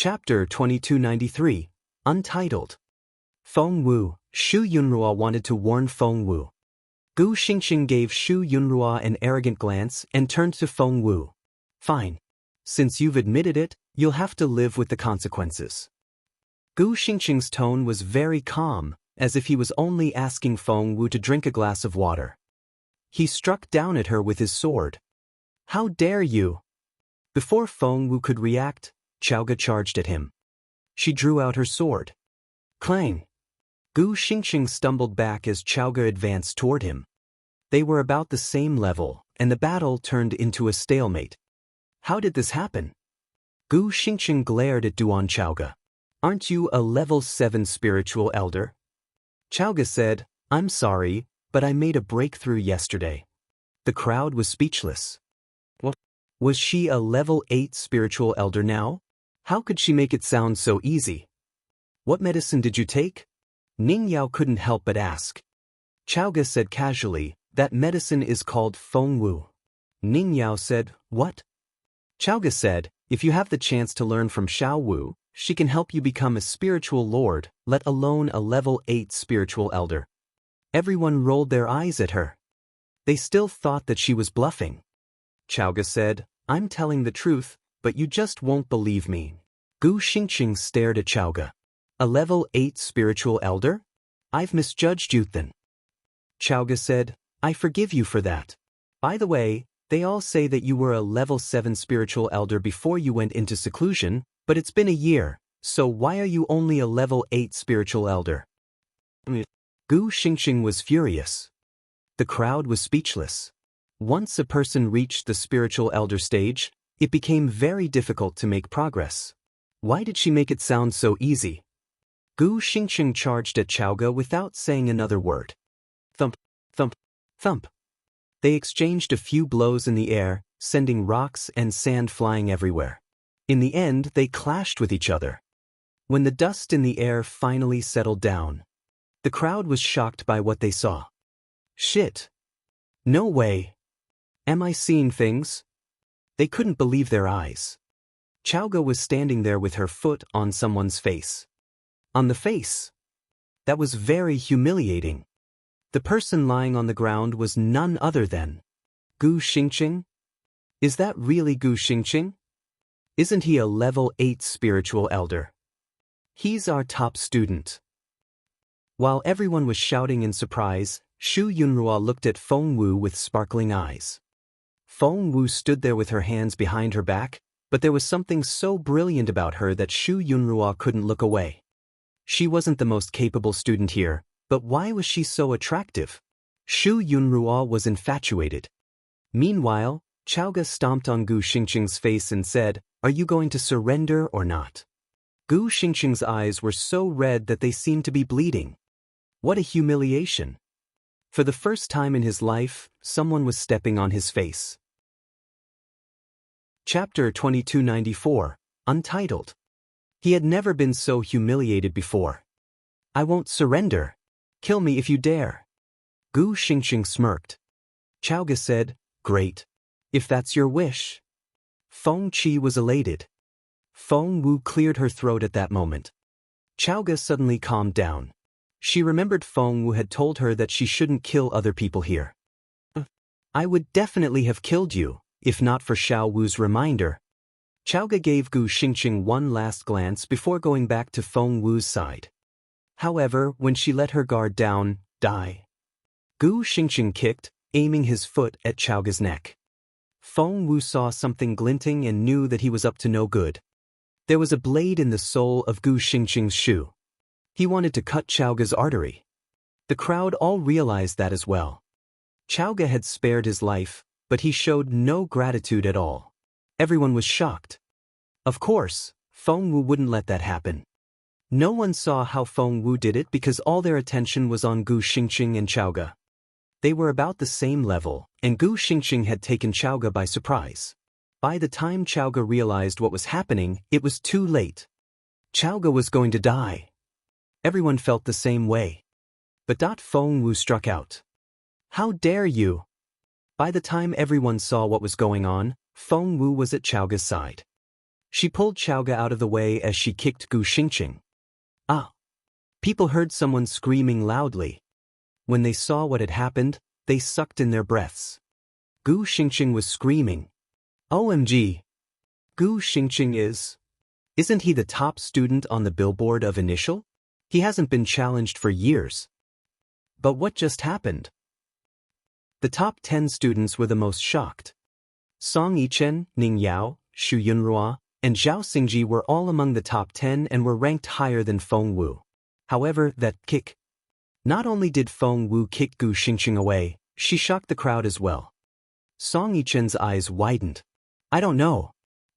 Chapter 2293, Untitled. Feng Wu. Shu Yunrua wanted to warn Feng Wu. Gu Xingxing gave Shu Yunrua an arrogant glance and turned to Feng Wu. Fine. Since you've admitted it, you'll have to live with the consequences. Gu Xingxing's tone was very calm, as if he was only asking Feng Wu to drink a glass of water. He struck down at her with his sword. How dare you! Before Feng Wu could react, Chaoga charged at him. She drew out her sword. Clang! Gu Xingxing stumbled back as Chaoga advanced toward him. They were about the same level, and the battle turned into a stalemate. How did this happen? Gu Xingxing glared at Duan Chaoga. Aren't you a level 7 spiritual elder? Chaoga said, I'm sorry, but I made a breakthrough yesterday. The crowd was speechless. What? Was she a level 8 spiritual elder now? How could she make it sound so easy? What medicine did you take? Ning Yao couldn't help but ask. Chaoga said casually, that medicine is called Feng Wu. Ning Yao said, what? Chaoga said, if you have the chance to learn from Xiao Wu, she can help you become a spiritual lord, let alone a level 8 spiritual elder. Everyone rolled their eyes at her. They still thought that she was bluffing. Chaoga said, I'm telling the truth, but you just won't believe me. Gu Xingxing stared at Chaoga. A level 8 spiritual elder? I've misjudged you then. Chaoga said, I forgive you for that. By the way, they all say that you were a level 7 spiritual elder before you went into seclusion, but it's been a year, so why are you only a level 8 spiritual elder? Gu Xingxing was furious. The crowd was speechless. Once a person reached the spiritual elder stage, it became very difficult to make progress. Why did she make it sound so easy? Gu Xingxing charged at Chaoga without saying another word. Thump, thump, thump. They exchanged a few blows in the air, sending rocks and sand flying everywhere. In the end, they clashed with each other. When the dust in the air finally settled down, the crowd was shocked by what they saw. Shit. No way. Am I seeing things? They couldn't believe their eyes. Chaoga was standing there with her foot on someone's face. On the face. That was very humiliating. The person lying on the ground was none other than Gu Xingxing? Is that really Gu Xingxing? Isn't he a level 8 spiritual elder? He's our top student. While everyone was shouting in surprise, Shu Yunrua looked at Feng Wu with sparkling eyes. Feng Wu stood there with her hands behind her back, but there was something so brilliant about her that Shu Yunrua couldn't look away. She wasn't the most capable student here, but why was she so attractive? Shu Yunrua was infatuated. Meanwhile, Chaoga stomped on Gu Xingxing's face and said, Are you going to surrender or not? Gu Xingxing's eyes were so red that they seemed to be bleeding. What a humiliation. For the first time in his life, someone was stepping on his face. Chapter 2294, Untitled. He had never been so humiliated before. I won't surrender. Kill me if you dare. Gu Xingxing smirked. Chaoga said, Great. If that's your wish. Feng Qi was elated. Feng Wu cleared her throat at that moment. Chaoga suddenly calmed down. She remembered Feng Wu had told her that she shouldn't kill other people here. I would definitely have killed you, if not for Xiao Wu's reminder. Chaoga gave Gu Xingxing one last glance before going back to Feng Wu's side. However, when she let her guard down, die. Gu Xingxing kicked, aiming his foot at Chaoga's neck. Feng Wu saw something glinting and knew that he was up to no good. There was a blade in the sole of Gu Xingxing's shoe. He wanted to cut Chaoga's artery. The crowd all realized that as well. Chaoga had spared his life, but he showed no gratitude at all. Everyone was shocked. Of course, Feng Wu wouldn't let that happen. No one saw how Feng Wu did it because all their attention was on Gu Xingxing and Chaoga. They were about the same level, and Gu Xingxing had taken Chaoga by surprise. By the time Chaoga realized what was happening, it was too late. Chaoga was going to die. Everyone felt the same way. But Feng Wu struck out. How dare you! By the time everyone saw what was going on, Feng Wu was at Chaoga's side. She pulled Chowga out of the way as she kicked Gu Xingqing. Ah! People heard someone screaming loudly. When they saw what had happened, they sucked in their breaths. Gu Xingqing was screaming. OMG! Gu Xingqing isn't he the top student on the billboard of Initial? He hasn't been challenged for years. But what just happened? The top 10 students were the most shocked. Song Yichen, Ning Yao, Xu Yunrua, and Zhao Xingji were all among the top 10 and were ranked higher than Feng Wu. However, that kick. Not only did Feng Wu kick Gu Xingqing away, she shocked the crowd as well. Song Yichen's eyes widened. I don't know.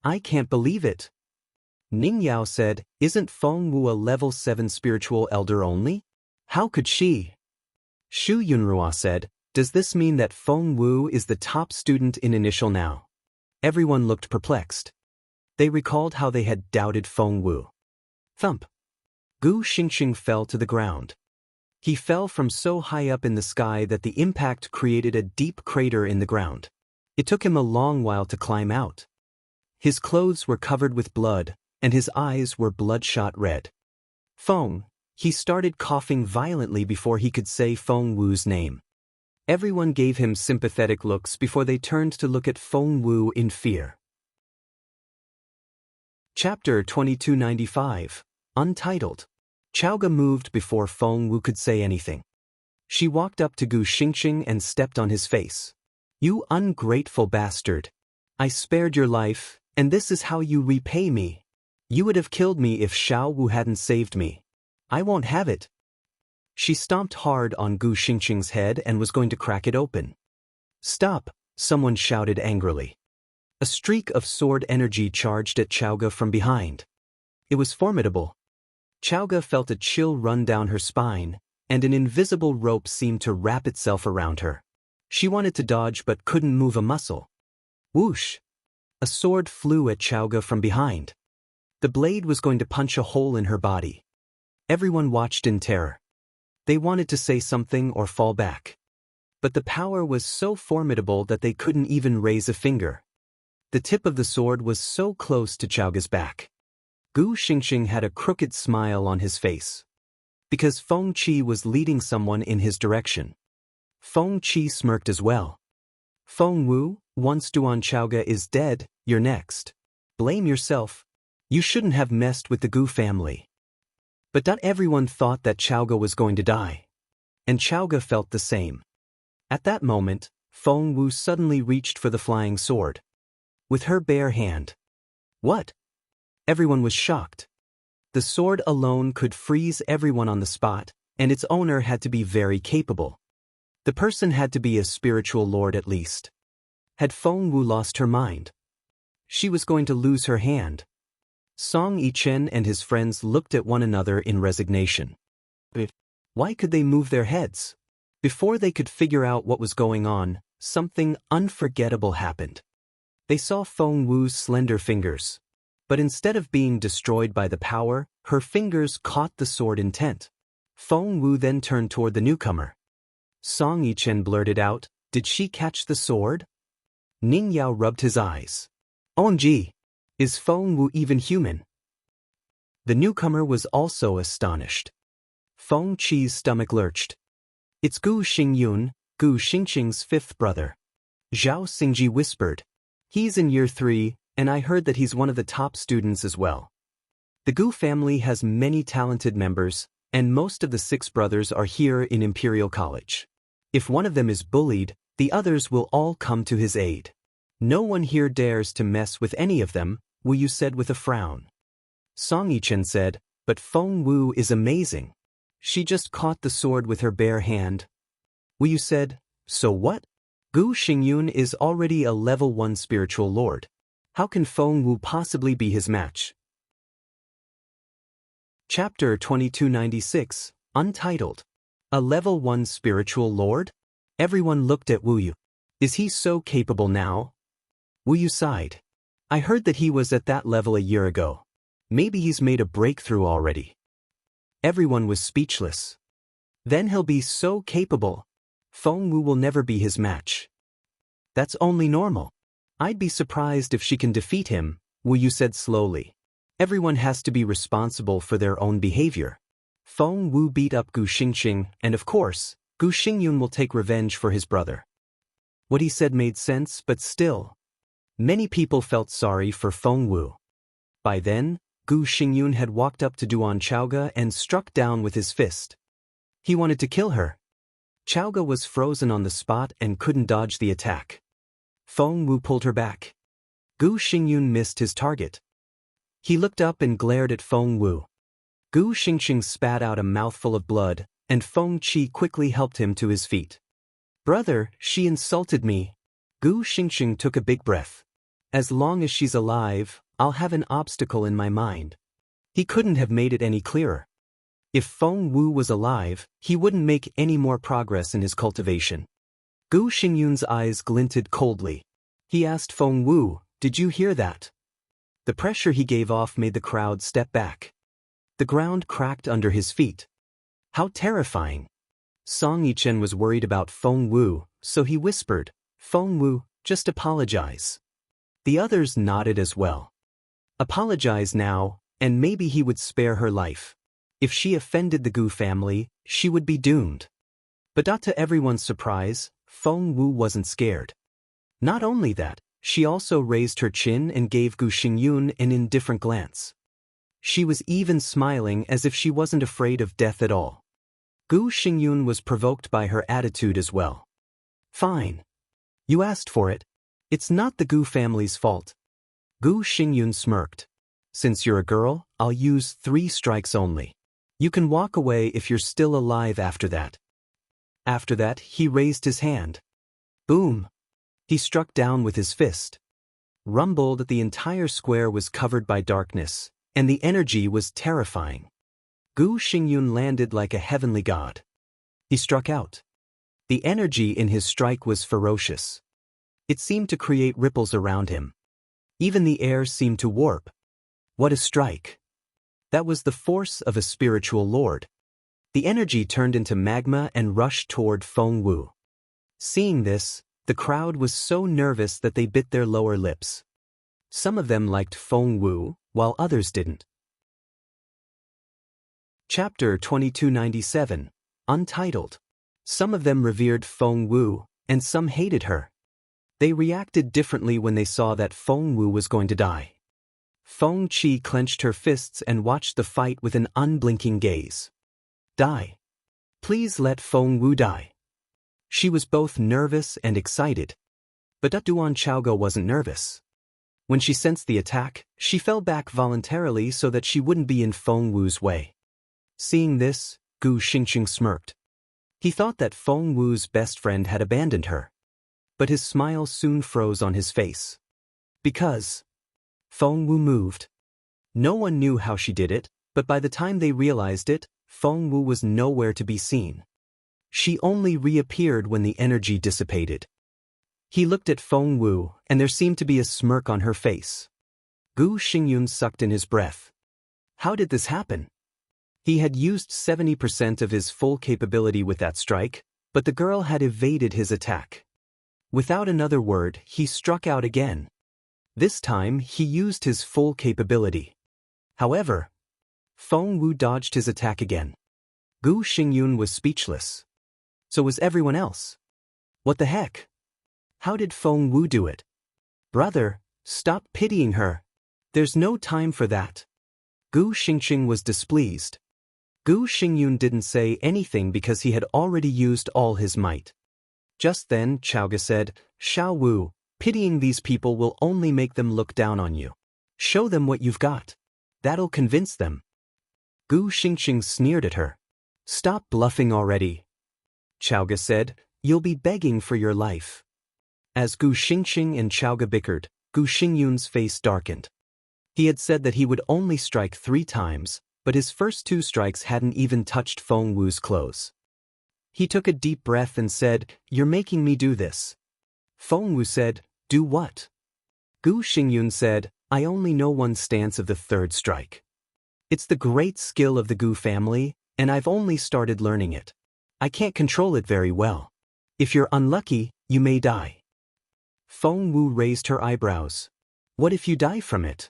I can't believe it. Ning Yao said, isn't Feng Wu a level 7 spiritual elder only? How could she? Xu Yunrua said, does this mean that Feng Wu is the top student in Initial now? Everyone looked perplexed. They recalled how they had doubted Feng Wu. Thump. Gu Xingqing fell to the ground. He fell from so high up in the sky that the impact created a deep crater in the ground. It took him a long while to climb out. His clothes were covered with blood, and his eyes were bloodshot red. Feng, he started coughing violently before he could say Feng Wu's name. Everyone gave him sympathetic looks before they turned to look at Feng Wu in fear. Chapter 2295, Untitled. Chowga moved before Feng Wu could say anything. She walked up to Gu Xingqing and stepped on his face. You ungrateful bastard. I spared your life, and this is how you repay me. You would have killed me if Xiao Wu hadn't saved me. I won't have it. She stomped hard on Gu Xingqing's head and was going to crack it open. Stop, someone shouted angrily. A streak of sword energy charged at Chowga from behind. It was formidable. Chowga felt a chill run down her spine, and an invisible rope seemed to wrap itself around her. She wanted to dodge but couldn't move a muscle. Whoosh! A sword flew at Chowga from behind. The blade was going to punch a hole in her body. Everyone watched in terror. They wanted to say something or fall back. But the power was so formidable that they couldn't even raise a finger. The tip of the sword was so close to Chowga's back. Gu Xingqing had a crooked smile on his face. Because Feng Qi was leading someone in his direction. Feng Qi smirked as well. Feng Wu, once Duan Chowga is dead, you're next. Blame yourself. You shouldn't have messed with the Gu family. But not everyone thought that Chowga was going to die. And Chowga felt the same. At that moment, Feng Wu suddenly reached for the flying sword. With her bare hand. What? Everyone was shocked. The sword alone could freeze everyone on the spot, and its owner had to be very capable. The person had to be a spiritual lord at least. Had Feng Wu lost her mind? She was going to lose her hand. Song Yichen and his friends looked at one another in resignation. Why could they move their heads? Before they could figure out what was going on, something unforgettable happened. They saw Feng Wu's slender fingers. But instead of being destroyed by the power, her fingers caught the sword intent. Feng Wu then turned toward the newcomer. Song Yichen blurted out, did she catch the sword? Ning Yao rubbed his eyes. OMG! Is Feng Wu even human? The newcomer was also astonished. Feng Qi's stomach lurched. It's Gu Xingyun, Gu Xingqing's fifth brother. Zhao Xingji whispered. He's in year 3, and I heard that he's one of the top students as well. The Gu family has many talented members, and most of the 6 brothers are here in Imperial College. If one of them is bullied, the others will all come to his aid. No one here dares to mess with any of them, Wu Yu said with a frown. Song Yichen said, but Feng Wu is amazing. She just caught the sword with her bare hand. Wu Yu said, so what? Gu Xingyun is already a level 1 spiritual lord. How can Feng Wu possibly be his match? Chapter 2296, Untitled. A level 1 spiritual lord? Everyone looked at Wu Yu. Is he so capable now? Wu Yu sighed. I heard that he was at that level a year ago. Maybe he's made a breakthrough already. Everyone was speechless. Then he'll be so capable. Feng Wu will never be his match. That's only normal. I'd be surprised if she can defeat him, Wu Yu said slowly. Everyone has to be responsible for their own behavior. Feng Wu beat up Gu Xingxing, and of course, Gu Xingyun will take revenge for his brother. What he said made sense, but still. Many people felt sorry for Feng Wu. By then, Gu Xingyun had walked up to Duan Chaoge and struck down with his fist. He wanted to kill her. Chaoge was frozen on the spot and couldn't dodge the attack. Feng Wu pulled her back. Gu Xingyun missed his target. He looked up and glared at Feng Wu. Gu Xingxing spat out a mouthful of blood, and Feng Qi quickly helped him to his feet. Brother, she insulted me. Gu Xingxing took a big breath. As long as she's alive, I'll have an obstacle in my mind. He couldn't have made it any clearer. If Feng Wu was alive, he wouldn't make any more progress in his cultivation. Gu Xingyun's eyes glinted coldly. He asked Feng Wu, "Did you hear that?" The pressure he gave off made the crowd step back. The ground cracked under his feet. How terrifying. Song Yichen was worried about Feng Wu, so he whispered, "Feng Wu, just apologize." The others nodded as well. Apologize now, and maybe he would spare her life. If she offended the Gu family, she would be doomed. But to everyone's surprise, Feng Wu wasn't scared. Not only that, she also raised her chin and gave Gu Xingyun an indifferent glance. She was even smiling as if she wasn't afraid of death at all. Gu Xingyun was provoked by her attitude as well. Fine. You asked for it. It's not the Gu family's fault. Gu Xingyun smirked. Since you're a girl, I'll use 3 strikes only. You can walk away if you're still alive after that. After that, he raised his hand. Boom. He struck down with his fist. Rumbled that the entire square was covered by darkness, and the energy was terrifying. Gu Xingyun landed like a heavenly god. He struck out. The energy in his strike was ferocious. It seemed to create ripples around him. Even the air seemed to warp. What a strike! That was the force of a spiritual lord. The energy turned into magma and rushed toward Feng Wu. Seeing this, the crowd was so nervous that they bit their lower lips. Some of them liked Feng Wu, while others didn't. Chapter 2297, Untitled. Some of them revered Feng Wu, and some hated her. They reacted differently when they saw that Feng Wu was going to die. Feng Qi clenched her fists and watched the fight with an unblinking gaze. Die. Please let Feng Wu die. She was both nervous and excited. But Duan Chaoge wasn't nervous. When she sensed the attack, she fell back voluntarily so that she wouldn't be in Feng Wu's way. Seeing this, Gu Xingxing smirked. He thought that Feng Wu's best friend had abandoned her. But his smile soon froze on his face. Because Feng Wu moved. No one knew how she did it, but by the time they realized it, Feng Wu was nowhere to be seen. She only reappeared when the energy dissipated. He looked at Feng Wu, and there seemed to be a smirk on her face. Gu Xingyun sucked in his breath. How did this happen? He had used 70% of his full capability with that strike, but the girl had evaded his attack. Without another word, he struck out again. This time, he used his full capability. However, Feng Wu dodged his attack again. Gu Xingyun was speechless. So was everyone else. What the heck? How did Feng Wu do it? Brother, stop pitying her. There's no time for that. Gu Xingxing was displeased. Gu Xingyun didn't say anything because he had already used all his might. Just then, Chaoge said, Xiao Wu, pitying these people will only make them look down on you. Show them what you've got. That'll convince them. Gu Xingxing sneered at her. Stop bluffing already. Chaoge said, you'll be begging for your life. As Gu Xingxing and Chaoge bickered, Gu Xingyun's face darkened. He had said that he would only strike 3 times, but his first 2 strikes hadn't even touched Feng Wu's clothes. He took a deep breath and said, You're making me do this. Feng Wu said, Do what? Gu Xingyun said, I only know one stance of the 3rd strike. It's the great skill of the Gu family, and I've only started learning it. I can't control it very well. If you're unlucky, you may die. Feng Wu raised her eyebrows. What if you die from it?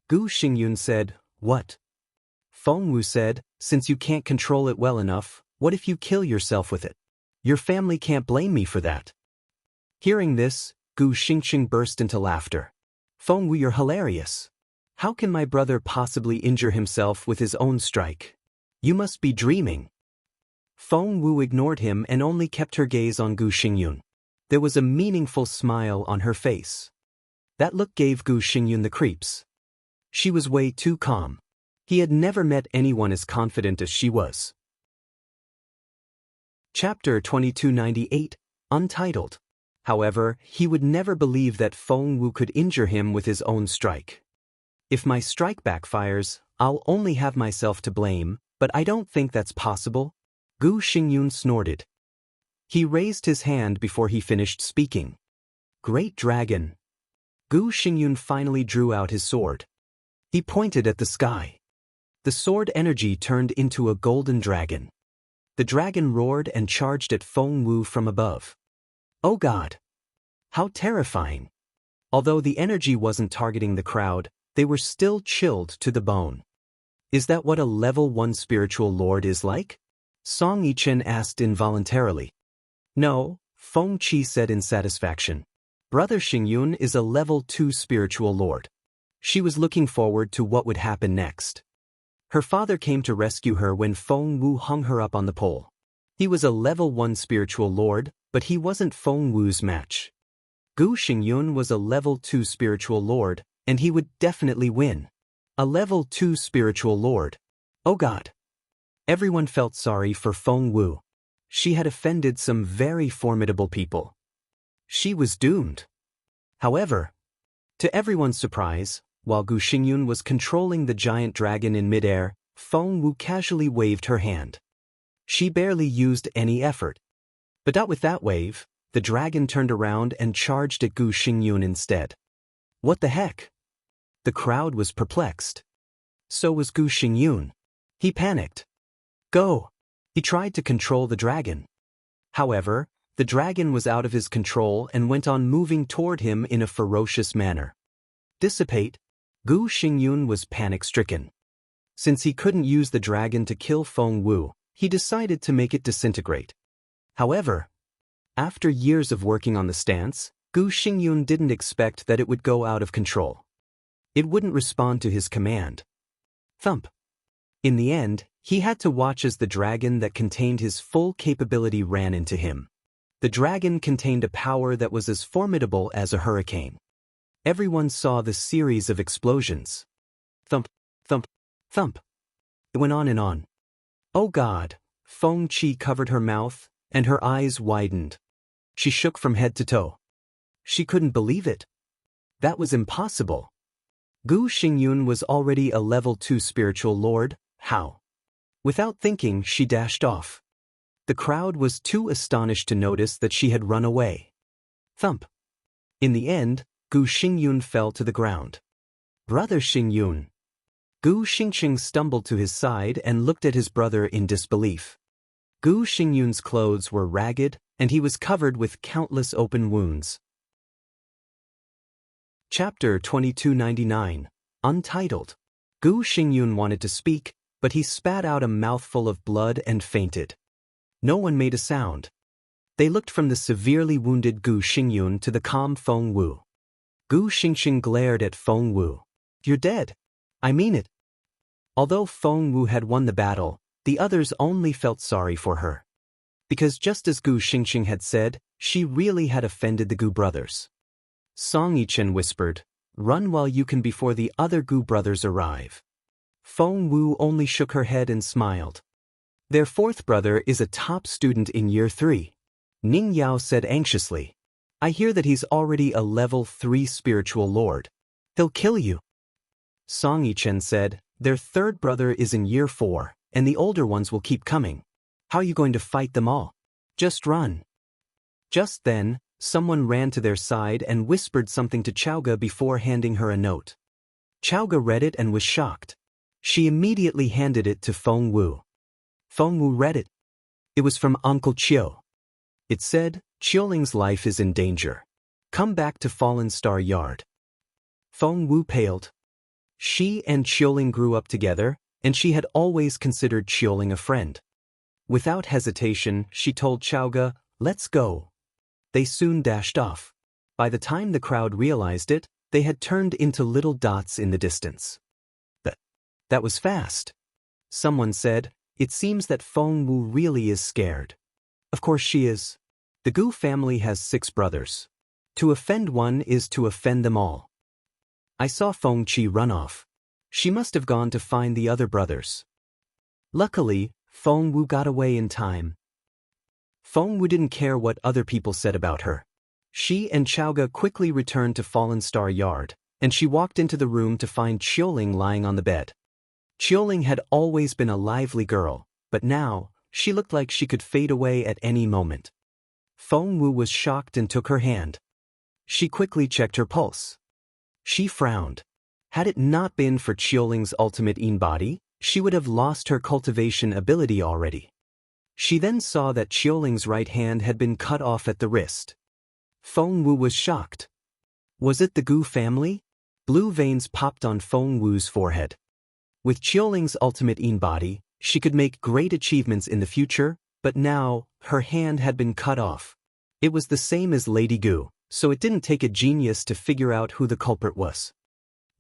Gu Xingyun said, What? Feng Wu said, Since you can't control it well enough, what if you kill yourself with it? Your family can't blame me for that. Hearing this, Gu Xingxing burst into laughter. Feng Wu, you're hilarious. How can my brother possibly injure himself with his own strike? You must be dreaming. Feng Wu ignored him and only kept her gaze on Gu Xingyun. There was a meaningful smile on her face. That look gave Gu Xingyun the creeps. She was way too calm. He had never met anyone as confident as she was. Chapter 2298, Untitled. However, he would never believe that Feng Wu could injure him with his own strike. If my strike backfires, I'll only have myself to blame, but I don't think that's possible. Gu Xingyun snorted. He raised his hand before he finished speaking. Great dragon. Gu Xingyun finally drew out his sword. He pointed at the sky. The sword energy turned into a golden dragon. The dragon roared and charged at Feng Wu from above. Oh God! How terrifying! Although the energy wasn't targeting the crowd, they were still chilled to the bone. Is that what a level 1 spiritual lord is like? Song Yichen asked involuntarily. No, Feng Qi said in satisfaction. Brother Xingyun is a level 2 spiritual lord. She was looking forward to what would happen next. Her father came to rescue her when Feng Wu hung her up on the pole. He was a level 1 spiritual lord, but he wasn't Feng Wu's match. Gu Xingyun was a level 2 spiritual lord, and he would definitely win. A level 2 spiritual lord. Oh God! Everyone felt sorry for Feng Wu. She had offended some very formidable people. She was doomed. However, to everyone's surprise, while Gu Xingyun was controlling the giant dragon in midair, Feng Wu casually waved her hand. She barely used any effort. But with that wave, the dragon turned around and charged at Gu Xingyun instead. What the heck? The crowd was perplexed. So was Gu Xingyun. He panicked. Go! He tried to control the dragon. However, the dragon was out of his control and went on moving toward him in a ferocious manner. Dissipate! Gu Xingyun was panic-stricken. Since he couldn't use the dragon to kill Feng Wu, he decided to make it disintegrate. However, after years of working on the stance, Gu Xingyun didn't expect that it would go out of control. It wouldn't respond to his command. Thump! In the end, he had to watch as the dragon that contained his full capability ran into him. The dragon contained a power that was as formidable as a hurricane. Everyone saw the series of explosions. Thump, thump, thump. It went on and on. Oh God! Feng Qi covered her mouth, and her eyes widened. She shook from head to toe. She couldn't believe it. That was impossible. Gu Xingyun was already a level 2 spiritual lord. How? Without thinking, she dashed off. The crowd was too astonished to notice that she had run away. Thump. In the end, Gu Xingyun fell to the ground. Brother Xingyun. Gu Xingxing stumbled to his side and looked at his brother in disbelief. Gu Xingyun's clothes were ragged, and he was covered with countless open wounds. Chapter 2299, Untitled. Gu Xingyun wanted to speak, but he spat out a mouthful of blood and fainted. No one made a sound. They looked from the severely wounded Gu Xingyun to the calm Feng Wu. Gu Xingxing glared at Feng Wu. You're dead. I mean it. Although Feng Wu had won the battle, the others only felt sorry for her. Because just as Gu Xingxing had said, she really had offended the Gu brothers. Song Yichen whispered, Run while you can before the other Gu brothers arrive. Feng Wu only shook her head and smiled. Their fourth brother is a top student in year 3. Ning Yao said anxiously. I hear that he's already a level 3 spiritual lord. He'll kill you. Song Yichen said, Their third brother is in year 4, and the older ones will keep coming. How are you going to fight them all? Just run. Just then, someone ran to their side and whispered something to Chaoga before handing her a note. Chaoga read it and was shocked. She immediately handed it to Feng Wu. Feng Wu read it. It was from Uncle Chiu. It said, Qiuling's life is in danger. Come back to Fallen Star Yard. Feng Wu paled. She and Qiuling grew up together, and she had always considered Qiuling a friend. Without hesitation, she told Xiaoge, "Let's go." They soon dashed off. By the time the crowd realized it, they had turned into little dots in the distance. That was fast. Someone said, "It seems that Feng Wu really is scared." Of course she is. The Gu family has 6 brothers. To offend one is to offend them all. I saw Feng Qi run off. She must have gone to find the other brothers. Luckily, Feng Wu got away in time. Feng Wu didn't care what other people said about her. She and Xiaoge quickly returned to Fallen Star Yard, and she walked into the room to find Qiuling lying on the bed. Qiuling had always been a lively girl, but now, she looked like she could fade away at any moment. Feng Wu was shocked and took her hand. She quickly checked her pulse. She frowned. Had it not been for Qiuling's ultimate Yin body, she would have lost her cultivation ability already. She then saw that Qiuling's right hand had been cut off at the wrist. Feng Wu was shocked. Was it the Gu family? Blue veins popped on Feng Wu's forehead. With Qiuling's ultimate Yin body, she could make great achievements in the future, but now, her hand had been cut off. It was the same as Lady Gu, so it didn't take a genius to figure out who the culprit was.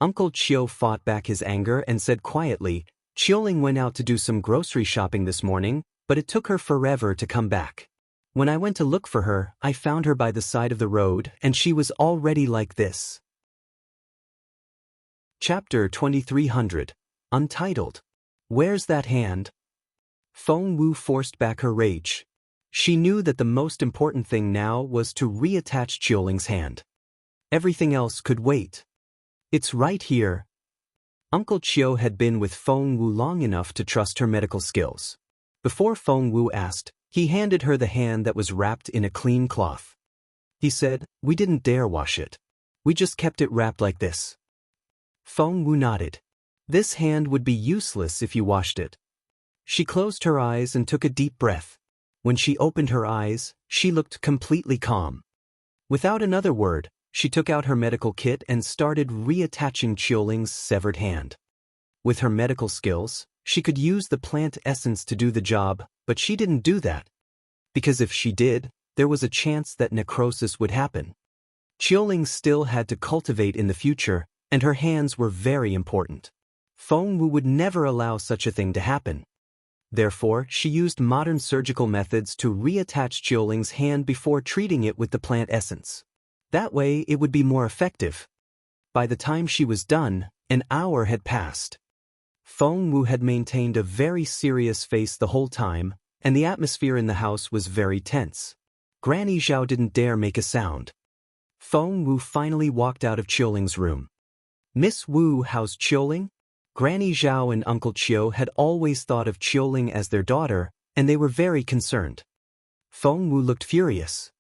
Uncle Qiu fought back his anger and said quietly, "Qiuling went out to do some grocery shopping this morning, but it took her forever to come back. When I went to look for her, I found her by the side of the road and she was already like this." Chapter 2300. Untitled. Where's that hand? Feng Wu forced back her rage. She knew that the most important thing now was to reattach Qiuling's hand. Everything else could wait. It's right here. Uncle Qiu had been with Feng Wu long enough to trust her medical skills. Before Feng Wu asked, he handed her the hand that was wrapped in a clean cloth. He said, "We didn't dare wash it. We just kept it wrapped like this." Feng Wu nodded. "This hand would be useless if you washed it." She closed her eyes and took a deep breath. When she opened her eyes, she looked completely calm. Without another word, she took out her medical kit and started reattaching Qiuling's severed hand. With her medical skills, she could use the plant essence to do the job, but she didn't do that. Because if she did, there was a chance that necrosis would happen. Qiuling still had to cultivate in the future, and her hands were very important. Feng Wu would never allow such a thing to happen. Therefore, she used modern surgical methods to reattach Qiuling's hand before treating it with the plant essence. That way, it would be more effective. By the time she was done, an hour had passed. Feng Wu had maintained a very serious face the whole time, and the atmosphere in the house was very tense. Granny Zhao didn't dare make a sound. Feng Wu finally walked out of Qiuling's room. "Miss Wu, how's Qiuling?" Granny Zhao and Uncle Qiu had always thought of Qiuling as their daughter, and they were very concerned. Feng Wu looked furious.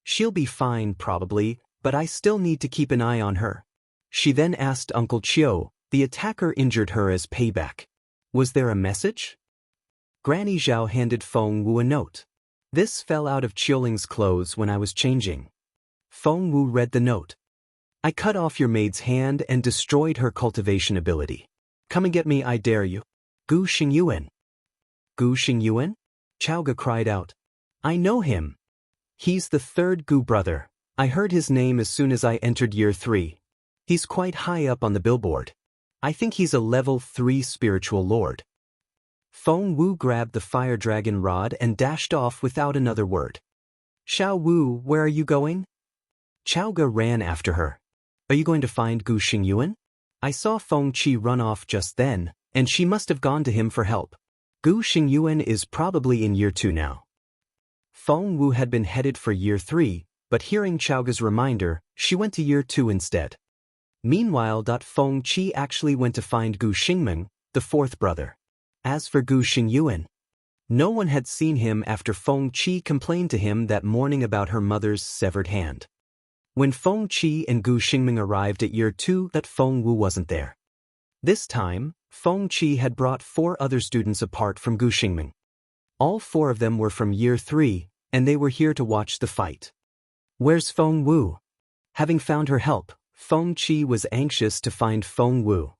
"She'll be fine probably, but I still need to keep an eye on her." She then asked Uncle Qiu, "The attacker injured her as payback. Was there a message?" Granny Zhao handed Feng Wu a note. "This fell out of Qiuling's clothes when I was changing." Feng Wu read the note. "I cut off your maid's hand and destroyed her cultivation ability. Come and get me, I dare you." "Gu Xingyuan." "Gu Xingyuan?" Xiaoge cried out. "I know him. He's the 3rd Gu brother. I heard his name as soon as I entered year 3. He's quite high up on the billboard. I think he's a level 3 spiritual lord." Feng Wu grabbed the fire dragon rod and dashed off without another word. "Xiao Wu, where are you going?" Xiaoge ran after her. "Are you going to find Gu Xingyuan? I saw Feng Qi run off just then, and she must have gone to him for help. Gu Xingyuan is probably in year 2 now." Feng Wu had been headed for year 3, but hearing Xiaoge's reminder, she went to year 2 instead. Meanwhile, Feng Qi actually went to find Gu Xingmeng, the 4th brother. As for Gu Xingyuan, no one had seen him after Feng Qi complained to him that morning about her mother's severed hand. When Feng Qi and Gu Xingmeng arrived at year 2, Feng Wu wasn't there. This time, Feng Qi had brought 4 other students apart from Gu Xingmeng. All 4 of them were from year 3, and they were here to watch the fight. "Where's Feng Wu?" Having found her help, Feng Qi was anxious to find Feng Wu.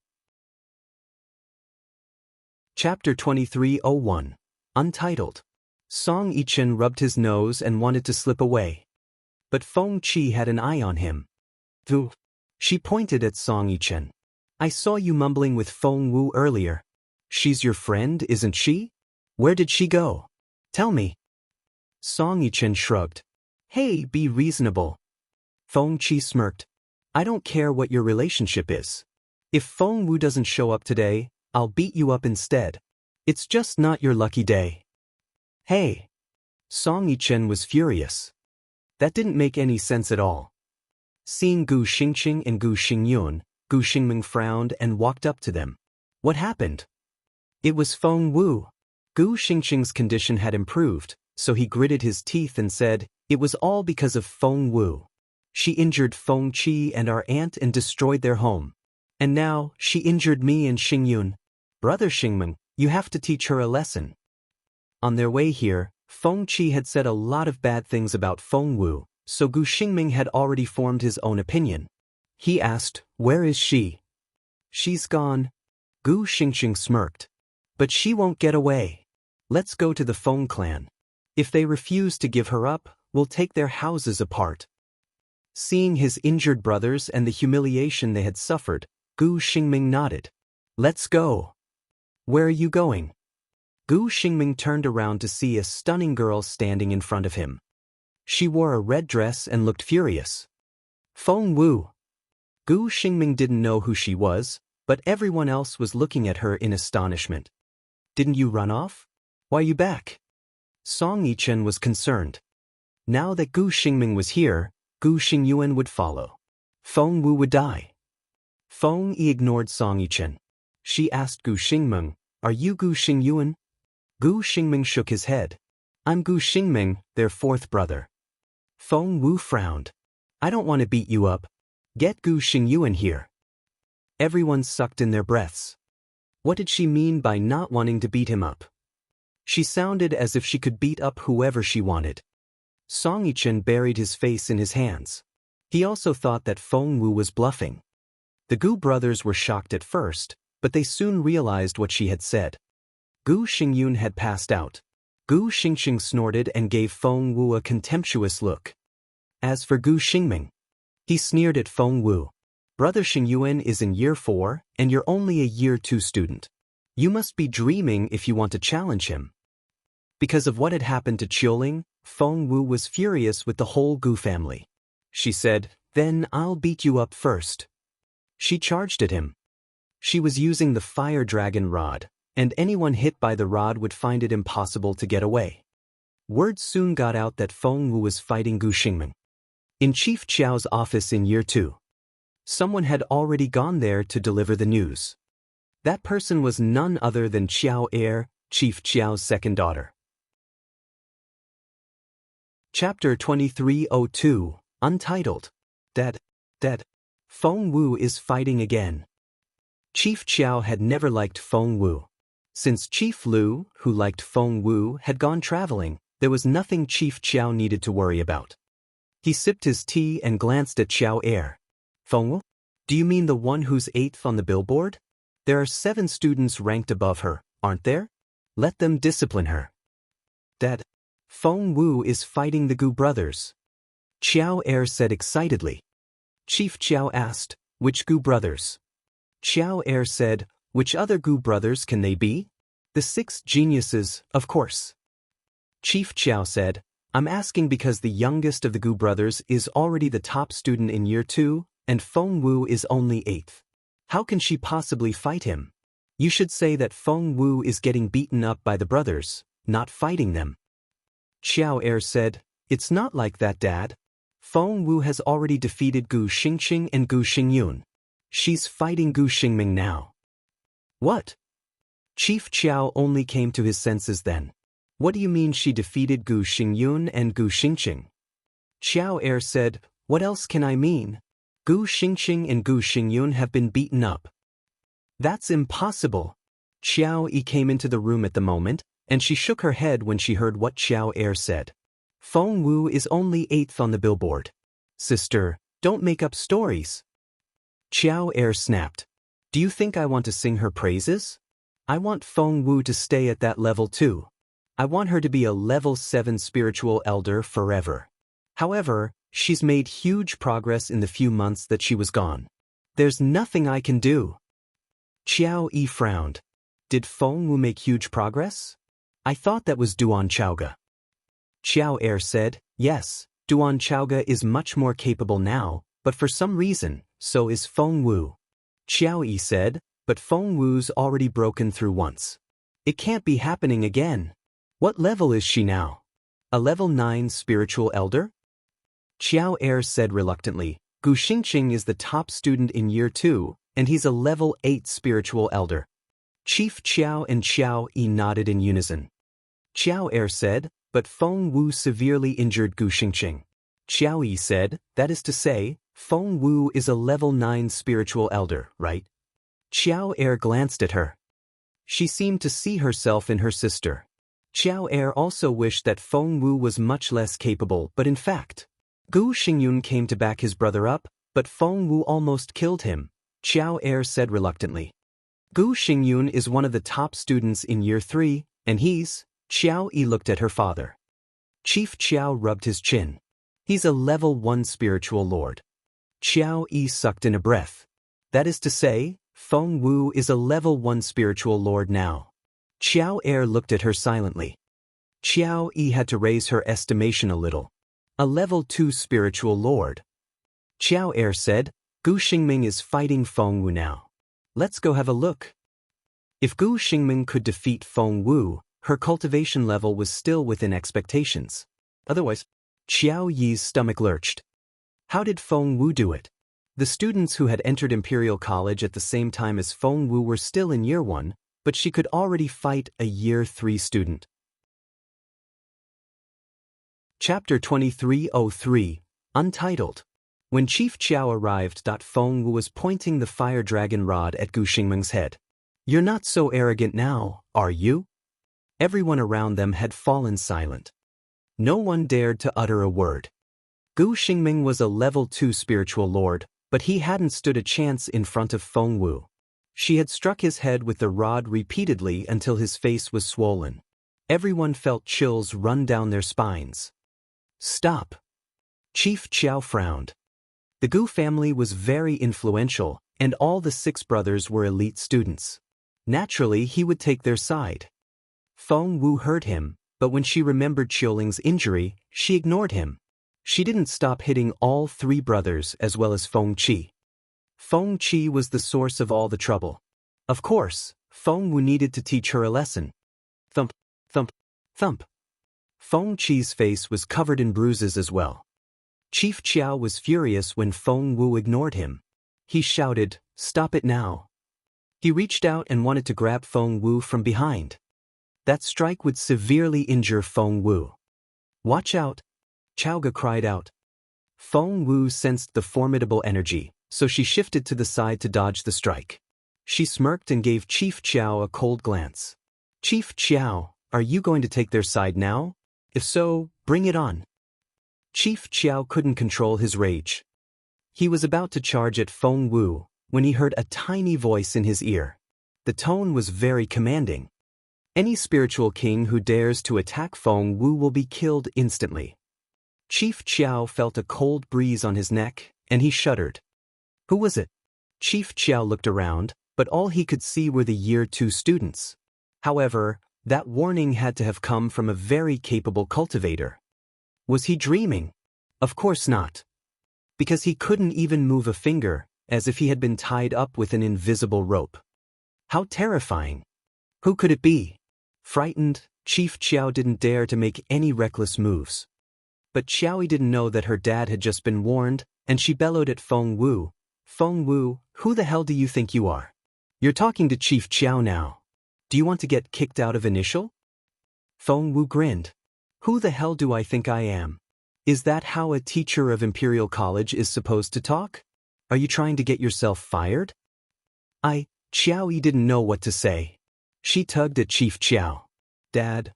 Chapter 2301. Untitled. Song Yichen rubbed his nose and wanted to slip away. But Feng Qi had an eye on him. "Du." She pointed at Song Yichen. "I saw you mumbling with Feng Wu earlier. She's your friend, isn't she? Where did she go? Tell me." Song Yichen shrugged. "Hey, be reasonable." Feng Qi smirked. "I don't care what your relationship is. If Feng Wu doesn't show up today, I'll beat you up instead. It's just not your lucky day." "Hey." Song Yichen was furious. That didn't make any sense at all. Seeing Gu Xingqing and Gu Xingyun, Gu Xingming frowned and walked up to them. What happened? It was Feng Wu. Gu Xingqing's condition had improved, so he gritted his teeth and said, "It was all because of Feng Wu. She injured Feng Qi and our aunt and destroyed their home. And now, she injured me and Xingyun. Brother Xingming, you have to teach her a lesson." On their way here, Feng Qi had said a lot of bad things about Feng Wu, so Gu Xingming had already formed his own opinion. He asked, "Where is she?" "She's gone." Gu Xingqing smirked. "But she won't get away. Let's go to the Feng clan. If they refuse to give her up, we'll take their houses apart." Seeing his injured brothers and the humiliation they had suffered, Gu Xingming nodded. "Let's go." "Where are you going?" Gu Xingming turned around to see a stunning girl standing in front of him. She wore a red dress and looked furious. Feng Wu. Gu Xingming didn't know who she was, but everyone else was looking at her in astonishment. "Didn't you run off? Why are you back?" Song Yichen was concerned. Now that Gu Xingming was here, Gu Xingyuan would follow. Feng Wu would die. Feng Yi ignored Song Yichen. She asked Gu Xingming, "Are you Gu Xingyuan?" Gu Xingming shook his head. "I'm Gu Xingming, their fourth brother." Feng Wu frowned. "I don't want to beat you up. Get Gu Xingyuan here." Everyone sucked in their breaths. What did she mean by not wanting to beat him up? She sounded as if she could beat up whoever she wanted. Song Yichen buried his face in his hands. He also thought that Feng Wu was bluffing. The Gu brothers were shocked at first, but they soon realized what she had said. Gu Xingyun had passed out. Gu Xingqing snorted and gave Feng Wu a contemptuous look. As for Gu Xingming, he sneered at Feng Wu. "Brother Xingyuan is in year 4, and you're only a year 2 student. You must be dreaming if you want to challenge him." Because of what had happened to Qiuling, Feng Wu was furious with the whole Gu family. She said, "Then I'll beat you up first." She charged at him. She was using the fire dragon rod, and anyone hit by the rod would find it impossible to get away. Word soon got out that Feng Wu was fighting Gu Xingming. In Chief Qiao's office in year 2. Someone had already gone there to deliver the news. That person was none other than Qiao Er, Chief Qiao's second daughter. Chapter 2302, Untitled. Dead. Feng Wu is fighting again. Chief Qiao had never liked Feng Wu. Since Chief Lu, who liked Feng Wu, had gone traveling, there was nothing Chief Qiao needed to worry about. He sipped his tea and glanced at Qiao Er. "Feng Wu? Do you mean the one who's 8th on the billboard? There are 7 students ranked above her, aren't there? Let them discipline her." "Dad, Feng Wu is fighting the Gu brothers," Qiao Er said excitedly. Chief Qiao asked, "Which Gu brothers?" Qiao Er said, "Which other Gu brothers can they be? The 6 geniuses, of course." Chief Qiao said, "I'm asking because the youngest of the Gu brothers is already the top student in year 2, and Feng Wu is only 8th. How can she possibly fight him? You should say that Feng Wu is getting beaten up by the brothers, not fighting them." Qiao Er said, "It's not like that, Dad. Feng Wu has already defeated Gu Xingqing and Gu Xingyun. She's fighting Gu Xingming now." "What?" Chief Qiao only came to his senses then. "What do you mean she defeated Gu Xingyun and Gu Xingqing?" Qiao Er said, "What else can I mean? Gu Xingqing and Gu Xingyun have been beaten up." "That's impossible." Qiao Yi came into the room at the moment, and she shook her head when she heard what Qiao Er said. "Feng Wu is only 8th on the billboard. Sister, don't make up stories. Qiao Er snapped. Do you think I want to sing her praises? I want Feng Wu to stay at that level too. I want her to be a level 7 spiritual elder forever. However, she's made huge progress in the few months that she was gone. There's nothing I can do. Qiao Yi frowned. Did Feng Wu make huge progress? I thought that was Duan Chaoga. Qiao Er said, yes, Duan Chaoga is much more capable now, but for some reason, so is Feng Wu. Qiao Yi said, but Feng Wu's already broken through once. It can't be happening again. What level is she now? A level 9 spiritual elder? Qiao Er said reluctantly, Gu Xingqing is the top student in year 2, and he's a level 8 spiritual elder. Chief Qiao and Qiao Yi nodded in unison. Qiao Er said, but Feng Wu severely injured Gu Xingqing. Qiao Yi said, that is to say, Feng Wu is a level 9 spiritual elder, right? Qiao Er glanced at her. She seemed to see herself in her sister. Qiao Er also wished that Feng Wu was much less capable, but in fact, Gu Xingyun came to back his brother up, but Feng Wu almost killed him, Qiao Er said reluctantly. Gu Xingyun is one of the top students in year 3, and he's, Qiao Yi looked at her father. Chief Qiao rubbed his chin. He's a level 1 spiritual lord. Qiao Yi sucked in a breath. That is to say, Feng Wu is a level 1 spiritual lord now. Qiao Er looked at her silently. Qiao Yi had to raise her estimation a little. A level 2 spiritual lord. Qiao Er said, Gu Xingming is fighting Feng Wu now. Let's go have a look. If Gu Xingming could defeat Feng Wu, her cultivation level was still within expectations. Otherwise, Qiao Yi's stomach lurched. How did Feng Wu do it? The students who had entered Imperial College at the same time as Feng Wu were still in year 1, but she could already fight a year 3 student. Chapter 2303, Untitled. When Chief Qiao arrived, Feng Wu was pointing the fire dragon rod at Gu Xingming's head. You're not so arrogant now, are you? Everyone around them had fallen silent. No one dared to utter a word. Gu Xingming was a level 2 spiritual lord, but he hadn't stood a chance in front of Feng Wu. She had struck his head with the rod repeatedly until his face was swollen. Everyone felt chills run down their spines. Stop. Chief Qiao frowned. The Gu family was very influential, and all the 6 brothers were elite students. Naturally, he would take their side. Feng Wu heard him, but when she remembered Qiuling's injury, she ignored him. She didn't stop hitting all 3 brothers as well as Feng Qi. Feng Qi was the source of all the trouble. Of course, Feng Wu needed to teach her a lesson. Thump, thump, thump. Feng Qi's face was covered in bruises as well. Chief Qiao was furious when Feng Wu ignored him. He shouted, "Stop it now." He reached out and wanted to grab Feng Wu from behind. That strike would severely injure Feng Wu. Watch out! Chaoga cried out. Feng Wu sensed the formidable energy, so she shifted to the side to dodge the strike. She smirked and gave Chief Qiao a cold glance. Chief Qiao, are you going to take their side now? If so, bring it on. Chief Qiao couldn't control his rage. He was about to charge at Feng Wu when he heard a tiny voice in his ear. The tone was very commanding. Any spiritual king who dares to attack Feng Wu will be killed instantly. Chief Qiao felt a cold breeze on his neck, and he shuddered. Who was it? Chief Qiao looked around, but all he could see were the year 2 students. However, that warning had to have come from a very capable cultivator. Was he dreaming? Of course not. Because he couldn't even move a finger, as if he had been tied up with an invisible rope. How terrifying. Who could it be? Frightened, Chief Qiao didn't dare to make any reckless moves. But Qiaoyi didn't know that her dad had just been warned, and she bellowed at Feng Wu. Feng Wu, who the hell do you think you are? You're talking to Chief Qiao now. Do you want to get kicked out of Initial? Feng Wu grinned. Who the hell do I think I am? Is that how a teacher of Imperial College is supposed to talk? Are you trying to get yourself fired? Qiaoyi didn't know what to say. She tugged at Chief Qiao. Dad.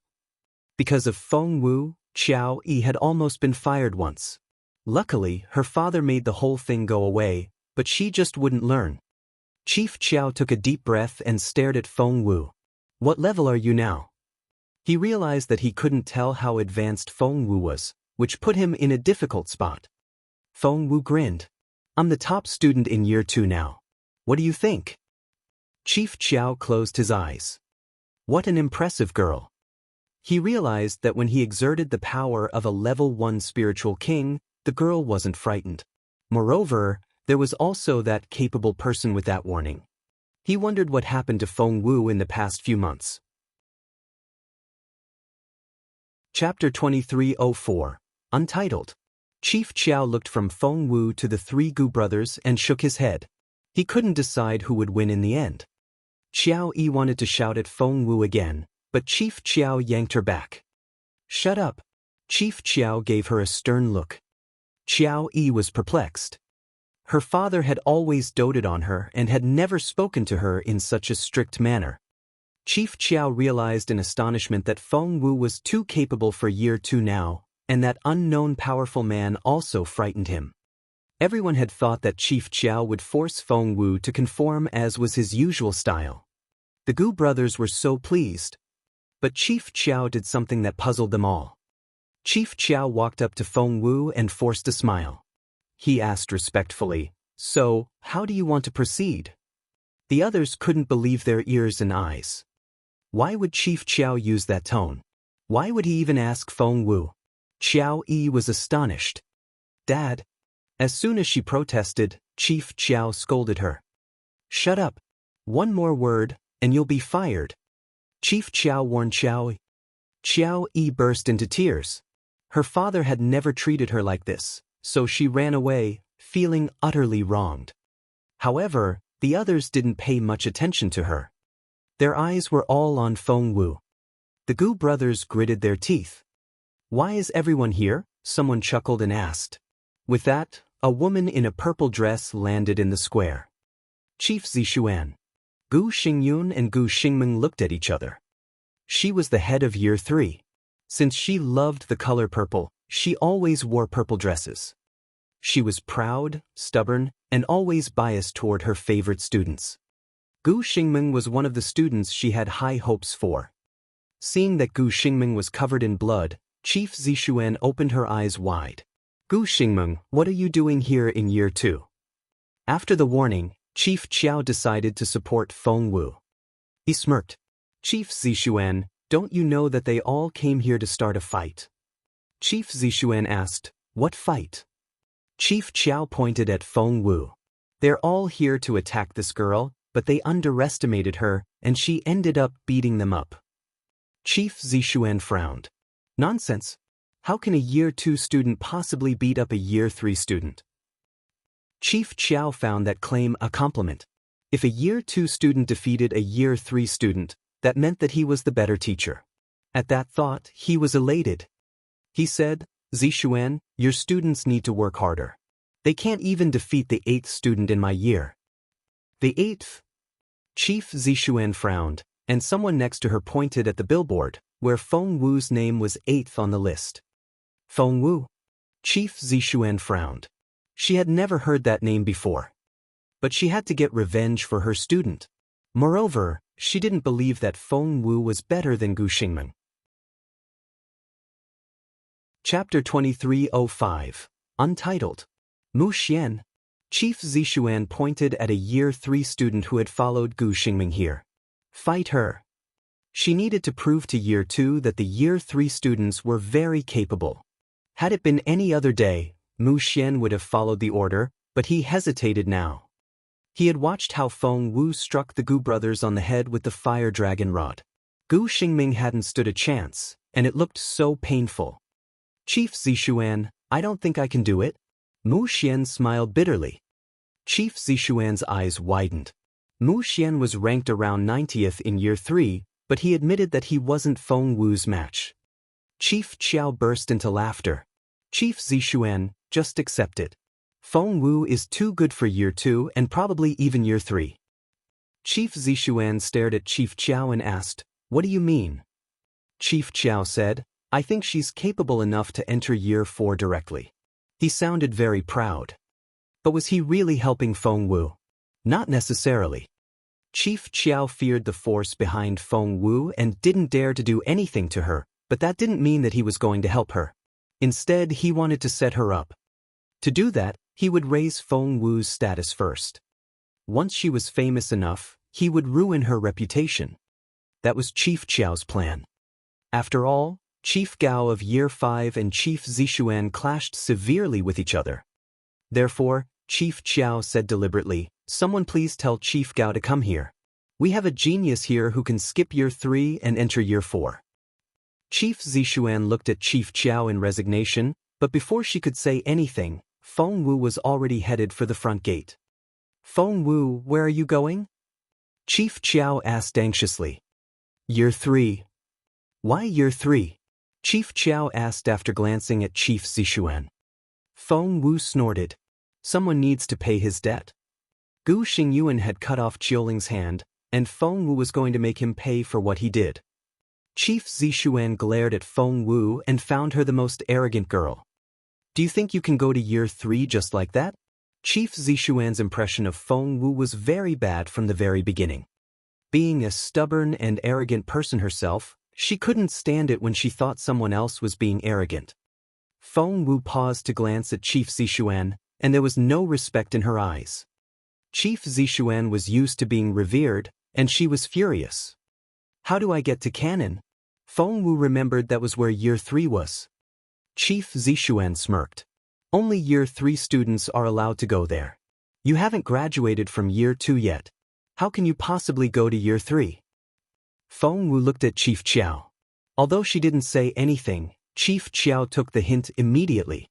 Because of Feng Wu, Qiaoyi had almost been fired once. Luckily, her father made the whole thing go away, but she just wouldn't learn. Chief Chiao took a deep breath and stared at Feng Wu. What level are you now? He realized that he couldn't tell how advanced Feng Wu was, which put him in a difficult spot. Feng Wu grinned. I'm the top student in year 2 now. What do you think? Chief Chiao closed his eyes. What an impressive girl. He realized that when he exerted the power of a level 1 spiritual king, the girl wasn't frightened. Moreover, there was also that capable person with that warning. He wondered what happened to Feng Wu in the past few months. Chapter 2304, Untitled. Chief Chiao looked from Feng Wu to the 3 Gu brothers and shook his head. He couldn't decide who would win in the end. Xiao Yi wanted to shout at Feng Wu again, but Chief Chiao yanked her back. Shut up. Chief Chiao gave her a stern look. Xiao Yi was perplexed. Her father had always doted on her and had never spoken to her in such a strict manner. Chief Chiao realized in astonishment that Feng Wu was too capable for year 2 now, and that unknown powerful man also frightened him. Everyone had thought that Chief Chiao would force Feng Wu to conform as was his usual style. The Gu brothers were so pleased. But Chief Chiao did something that puzzled them all. Chief Chiao walked up to Feng Wu and forced a smile. He asked respectfully, So, how do you want to proceed? The others couldn't believe their ears and eyes. Why would Chief Chiao use that tone? Why would he even ask Feng Wu? Xiao Yi was astonished. Dad. As soon as she protested, Chief Chiao scolded her. Shut up. One more word, and you'll be fired. Chief Chiao warned Xiao Yi. Xiao Yi burst into tears. Her father had never treated her like this, so she ran away, feeling utterly wronged. However, the others didn't pay much attention to her. Their eyes were all on Feng Wu. The Gu brothers gritted their teeth. Why is everyone here? Someone chuckled and asked. With that, a woman in a purple dress landed in the square. Chief Zixuan. Gu Xingyun and Gu Xingmeng looked at each other. She was the head of year 3. Since she loved the color purple, she always wore purple dresses. She was proud, stubborn, and always biased toward her favorite students. Gu Xingmeng was one of the students she had high hopes for. Seeing that Gu Xingmeng was covered in blood, Chief Zixuan opened her eyes wide. Gu Xingmeng, what are you doing here in year 2? After the warning, Chief Chiao decided to support Feng Wu. He smirked. Chief Zixuan, don't you know that they all came here to start a fight? Chief Zixuan asked, what fight? Chief Chiao pointed at Feng Wu. They're all here to attack this girl, but they underestimated her, and she ended up beating them up. Chief Zixuan frowned. Nonsense. How can a year 2 student possibly beat up a year 3 student? Chief Chiao found that claim a compliment. If a year 2 student defeated a year 3 student, that meant that he was the better teacher. At that thought, he was elated. He said, Zixuan, your students need to work harder. They can't even defeat the 8th student in my year. The 8th? Chief Zixuan frowned, and someone next to her pointed at the billboard, where Feng Wu's name was 8th on the list. Feng Wu? Chief Zixuan frowned. She had never heard that name before. But she had to get revenge for her student. Moreover, she didn't believe that Feng Wu was better than Gu Xingmeng. Chapter 2305, Untitled. Mu Xian. Chief Zixuan pointed at a year 3 student who had followed Gu Xingmeng here. Fight her. She needed to prove to year 2 that the year 3 students were very capable. Had it been any other day, Mu Xian would have followed the order, but he hesitated now. He had watched how Feng Wu struck the Gu brothers on the head with the fire dragon rod. Gu Xingming hadn't stood a chance, and it looked so painful. Chief Zixuan, I don't think I can do it. Mu Xian smiled bitterly. Chief Zixuan's eyes widened. Mu Xian was ranked around 90th in year 3, but he admitted that he wasn't Feng Wu's match. Chief Chiao burst into laughter. Chief Zixuan, just accept it. Feng Wu is too good for year 2 and probably even year 3. Chief Zixuan stared at Chief Chiao and asked, what do you mean? Chief Chiao said, I think she's capable enough to enter year 4 directly. He sounded very proud. But was he really helping Feng Wu? Not necessarily. Chief Chiao feared the force behind Feng Wu and didn't dare to do anything to her, but that didn't mean that he was going to help her. Instead, he wanted to set her up. To do that, he would raise Feng Wu's status first. Once she was famous enough, he would ruin her reputation. That was Chief Chiao's plan. After all, Chief Gao of Year 5 and Chief Zishuan clashed severely with each other. Therefore, Chief Chiao said deliberately, "Someone please tell Chief Gao to come here. We have a genius here who can skip Year 3 and enter Year 4. Chief Zishuan looked at Chief Chiao in resignation, but before she could say anything, Feng Wu was already headed for the front gate. "Feng Wu, where are you going?" Chief Chiao asked anxiously. "Year 3. "Why Year 3? Chief Chiao asked after glancing at Chief Zishuan. Feng Wu snorted. "Someone needs to pay his debt." Gu Xingyuan had cut off Qiuling's hand, and Feng Wu was going to make him pay for what he did. Chief Zishuan glared at Feng Wu and found her the most arrogant girl. "Do you think you can go to Year 3 just like that?" Chief Zishuan's impression of Feng Wu was very bad from the very beginning. Being a stubborn and arrogant person herself, she couldn't stand it when she thought someone else was being arrogant. Feng Wu paused to glance at Chief Zishuan, and there was no respect in her eyes. Chief Zishuan was used to being revered, and she was furious. "How do I get to Canon?" Feng Wu remembered that was where Year 3 was. Chief Zishuan smirked. "Only Year 3 students are allowed to go there. You haven't graduated from Year 2 yet. How can you possibly go to Year 3? Feng Wu looked at Chief Chiao. Although she didn't say anything, Chief Chiao took the hint immediately.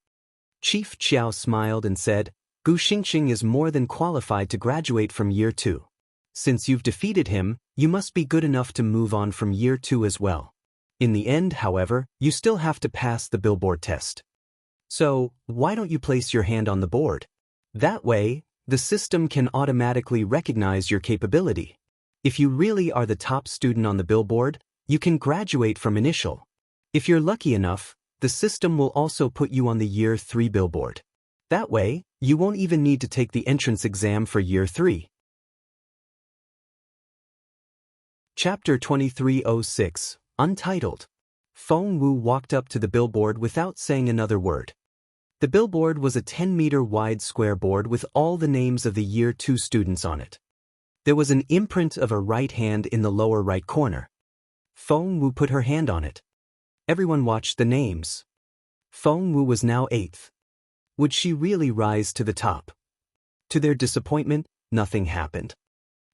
Chief Chiao smiled and said, "Gu Xingxing is more than qualified to graduate from Year 2. Since you've defeated him, you must be good enough to move on from Year 2 as well. In the end, however, you still have to pass the billboard test. So, why don't you place your hand on the board? That way, the system can automatically recognize your capability. If you really are the top student on the billboard, you can graduate from initial. If you're lucky enough, the system will also put you on the Year 3 billboard. That way, you won't even need to take the entrance exam for Year 3. Chapter 2306, Untitled. Feng Wu walked up to the billboard without saying another word. The billboard was a 10-meter wide square board with all the names of the Year 2 students on it. There was an imprint of a right hand in the lower right corner. Feng Wu put her hand on it. Everyone watched the names. Feng Wu was now 8th. Would she really rise to the top? To their disappointment, nothing happened.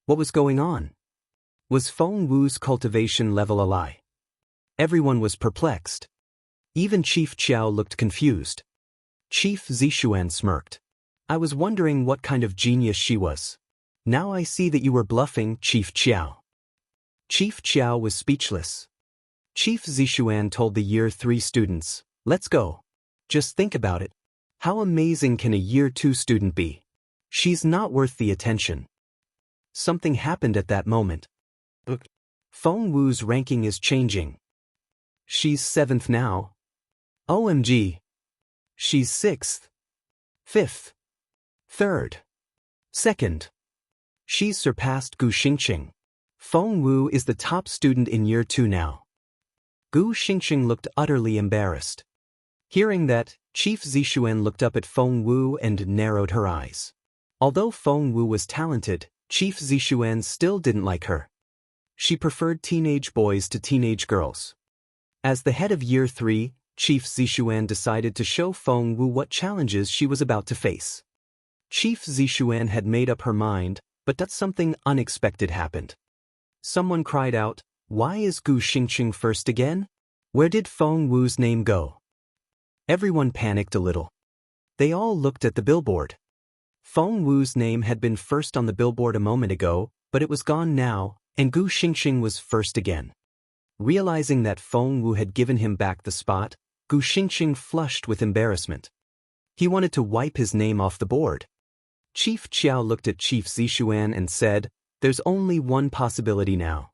What was going on? Was Feng Wu's cultivation level a lie? Everyone was perplexed. Even Chief Chiao looked confused. Chief Zishuan smirked. "I was wondering what kind of genius she was. Now I see that you were bluffing, Chief Chiao." Chief Chiao was speechless. Chief Zishuan told the Year 3 students, "Let's go. Just think about it. How amazing can a Year 2 student be? She's not worth the attention." Something happened at that moment. Feng Wu's ranking is changing. She's 7th now. OMG. She's 6th. 5th. 3rd. 2nd. She's surpassed Gu Xingxing. Feng Wu is the top student in Year 2 now. Gu Xingxing looked utterly embarrassed. Hearing that, Chief Zishuan looked up at Feng Wu and narrowed her eyes. Although Feng Wu was talented, Chief Zishuan still didn't like her. She preferred teenage boys to teenage girls. As the head of Year 3, Chief Zishuan decided to show Feng Wu what challenges she was about to face. Chief Zishuan had made up her mind, but that something unexpected happened. Someone cried out, "Why is Gu Xingxing first again? Where did Feng Wu's name go?" Everyone panicked a little. They all looked at the billboard. Feng Wu's name had been first on the billboard a moment ago, but it was gone now, and Gu Xingxing was first again. Realizing that Feng Wu had given him back the spot, Gu Xingxing flushed with embarrassment. He wanted to wipe his name off the board. Chief Chiao looked at Chief Zishuan and said, "There's only one possibility now."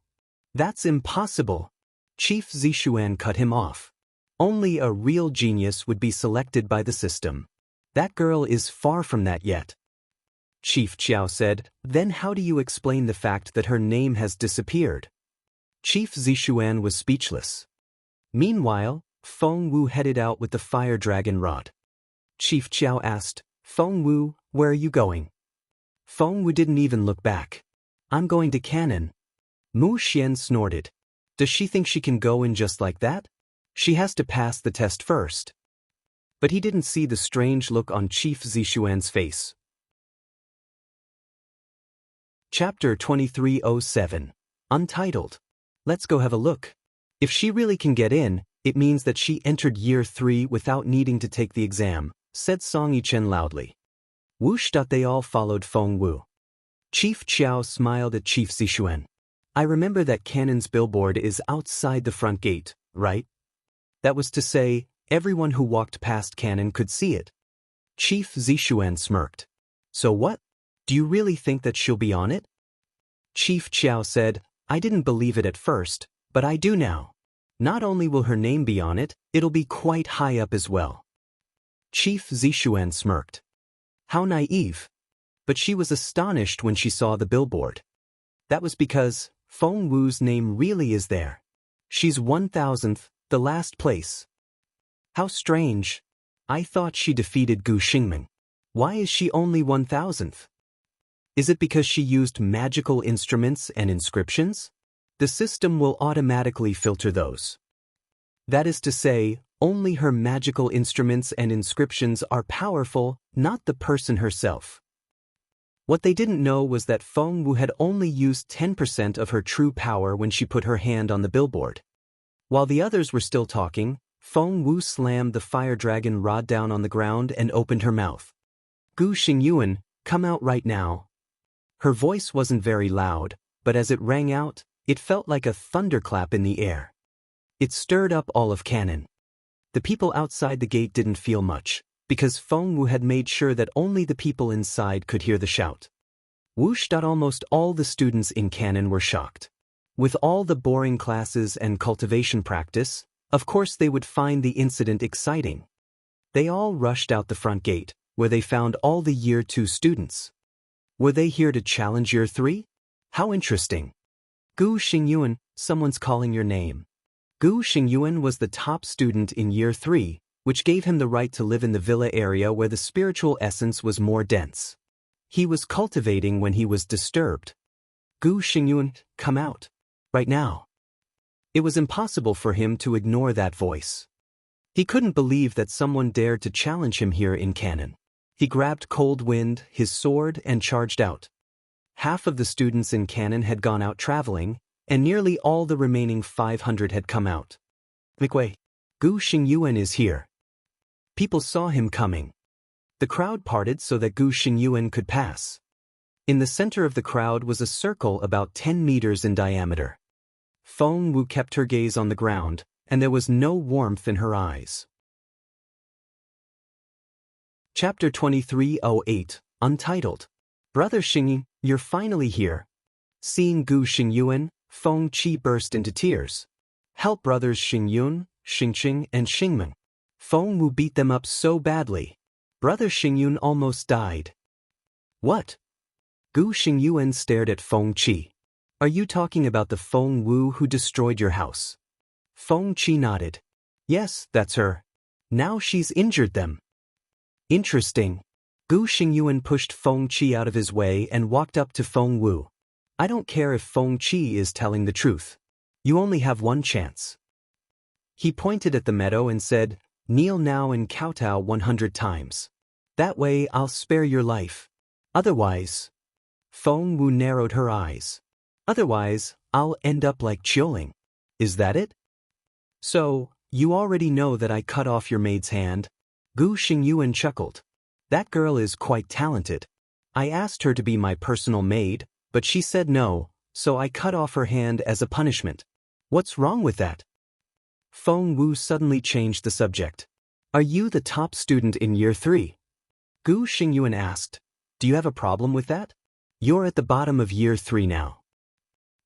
"That's impossible." Chief Zishuan cut him off. "Only a real genius would be selected by the system. That girl is far from that yet. Chief Chiao said, then how do you explain the fact that her name has disappeared? Chief Zishuan was speechless. Meanwhile, Feng Wu headed out with the fire dragon rod. Chief Chiao asked, Feng Wu, where are you going? Feng Wu didn't even look back. I'm going to Cannon. Mu Xian snorted. Does she think she can go in just like that? She has to pass the test first. But he didn't see the strange look on Chief Zishuan's face. Chapter 2307. Untitled. Let's go have a look. If she really can get in, it means that she entered year 3 without needing to take the exam, said Song Yichen loudly. Whoosh! They all followed Feng Wu. Chief Chiao smiled at Chief Zishuan. I remember that Cannon's billboard is outside the front gate, right? That was to say, everyone who walked past Cannon could see it. Chief Zishuan smirked. So what? Do you really think that she'll be on it? Chief Chiao said, I didn't believe it at first, but I do now. Not only will her name be on it, it'll be quite high up as well. Chief Zishuan smirked. How naive. But she was astonished when she saw the billboard. That was because Feng Wu's name really is there. She's 1000th, the last place. How strange. I thought she defeated Gu Xingming. Why is she only 1000th? Is it because she used magical instruments and inscriptions? The system will automatically filter those. That is to say, only her magical instruments and inscriptions are powerful, not the person herself. What they didn't know was that Feng Wu had only used 10% of her true power when she put her hand on the billboard. While the others were still talking, Feng Wu slammed the fire dragon rod down on the ground and opened her mouth. Gu Xingyuan, come out right now. Her voice wasn't very loud, but as it rang out, it felt like a thunderclap in the air. It stirred up all of Cannon. The people outside the gate didn't feel much, because Feng Wu had made sure that only the people inside could hear the shout. Whoosh! Almost all the students in Cannon were shocked. With all the boring classes and cultivation practice, of course they would find the incident exciting. They all rushed out the front gate, where they found all the Year 2 students. Were they here to challenge Year 3? How interesting. Gu Xingyuan, someone's calling your name. Gu Xingyuan was the top student in Year 3, which gave him the right to live in the villa area where the spiritual essence was more dense. He was cultivating when he was disturbed. Gu Xingyuan, come out. Right now. It was impossible for him to ignore that voice. He couldn't believe that someone dared to challenge him here in Cannon. He grabbed Cold Wind, his sword, and charged out. Half of the students in Cannon had gone out traveling, and nearly all the remaining 500 had come out. Mikwei, Gu Xingyuan is here. People saw him coming. The crowd parted so that Gu Xingyuan could pass. In the center of the crowd was a circle about 10 meters in diameter. Feng Wu kept her gaze on the ground, and there was no warmth in her eyes. Chapter 2308, Untitled. Brother Xingyi, you're finally here. Seeing Gu Xingyuan, Feng Qi burst into tears. Help brothers Xingyun, Xingqing, and Xingmeng. Feng Wu beat them up so badly. Brother Xingyun almost died. What? Gu Xingyuan stared at Feng Qi. Are you talking about the Feng Wu who destroyed your house? Feng Qi nodded. Yes, that's her. Now she's injured them. Interesting. Gu Xingyuan pushed Feng Qi out of his way and walked up to Feng Wu. I don't care if Feng Qi is telling the truth. You only have one chance. He pointed at the meadow and said, kneel now and kowtow 100 times. That way I'll spare your life. Otherwise... Feng Wu narrowed her eyes. Otherwise, I'll end up like Chioling. Is that it? So, you already know that I cut off your maid's hand? Gu Xingyuan chuckled. That girl is quite talented. I asked her to be my personal maid, but she said no, so I cut off her hand as a punishment. What's wrong with that? Feng Wu suddenly changed the subject. Are you the top student in Year 3? Gu Xingyuan asked. Do you have a problem with that? You're at the bottom of Year 3 now.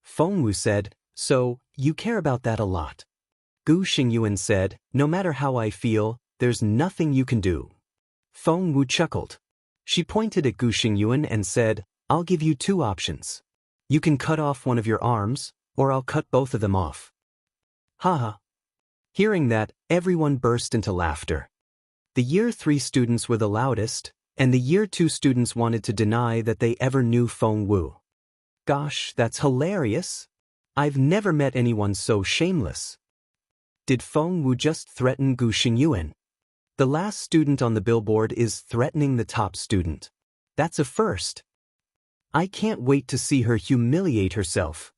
Feng Wu said, so, you care about that a lot. Gu Xingyuan said, no matter how I feel, there's nothing you can do. Feng Wu chuckled. She pointed at Gu Xingyuan and said, I'll give you two options. You can cut off one of your arms, or I'll cut both of them off. Haha. Hearing that, everyone burst into laughter. The Year 3 students were the loudest, and the Year 2 students wanted to deny that they ever knew Feng Wu. Gosh, that's hilarious. I've never met anyone so shameless. Did Feng Wu just threaten Gu Xingyuan? The last student on the billboard is threatening the top student. That's a first. I can't wait to see her humiliate herself.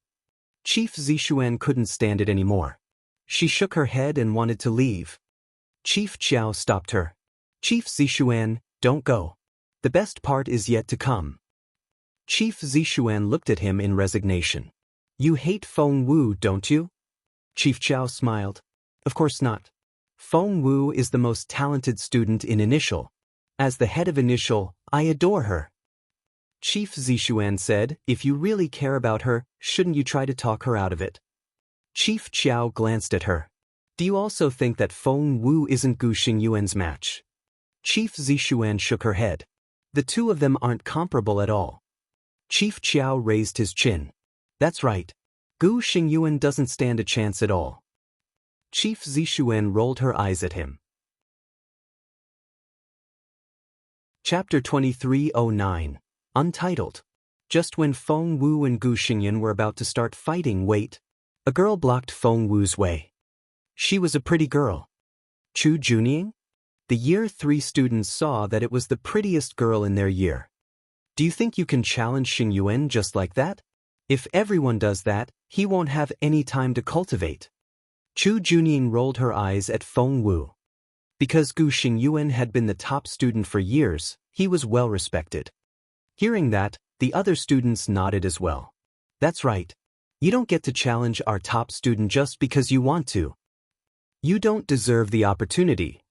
Chief Zixuan couldn't stand it anymore. She shook her head and wanted to leave. Chief Qiao stopped her. Chief Zixuan, don't go. The best part is yet to come. Chief Zixuan looked at him in resignation. You hate Feng Wu, don't you? Chief Qiao smiled. Of course not. Feng Wu is the most talented student in Initial. As the head of Initial, I adore her. Chief Zixuan said, if you really care about her, shouldn't you try to talk her out of it? Chief Qiao glanced at her. Do you also think that Feng Wu isn't Gu Xingyuan's match? Chief Zixuan shook her head. The two of them aren't comparable at all. Chief Qiao raised his chin. That's right. Gu Xingyuan doesn't stand a chance at all. Chief Zixuan rolled her eyes at him. Chapter 2309. Untitled. Just when Feng Wu and Gu Xingyuan were about to start fighting, a girl blocked Feng Wu's way. She was a pretty girl. Chu Junying? The Year 3 students saw that it was the prettiest girl in their year. Do you think you can challenge Xingyuan just like that? If everyone does that, he won't have any time to cultivate. Chu Junying rolled her eyes at Feng Wu. Because Gu Xingyuan had been the top student for years, he was well respected. Hearing that, the other students nodded as well. That's right. You don't get to challenge our top student just because you want to. You don't deserve the opportunity.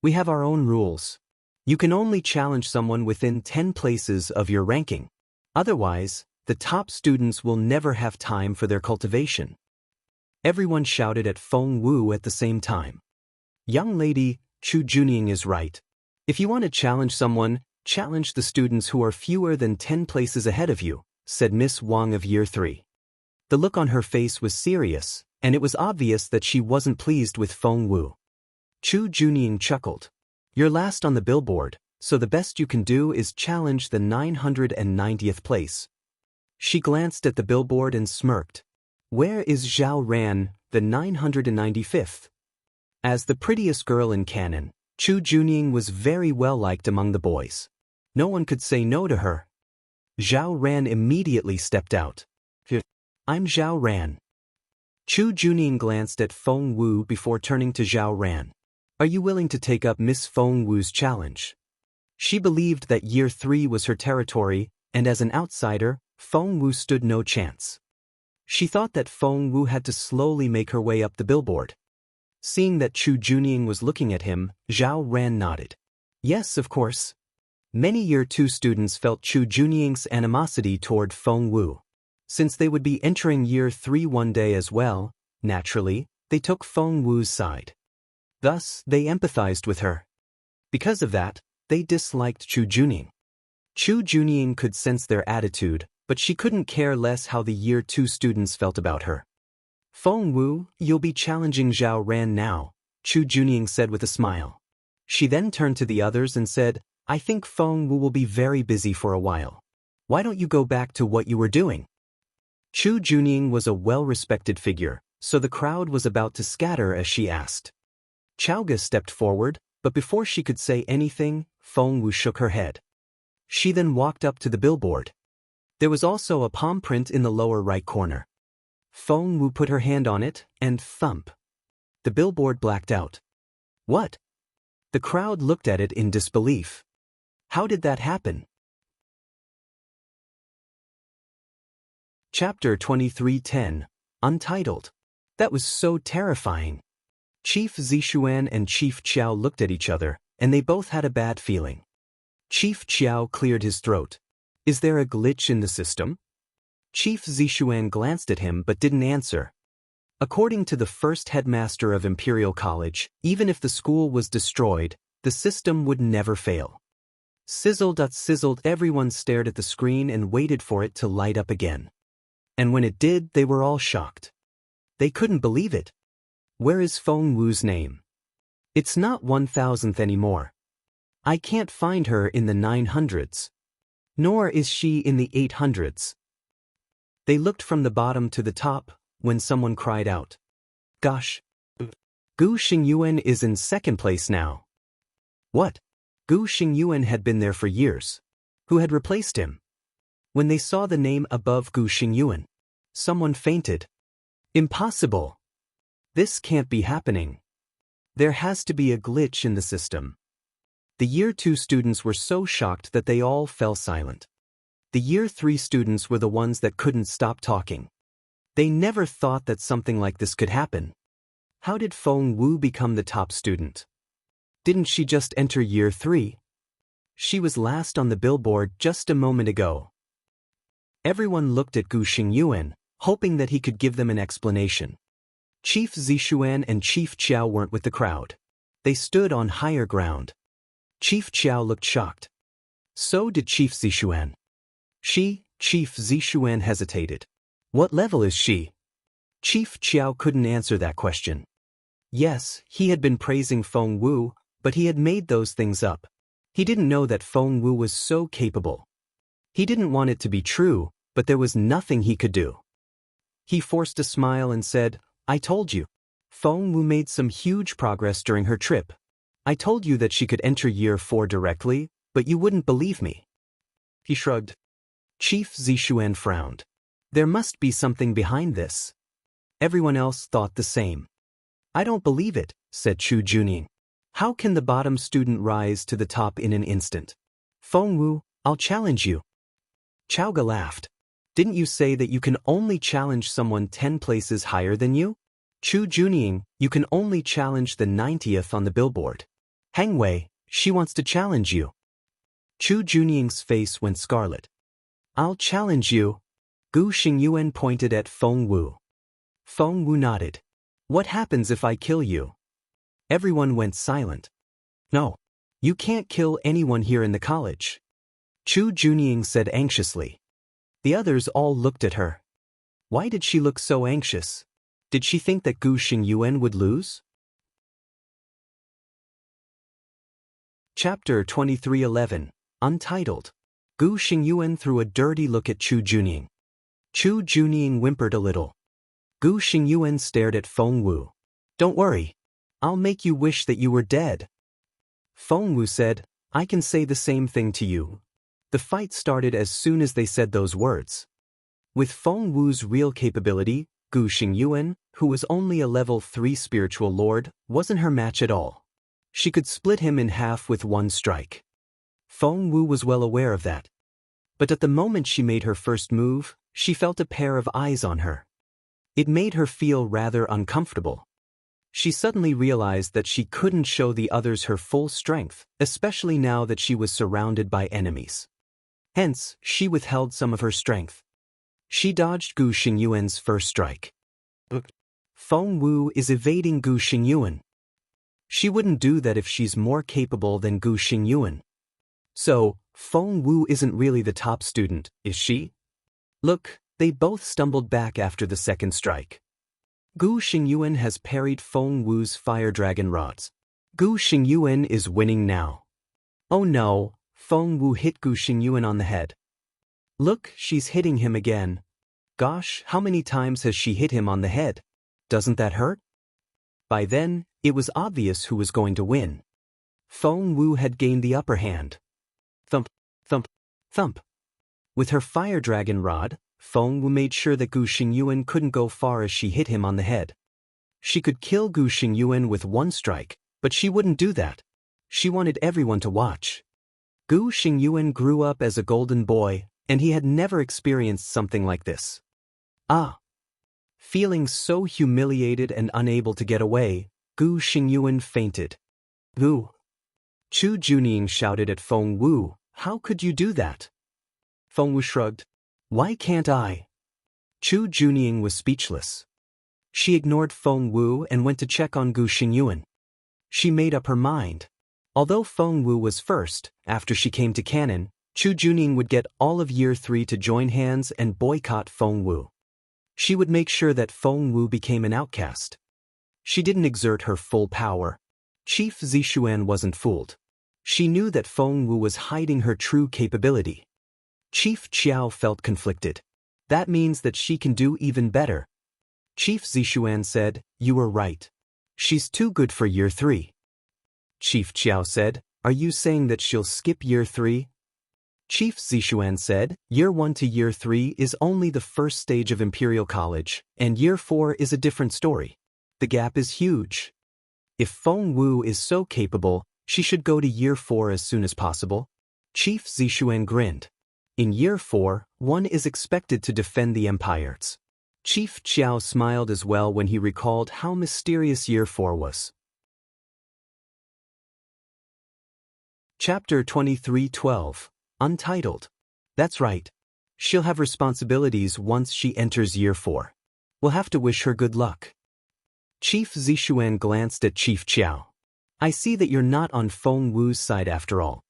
We have our own rules. You can only challenge someone within 10 places of your ranking. Otherwise, the top students will never have time for their cultivation. Everyone shouted at Feng Wu at the same time. Young lady, Chu Junying is right. If you want to challenge someone, challenge the students who are fewer than 10 places ahead of you, said Miss Wang of Year 3. The look on her face was serious, and it was obvious that she wasn't pleased with Feng Wu. Chu Junying chuckled. You're last on the billboard, so the best you can do is challenge the 990th place. She glanced at the billboard and smirked. Where is Zhao Ran, the 995th? As the prettiest girl in canon, Chu Junying was very well liked among the boys. No one could say no to her. Zhao Ran immediately stepped out. I'm Zhao Ran. Chu Junying glanced at Feng Wu before turning to Zhao Ran. Are you willing to take up Miss Feng Wu's challenge? She believed that Year 3 was her territory, and as an outsider, Feng Wu stood no chance. She thought that Feng Wu had to slowly make her way up the billboard. Seeing that Chu Junying was looking at him, Zhao Ran nodded. Yes, of course. Many Year 2 students felt Chu Junying's animosity toward Feng Wu. Since they would be entering Year 3 one day as well, naturally, they took Feng Wu's side. Thus, they empathized with her. Because of that, they disliked Chu Junying. Chu Junying could sense their attitude, but she couldn't care less how the Year 2 students felt about her. Feng Wu, you'll be challenging Zhao Ran now, Chu Junying said with a smile. She then turned to the others and said, I think Feng Wu will be very busy for a while. Why don't you go back to what you were doing? Chu Junying was a well-respected figure, so the crowd was about to scatter as she asked. Chaoga stepped forward, but before she could say anything, Feng Wu shook her head. She then walked up to the billboard. There was also a palm print in the lower right corner. Feng Wu put her hand on it, and thump. The billboard blacked out. What? The crowd looked at it in disbelief. How did that happen? Chapter 2310. Untitled. That was so terrifying. Chief Zixuan and Chief Qiao looked at each other, and they both had a bad feeling. Chief Qiao cleared his throat. Is there a glitch in the system? Chief Zixuan glanced at him but didn't answer. According to the first headmaster of Imperial College, even if the school was destroyed, The system would never fail. Sizzled. Everyone stared at the screen and waited for it to light up again. And when it did, they were all shocked. They couldn't believe it. Where is Feng Wu's name? It's not 1000th anymore. I can't find her in the 900s. Nor is she in the 800s. They looked from the bottom to the top, when someone cried out. Gosh! Gu Xingyuan is in second place now. What? Gu Xingyuan had been there for years. Who had replaced him? When they saw the name above Gu Xingyuan, someone fainted. Impossible! This can't be happening. There has to be a glitch in the system. The Year 2 students were so shocked that they all fell silent. The Year 3 students were the ones that couldn't stop talking. They never thought that something like this could happen. How did Feng Wu become the top student? Didn't she just enter Year 3? She was last on the billboard just a moment ago. Everyone looked at Gu Xingyuan, hoping that he could give them an explanation. Chief Zishuan and Chief Qiao weren't with the crowd. They stood on higher ground. Chief Qiao looked shocked. So did Chief Zishuan. Chief Zishuan hesitated. What level is she? Chief Qiao couldn't answer that question. Yes, he had been praising Feng Wu, but he had made those things up. He didn't know that Feng Wu was so capable. He didn't want it to be true, but there was nothing he could do. He forced a smile and said, I told you. Feng Wu made some huge progress during her trip. I told you that she could enter Year 4 directly, but you wouldn't believe me. He shrugged. Chief Zishuan frowned. There must be something behind this. Everyone else thought the same. I don't believe it, said Chu Junying. How can the bottom student rise to the top in an instant? Feng Wu, I'll challenge you. Chao Ge laughed. Didn't you say that you can only challenge someone 10 places higher than you? Chu Junying, you can only challenge the 90th on the billboard. Hang Wei, she wants to challenge you. Chu Junying's face went scarlet. I'll challenge you. Gu Xingyuan pointed at Feng Wu. Feng Wu nodded. What happens if I kill you? Everyone went silent. No. You can't kill anyone here in the college. Chu Junying said anxiously. The others all looked at her. Why did she look so anxious? Did she think that Gu Xingyuan would lose? Chapter 2311, Untitled. Gu Xingyuan threw a dirty look at Chu Junying. Chu Junying whimpered a little. Gu Xingyuan stared at Feng Wu. Don't worry. I'll make you wish that you were dead. Feng Wu said, I can say the same thing to you. The fight started as soon as they said those words. With Feng Wu's real capability, Gu Xingyuan, who was only a level 3 spiritual lord, wasn't her match at all. She could split him in half with one strike. Feng Wu was well aware of that. But at the moment she made her first move, she felt a pair of eyes on her. It made her feel rather uncomfortable. She suddenly realized that she couldn't show the others her full strength, especially now that she was surrounded by enemies. Hence, she withheld some of her strength. She dodged Gu Xingyuan's first strike. Feng Wu is evading Gu Xingyuan. She wouldn't do that if she's more capable than Gu Xingyuan. So, Feng Wu isn't really the top student, is she? Look, they both stumbled back after the second strike. Gu Xingyuan has parried Feng Wu's fire dragon rods. Gu Xingyuan is winning now. Oh no, Feng Wu hit Gu Xingyuan on the head. Look, she's hitting him again. Gosh, how many times has she hit him on the head? Doesn't that hurt? By then, it was obvious who was going to win. Feng Wu had gained the upper hand. Thump, thump, thump. With her fire dragon rod, Feng Wu made sure that Gu Xingyuan couldn't go far as she hit him on the head. She could kill Gu Xingyuan with one strike, but she wouldn't do that. She wanted everyone to watch. Gu Xingyuan grew up as a golden boy, and he had never experienced something like this. Ah! Feeling so humiliated and unable to get away, Gu Xingyuan fainted. Gu! Chu Junying shouted at Feng Wu, how could you do that? Feng Wu shrugged. Why can't I? Chu Junying was speechless. She ignored Feng Wu and went to check on Gu Xingyuan. She made up her mind. Although Feng Wu was first, after she came to canon, Chu Juning would get all of year 3 to join hands and boycott Feng Wu. She would make sure that Feng Wu became an outcast. She didn't exert her full power. Chief Zixuan wasn't fooled. She knew that Feng Wu was hiding her true capability. Chief Qiao felt conflicted. That means that she can do even better. Chief Zixuan said, "You were right. She's too good for year 3. Chief Qiao said, "Are you saying that she'll skip year 3? Chief Zixuan said, "Year 1 to year 3 is only the first stage of Imperial College, and year 4 is a different story. The gap is huge. If Feng Wu is so capable, she should go to year 4 as soon as possible." Chief Zixuan grinned. In year 4, one is expected to defend the empires. Chief Qiao smiled as well when he recalled how mysterious year 4 was. Chapter 23:12. Untitled. That's right. She'll have responsibilities once she enters year 4. We'll have to wish her good luck. Chief Zixuan glanced at Chief Qiao. "I see that you're not on Feng Wu's side after all."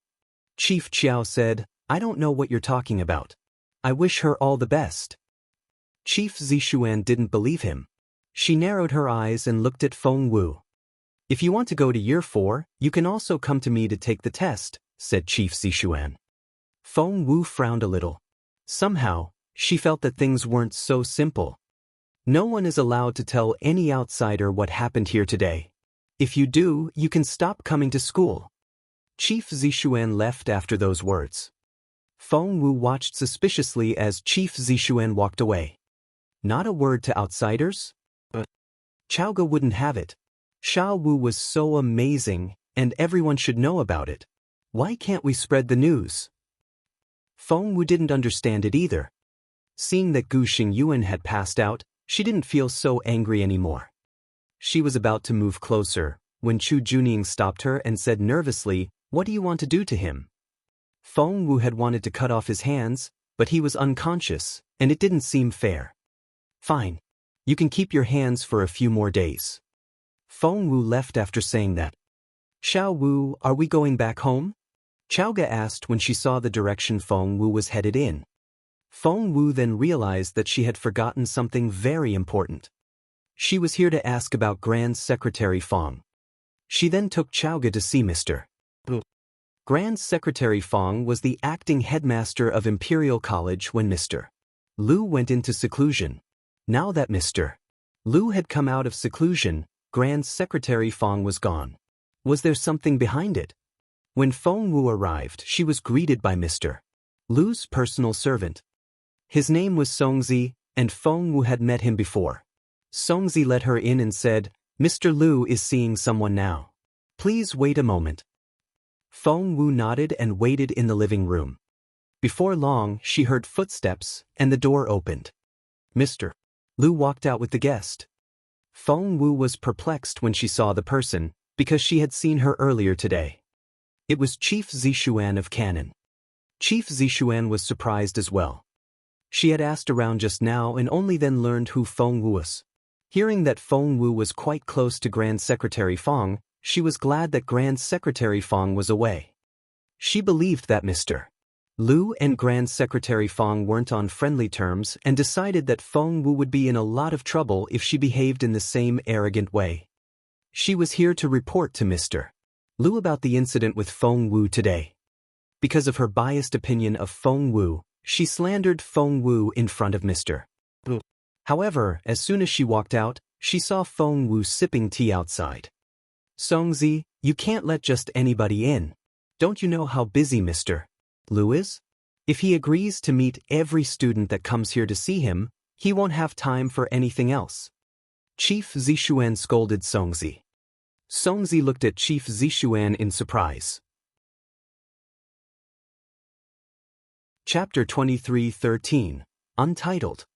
Chief Qiao said, "I don't know what you're talking about. I wish her all the best." Chief Zixuan didn't believe him. She narrowed her eyes and looked at Feng Wu. "If you want to go to year 4, you can also come to me to take the test," said Chief Zixuan. Feng Wu frowned a little. Somehow, she felt that things weren't so simple. No one is allowed to tell any outsider what happened here today. If you do, you can stop coming to school. Chief Zixuan left after those words. Feng Wu watched suspiciously as Chief Zixuan walked away. Not a word to outsiders? Chaoge wouldn't have it. Xiao Wu was so amazing, and everyone should know about it. Why can't we spread the news? Feng Wu didn't understand it either. Seeing that Gu Xingyuan had passed out, she didn't feel so angry anymore. She was about to move closer, when Chu Juning stopped her and said nervously, "What do you want to do to him?" Feng Wu had wanted to cut off his hands, but he was unconscious, and it didn't seem fair. "Fine. You can keep your hands for a few more days." Feng Wu left after saying that. "Xiao Wu, are we going back home?" Chaoge asked when she saw the direction Feng Wu was headed in. Feng Wu then realized that she had forgotten something very important. She was here to ask about Grand Secretary Feng. She then took Chaoge to see Mr. Grand Secretary Feng was the acting headmaster of Imperial College when Mr. Liu went into seclusion. Now that Mr. Liu had come out of seclusion, Grand Secretary Feng was gone. Was there something behind it? When Feng Wu arrived, she was greeted by Mr. Liu's personal servant. His name was Songzi, and Feng Wu had met him before. Songzi let her in and said, "Mr. Liu is seeing someone now. Please wait a moment." Feng Wu nodded and waited in the living room. Before long, she heard footsteps, and the door opened. Mr. Liu walked out with the guest. Feng Wu was perplexed when she saw the person, because she had seen her earlier today. It was Chief Zixuan of Canon. Chief Zixuan was surprised as well. She had asked around just now and only then learned who Feng Wu was. Hearing that Feng Wu was quite close to Grand Secretary Feng, she was glad that Grand Secretary Feng was away. She believed that Mr. Liu and Grand Secretary Feng weren't on friendly terms and decided that Feng Wu would be in a lot of trouble if she behaved in the same arrogant way. She was here to report to Mr. Liu about the incident with Feng Wu today. Because of her biased opinion of Feng Wu, she slandered Feng Wu in front of Mr. Liu. However, as soon as she walked out, she saw Feng Wu sipping tea outside. "Songzi, you can't let just anybody in. Don't you know how busy Mr. Liu is? If he agrees to meet every student that comes here to see him, he won't have time for anything else." Chief Zixuan scolded Songzi. Songzi looked at Chief Zixuan in surprise. Chapter 23:13. Untitled.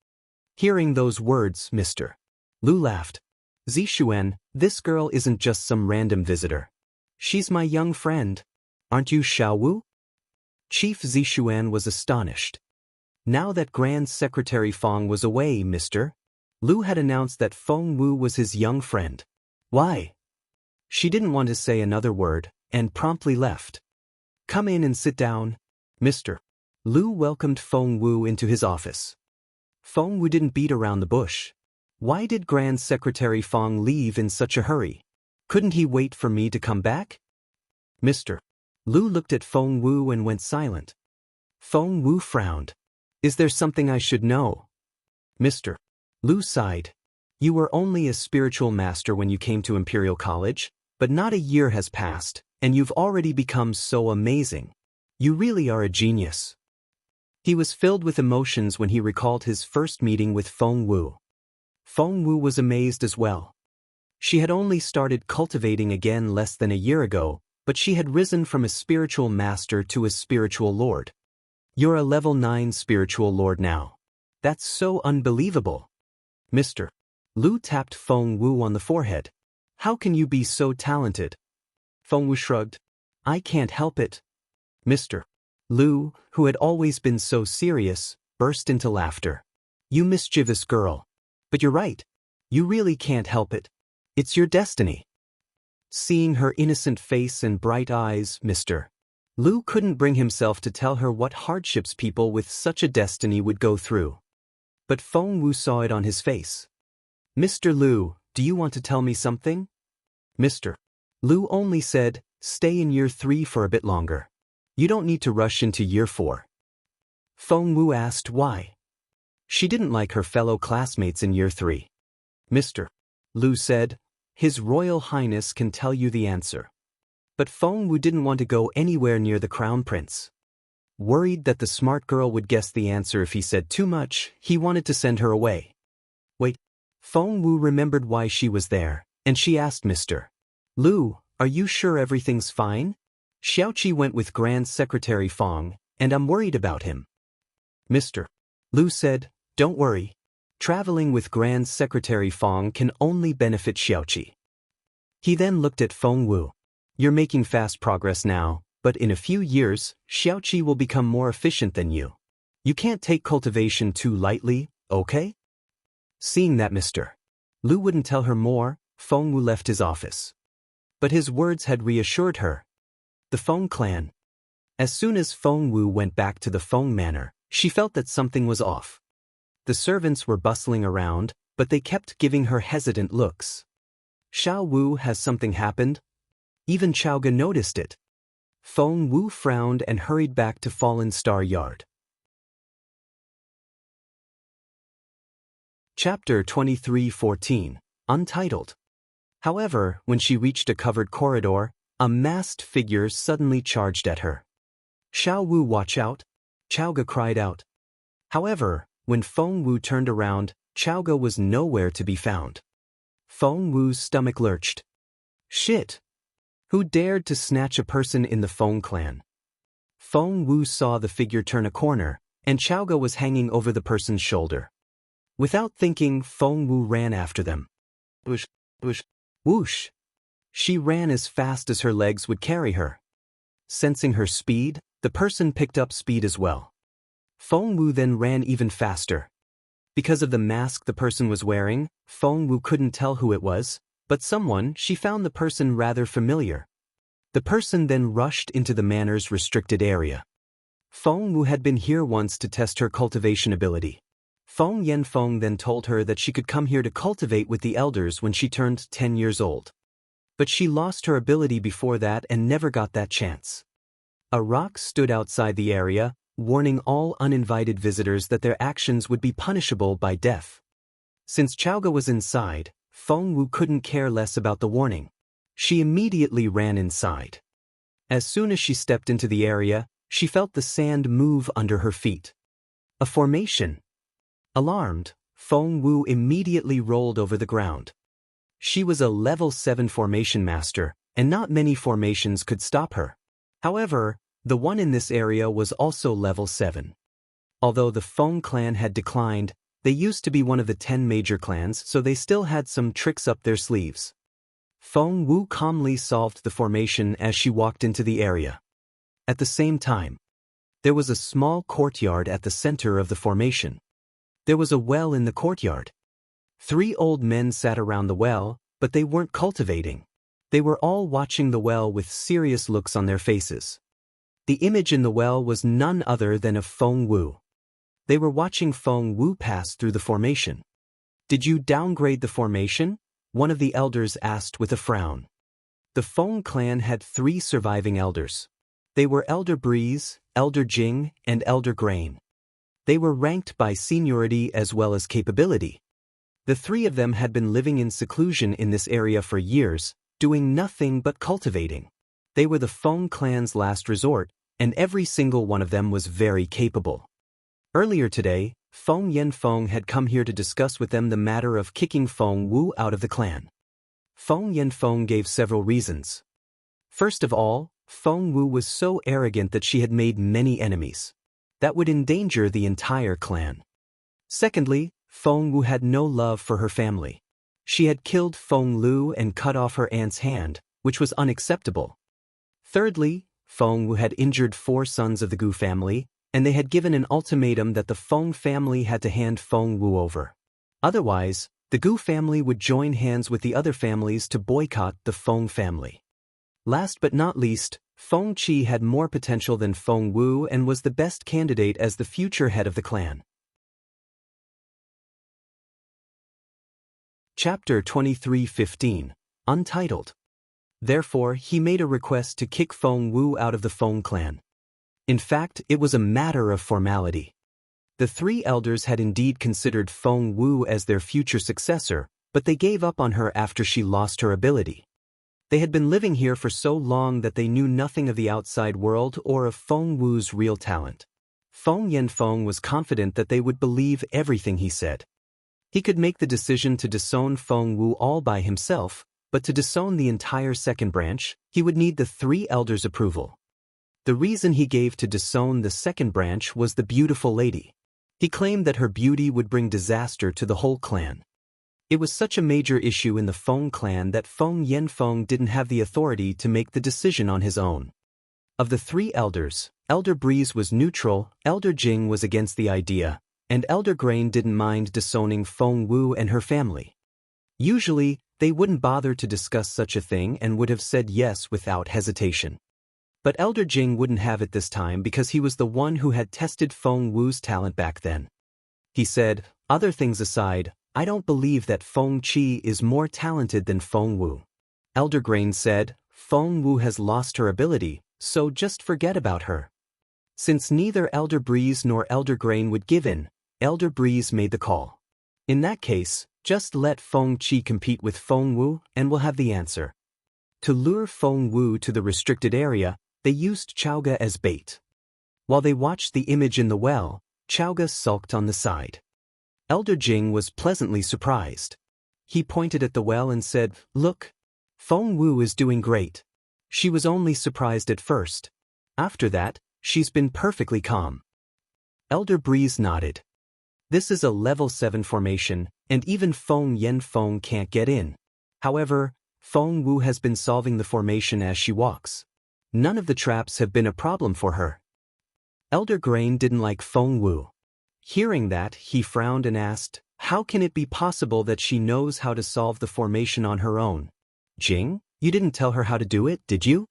Hearing those words, Mr. Liu laughed. "Zixuan, this girl isn't just some random visitor. She's my young friend. Aren't you Xiao Wu?" Chief Zixuan was astonished. Now that Grand Secretary Feng was away, Mr. Liu had announced that Feng Wu was his young friend. Why? She didn't want to say another word, and promptly left. "Come in and sit down, Mr. Lu welcomed Feng Wu into his office. Feng Wu didn't beat around the bush. Why did Grand Secretary Feng leave in such a hurry? Couldn't he wait for me to come back? Mr. Lu looked at Feng Wu and went silent. Feng Wu frowned. Is there something I should know? Mr. Lu sighed. You were only a spiritual master when you came to Imperial College, but not a year has passed, and you've already become so amazing. You really are a genius. He was filled with emotions when he recalled his first meeting with Feng Wu. Feng Wu was amazed as well. She had only started cultivating again less than a year ago, but she had risen from a spiritual master to a spiritual lord. You're a level 9 spiritual lord now. That's so unbelievable. Mr. Lu tapped Feng Wu on the forehead. How can you be so talented? Feng Wu shrugged. I can't help it. Mr. Lu, who had always been so serious, burst into laughter. You mischievous girl. But you're right. You really can't help it. It's your destiny. Seeing her innocent face and bright eyes, Mr. Lu couldn't bring himself to tell her what hardships people with such a destiny would go through. But Feng Wu saw it on his face. Mr. Lu, do you want to tell me something? Mr. Lu only said, stay in year 3 for a bit longer. You don't need to rush into year 4. Feng Wu asked why. She didn't like her fellow classmates in year 3. Mr. Lu said, His Royal Highness can tell you the answer. But Feng Wu didn't want to go anywhere near the Crown Prince. Worried that the smart girl would guess the answer if he said too much, he wanted to send her away. Wait. Feng Wu remembered why she was there, and she asked Mr. Lu, are you sure everything's fine? Xiaoqi went with Grand Secretary Feng, and I'm worried about him. Mr. Lu said, don't worry. Traveling with Grand Secretary Feng can only benefit Xiaoqi. He then looked at Feng Wu. You're making fast progress now, but in a few years, Xiaoqi will become more efficient than you. You can't take cultivation too lightly, okay? Seeing that Mr. Lu wouldn't tell her more, Feng Wu left his office. But his words had reassured her. The Feng clan. As soon as Feng Wu went back to the Feng manor, she felt that something was off. The servants were bustling around, but they kept giving her hesitant looks. Xiao Wu, has something happened? Even Chaoga noticed it. Feng Wu frowned and hurried back to Fallen Star Yard. Chapter 23:14, Untitled. However, when she reached a covered corridor, a masked figure suddenly charged at her. Xiao Wu, watch out! Chaoga cried out. However, when Feng Wu turned around, Chaoga was nowhere to be found. Feng Wu's stomach lurched. Shit! Who dared to snatch a person in the Feng clan? Feng Wu saw the figure turn a corner, and Chaoga was hanging over the person's shoulder. Without thinking, Feng Wu ran after them. Whoosh, whoosh, whoosh! She ran as fast as her legs would carry her. Sensing her speed, the person picked up speed as well. Feng Wu then ran even faster. Because of the mask the person was wearing, Feng Wu couldn't tell who it was, but she found the person rather familiar. The person then rushed into the manor's restricted area. Feng Wu had been here once to test her cultivation ability. Feng Yanfeng then told her that she could come here to cultivate with the elders when she turned 10 years old. But she lost her ability before that and never got that chance. A rock stood outside the area, warning all uninvited visitors that their actions would be punishable by death. Since Chaoga was inside, Feng Wu couldn't care less about the warning. She immediately ran inside. As soon as she stepped into the area, she felt the sand move under her feet. A formation. Alarmed, Feng Wu immediately rolled over the ground. She was a level 7 formation master, and not many formations could stop her. However, the one in this area was also level 7. Although the Feng clan had declined, they used to be one of the 10 major clans, so they still had some tricks up their sleeves. Feng Wu calmly solved the formation as she walked into the area. At the same time, there was a small courtyard at the center of the formation. There was a well in the courtyard. 3 old men sat around the well, but they weren't cultivating. They were all watching the well with serious looks on their faces. The image in the well was none other than of Feng Wu. They were watching Feng Wu pass through the formation. "Did you downgrade the formation?" one of the elders asked with a frown. The Feng clan had 3 surviving elders. They were Elder Breeze, Elder Jing, and Elder Grain. They were ranked by seniority as well as capability. The 3 of them had been living in seclusion in this area for years, doing nothing but cultivating. They were the Feng clan's last resort, and every single one of them was very capable. Earlier today, Feng Yanfeng had come here to discuss with them the matter of kicking Feng Wu out of the clan. Feng Yanfeng gave several reasons. First of all, Feng Wu was so arrogant that she had made many enemies. That would endanger the entire clan. Secondly, Feng Wu had no love for her family. She had killed Feng Lu and cut off her aunt's hand, which was unacceptable. Thirdly, Feng Wu had injured 4 sons of the Gu family, and they had given an ultimatum that the Feng family had to hand Feng Wu over. Otherwise, the Gu family would join hands with the other families to boycott the Feng family. Last but not least, Feng Qi had more potential than Feng Wu and was the best candidate as the future head of the clan. Chapter 23:15, Untitled. Therefore, he made a request to kick Feng Wu out of the Feng clan. In fact, it was a matter of formality. The 3 elders had indeed considered Feng Wu as their future successor, but they gave up on her after she lost her ability. They had been living here for so long that they knew nothing of the outside world or of Feng Wu's real talent. Feng Yanfeng was confident that they would believe everything he said. He could make the decision to disown Feng Wu all by himself, but to disown the entire second branch, he would need the 3 elders' approval. The reason he gave to disown the second branch was the beautiful lady. He claimed that her beauty would bring disaster to the whole clan. It was such a major issue in the Feng clan that Feng Yanfeng didn't have the authority to make the decision on his own. Of the 3 elders, Elder Breeze was neutral, Elder Jing was against the idea, and Elder Grain didn't mind disowning Feng Wu and her family. Usually, they wouldn't bother to discuss such a thing and would have said yes without hesitation. But Elder Jing wouldn't have it this time because he was the one who had tested Feng Wu's talent back then. He said, "Other things aside, I don't believe that Feng Qi is more talented than Feng Wu." Elder Grain said, "Feng Wu has lost her ability, so just forget about her." Since neither Elder Breeze nor Elder Grain would give in, Elder Breeze made the call. "In that case, just let Feng Qi compete with Feng Wu and we'll have the answer." To lure Feng Wu to the restricted area, they used Chaoga as bait. While they watched the image in the well, Chaoga sulked on the side. Elder Jing was pleasantly surprised. He pointed at the well and said, "Look, Feng Wu is doing great." She was only surprised at first. After that, she's been perfectly calm. Elder Breeze nodded. This is a level 7 formation, and even Feng Yanfeng can't get in. However, Feng Wu has been solving the formation as she walks. None of the traps have been a problem for her. Elder Grain didn't like Feng Wu. Hearing that, he frowned and asked, "How can it be possible that she knows how to solve the formation on her own?" "Jing, you didn't tell her how to do it, did you?"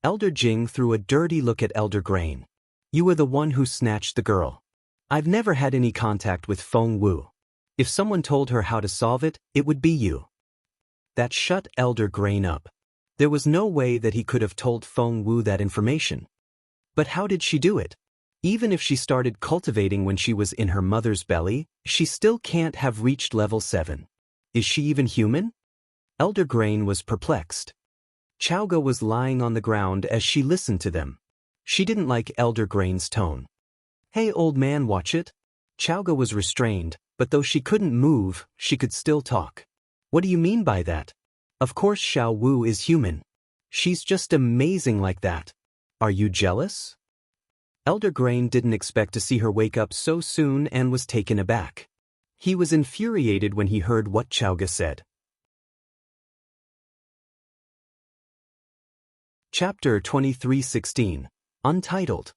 Elder Jing threw a dirty look at Elder Grain. "You were the one who snatched the girl. I've never had any contact with Feng Wu. If someone told her how to solve it, it would be you." That shut Elder Grain up. There was no way that he could have told Feng Wu that information. But how did she do it? Even if she started cultivating when she was in her mother's belly, she still can't have reached level 7. Is she even human? Elder Grain was perplexed. Chaoga was lying on the ground as she listened to them. She didn't like Elder Grain's tone. "Hey old man, watch it." Chaoga was restrained, but though she couldn't move, she could still talk. "What do you mean by that? Of course Xiao Wu is human. She's just amazing like that. Are you jealous?" Elder Grain didn't expect to see her wake up so soon and was taken aback. He was infuriated when he heard what Chaoga said. Chapter 23:16, Untitled.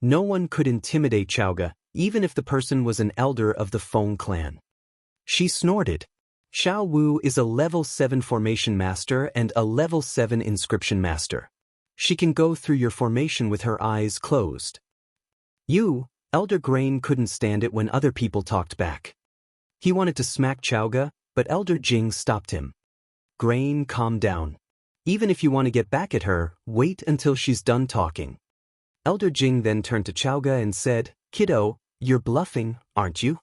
No one could intimidate Chaoga, even if the person was an elder of the Feng clan. She snorted. Xiao Wu is a level 7 formation master and a level 7 inscription master. She can go through your formation with her eyes closed. Elder Grain couldn't stand it when other people talked back. He wanted to smack Chaoga, but Elder Jing stopped him. Grain, calm down. Even if you want to get back at her, wait until she's done talking. Elder Jing then turned to Chaoga and said, Kiddo, you're bluffing, aren't you?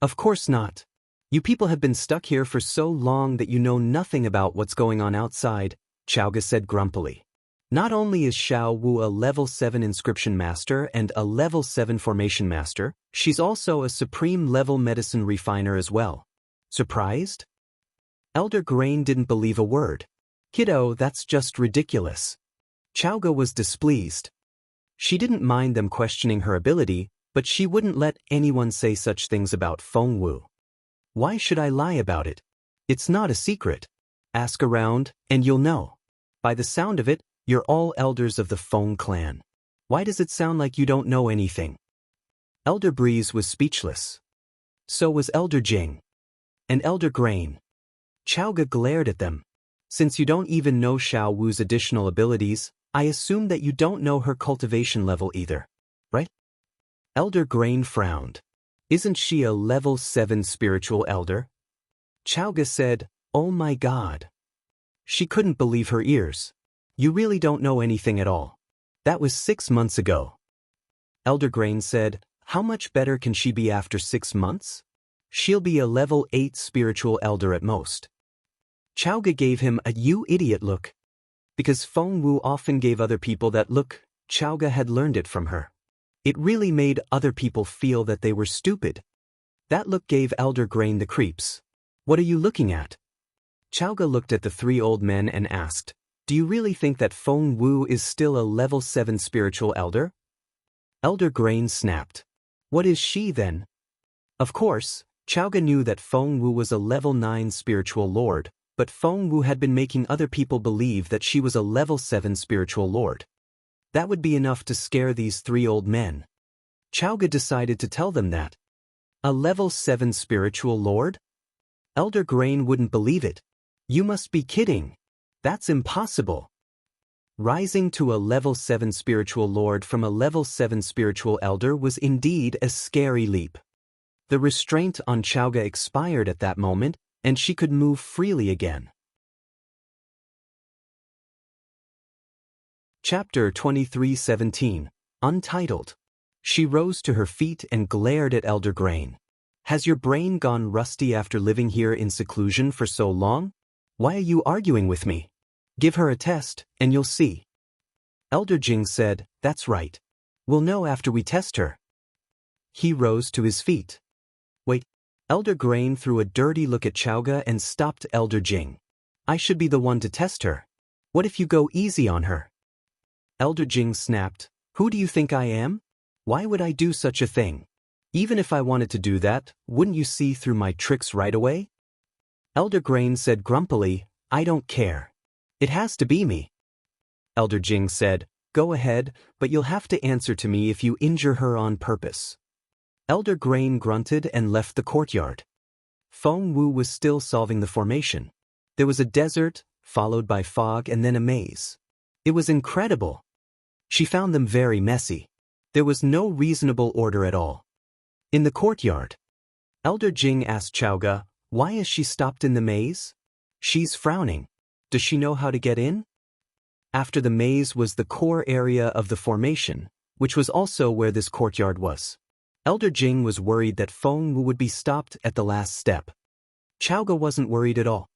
Of course not. You people have been stuck here for so long that you know nothing about what's going on outside, Chaoga said grumpily. Not only is Xiao Wu a level 7 inscription master and a level 7 formation master, she's also a supreme level medicine refiner as well. Surprised? Elder Grain didn't believe a word. Kiddo, that's just ridiculous. Chaoga was displeased. She didn't mind them questioning her ability, but she wouldn't let anyone say such things about Feng Wu. Why should I lie about it? It's not a secret. Ask around, and you'll know. By the sound of it, you're all elders of the Feng clan. Why does it sound like you don't know anything? Elder Breeze was speechless. So was Elder Jing. And Elder Grain. Chaoga glared at them. Since you don't even know Xiao Wu's additional abilities, I assume that you don't know her cultivation level either, right? Elder Grain frowned. Isn't she a level 7 spiritual elder? Chaoga said, Oh my God. She couldn't believe her ears. You really don't know anything at all. That was 6 months ago. Elder Grain said, How much better can she be after 6 months? She'll be a level 8 spiritual elder at most. Chaoga gave him a you idiot look. Because Feng Wu often gave other people that look, Chaoga had learned it from her. It really made other people feel that they were stupid. That look gave Elder Grain the creeps. What are you looking at? Chaoga looked at the 3 old men and asked, Do you really think that Feng Wu is still a level 7 spiritual elder? Elder Grain snapped. What is she then? Of course, Chaoga knew that Feng Wu was a level 9 spiritual lord, but Feng Wu had been making other people believe that she was a level 7 spiritual lord. That would be enough to scare these 3 old men. Chaoga decided to tell them that. A level 7 spiritual lord? Elder Grain wouldn't believe it. You must be kidding. That's impossible. Rising to a level 7 spiritual lord from a level 7 spiritual elder was indeed a scary leap. The restraint on Chaoga expired at that moment, and she could move freely again. Chapter 23:17, Untitled. She rose to her feet and glared at Elder Grain. Has your brain gone rusty after living here in seclusion for so long? Why are you arguing with me? Give her a test, and you'll see. Elder Jing said, That's right. We'll know after we test her. He rose to his feet. Wait. Elder Grain threw a dirty look at Chaoga and stopped Elder Jing. I should be the one to test her. What if you go easy on her? Elder Jing snapped, Who do you think I am? Why would I do such a thing? Even if I wanted to do that, wouldn't you see through my tricks right away? Elder Grain said grumpily, I don't care. It has to be me. Elder Jing said, Go ahead, but you'll have to answer to me if you injure her on purpose. Elder Grain grunted and left the courtyard. Feng Wu was still solving the formation. There was a desert, followed by fog and then a maze. It was incredible. She found them very messy. There was no reasonable order at all. In the courtyard, Elder Jing asked Chaoga, Why is she stopped in the maze? She's frowning. Does she know how to get in? After the maze was the core area of the formation, which was also where this courtyard was. Elder Jing was worried that Feng Wu would be stopped at the last step. Chaoga wasn't worried at all.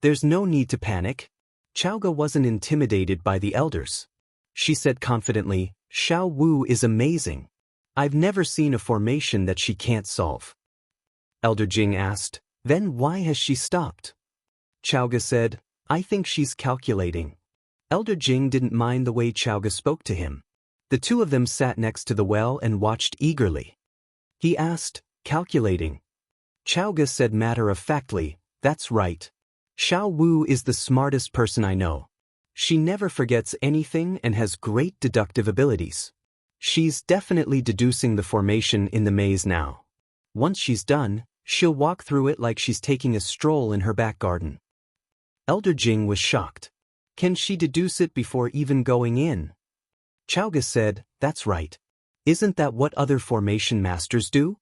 There's no need to panic. Chaoga wasn't intimidated by the elders. She said confidently, Xiao Wu is amazing. I've never seen a formation that she can't solve. Elder Jing asked, Then why has she stopped? Chaoga said, I think she's calculating. Elder Jing didn't mind the way Chaoga spoke to him. The 2 of them sat next to the well and watched eagerly. He asked, Calculating. Chaoga said matter-of-factly, That's right. Xiao Wu is the smartest person I know. She never forgets anything and has great deductive abilities. She's definitely deducing the formation in the maze now. Once she's done, She'll walk through it like she's taking a stroll in her back garden. Elder Jing was shocked. Can she deduce it before even going in? Chowga said, that's right. Isn't that what other formation masters do?